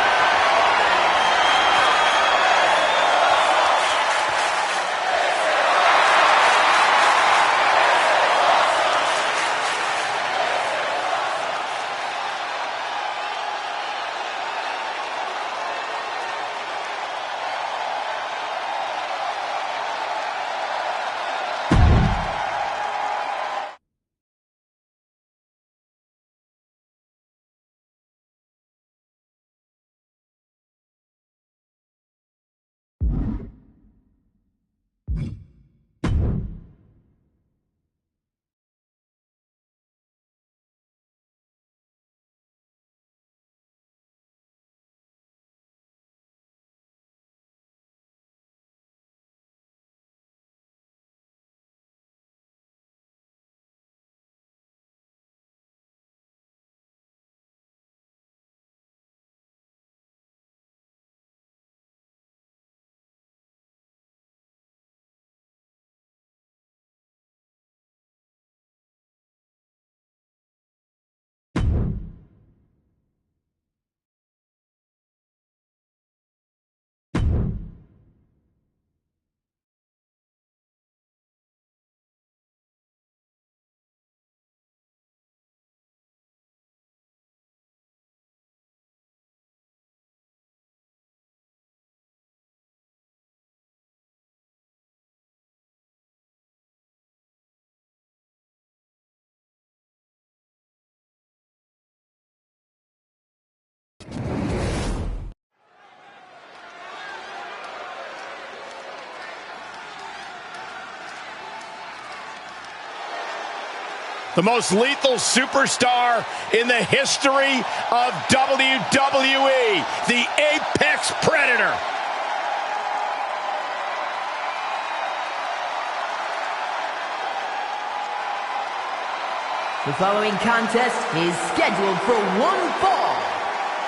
The most lethal superstar in the history of WWE, the Apex Predator. The following contest is scheduled for one fall.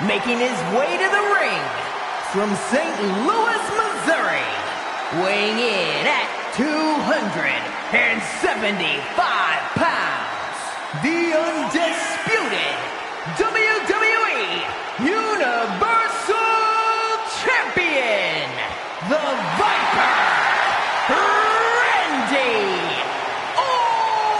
Making his way to the ring from St. Louis, Missouri, weighing in at 275 pounds, the undisputed WWE Universal Champion, the Viper, Randy Orton!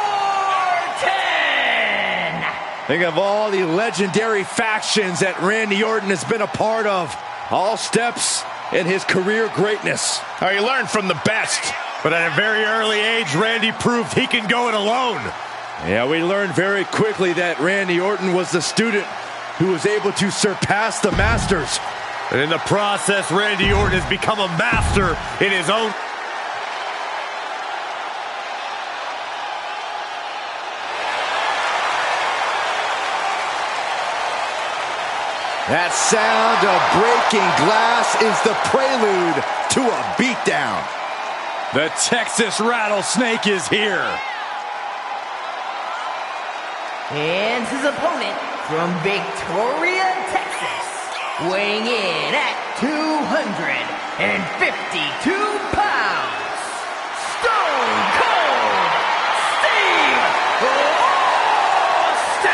Think of all the legendary factions that Randy Orton has been a part of. All steps in his career greatness. Oh, you learn from the best. But at a very early age, Randy proved he can go it alone. Yeah, we learned very quickly that Randy Orton was the student who was able to surpass the masters. And in the process, Randy Orton has become a master in his own. That sound of breaking glass is the prelude to a beatdown. The Texas Rattlesnake is here. And his opponent from Victoria, Texas, weighing in at 252 pounds, Stone Cold Steve Austin!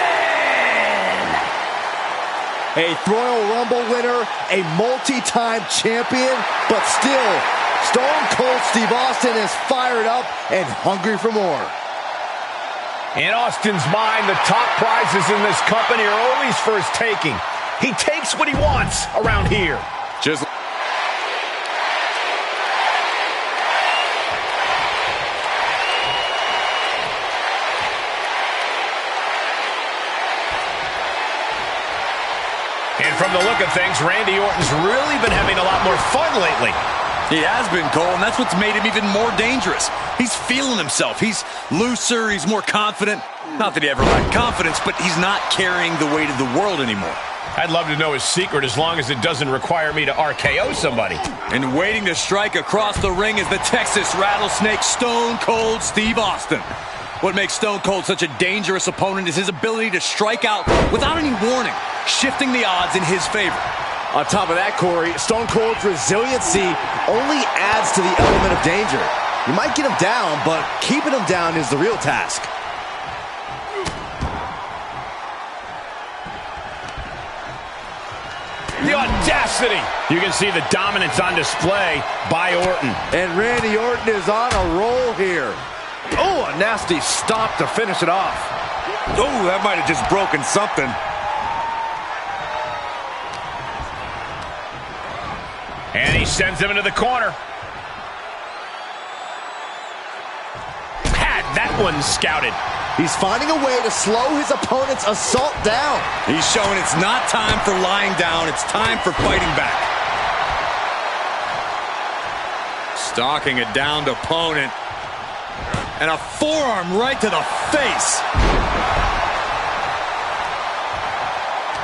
A Royal Rumble winner, a multi-time champion, but still, Stone Cold Steve Austin is fired up and hungry for more. In Austin's mind, the top prizes in this company are always for his taking. He takes what he wants around here. Just And from the look of things, Randy Orton's really been having a lot more fun lately. He has been, Cole, and that's what's made him even more dangerous. He's feeling himself. He's looser. He's more confident. Not that he ever lacked confidence, but he's not carrying the weight of the world anymore. I'd love to know his secret as long as it doesn't require me to RKO somebody. And waiting to strike across the ring is the Texas Rattlesnake, Stone Cold Steve Austin. What makes Stone Cold such a dangerous opponent is his ability to strike out without any warning, shifting the odds in his favor. On top of that, Corey, Stone Cold's resiliency only adds to the element of danger. You might get him down, but keeping him down is the real task. The audacity! You can see the dominance on display by Orton. And Randy Orton is on a roll here. Oh, a nasty stop to finish it off. Oh, that might have just broken something. And he sends him into the corner. Had that one scouted. He's finding a way to slow his opponent's assault down. He's showing it's not time for lying down, it's time for fighting back. Stalking a downed opponent. And a forearm right to the face.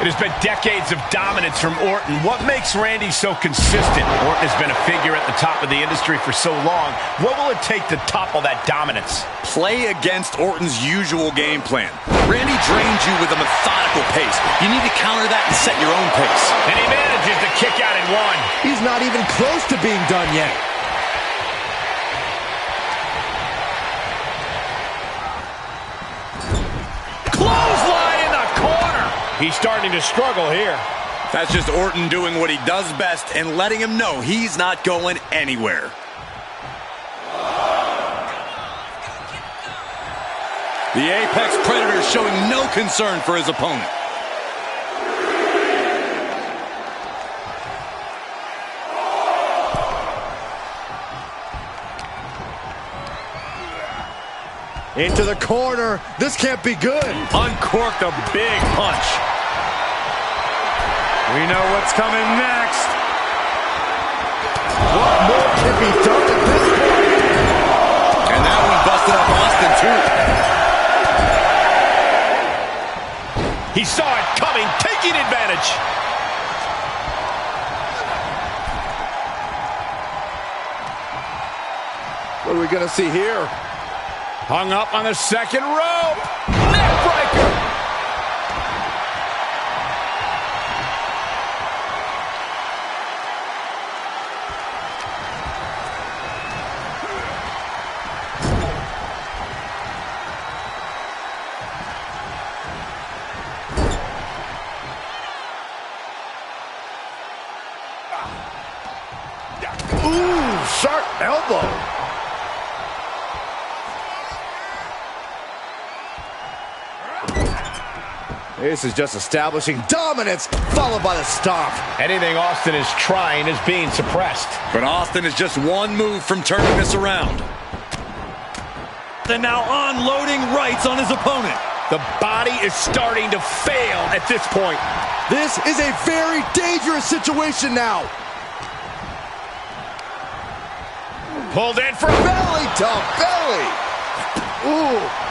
It has been decades of dominance from Orton. What makes Randy so consistent? Orton has been a figure at the top of the industry for so long. What will it take to topple that dominance? Play against Orton's usual game plan. Randy drains you with a methodical pace. You need to counter that and set your own pace. And he manages to kick out in one. He's not even close to being done yet. Clothesline in the corner. He's starting to struggle here. That's just Orton doing what he does best and letting him know he's not going anywhere. The Apex Predator showing no concern for his opponent. Into the corner. This can't be good. Uncorked a big punch. We know what's coming next. What more can be done at this point? And that one busted up Austin, too. He saw it coming, taking advantage. What are we going to see here? Hung up on the second rope. Neckbreaker. Ooh, sharp elbow. This is just establishing dominance, followed by the stomp. Anything Austin is trying is being suppressed. But Austin is just one move from turning this around. And now unloading rights on his opponent. The body is starting to fail at this point. This is a very dangerous situation now. Pulled in for Belly to belly. Ooh.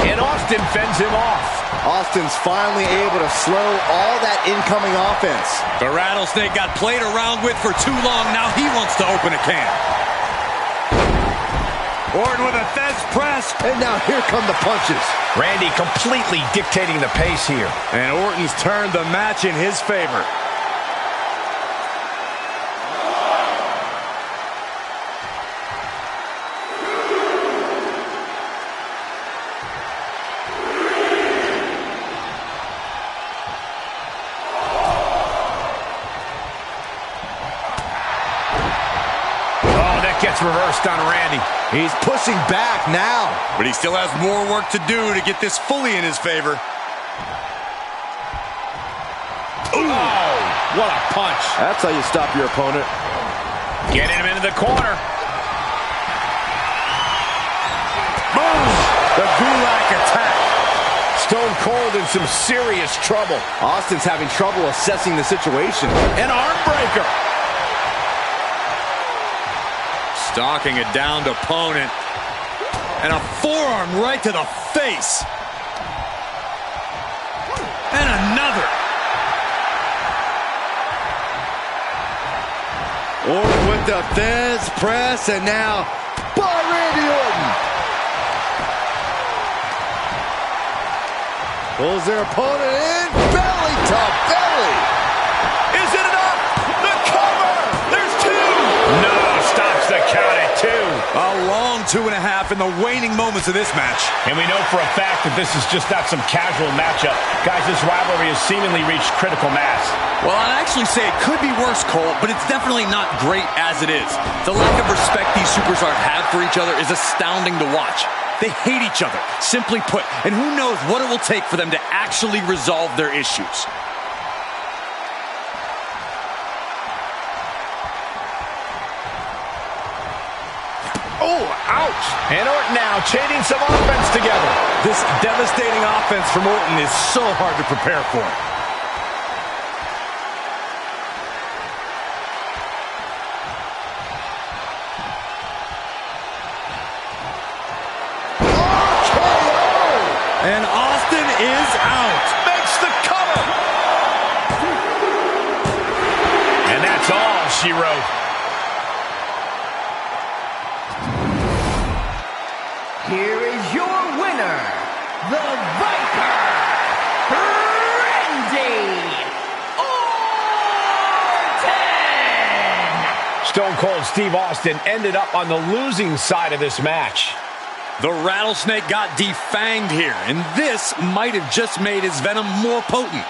And Austin fends him off. Austin's finally able to slow all that incoming offense. The Rattlesnake got played around with for too long. Now he wants to open a can. Orton with a Fez press. And now here come the punches. Randy completely dictating the pace here. And Orton's turned the match in his favor. Gets reversed on Randy. He's pushing back now. But he still has more work to do to get this fully in his favor. Ooh. Oh, what a punch. That's how you stop your opponent. Getting him into the corner. Boom! The Gulak attack. Stone Cold in some serious trouble. Austin's having trouble assessing the situation. An arm breaker. Stalking a downed opponent. And a forearm right to the face. And another. Orton with the Fez press, and now by Randy Orton. Pulls their opponent in, belly to belly. Is it enough? The cover! There's two! No, stops the count at two. A long 2.5 in the waning moments of this match. And we know for a fact that this is just not some casual matchup. Guys, this rivalry has seemingly reached critical mass. Well, I'd actually say it could be worse, Cole, but it's definitely not great as it is. The lack of respect these superstars have for each other is astounding to watch. They hate each other, simply put, and who knows what it will take for them to actually resolve their issues. Oh, ouch! And Orton now chaining some offense together. This devastating offense from Orton is so hard to prepare for. And Austin is out. Makes the cover. And that's all she wrote. Here is your winner, the Viper, Randy Orton! Stone Cold Steve Austin ended up on the losing side of this match. The rattlesnake got defanged here, and this might have just made his venom more potent.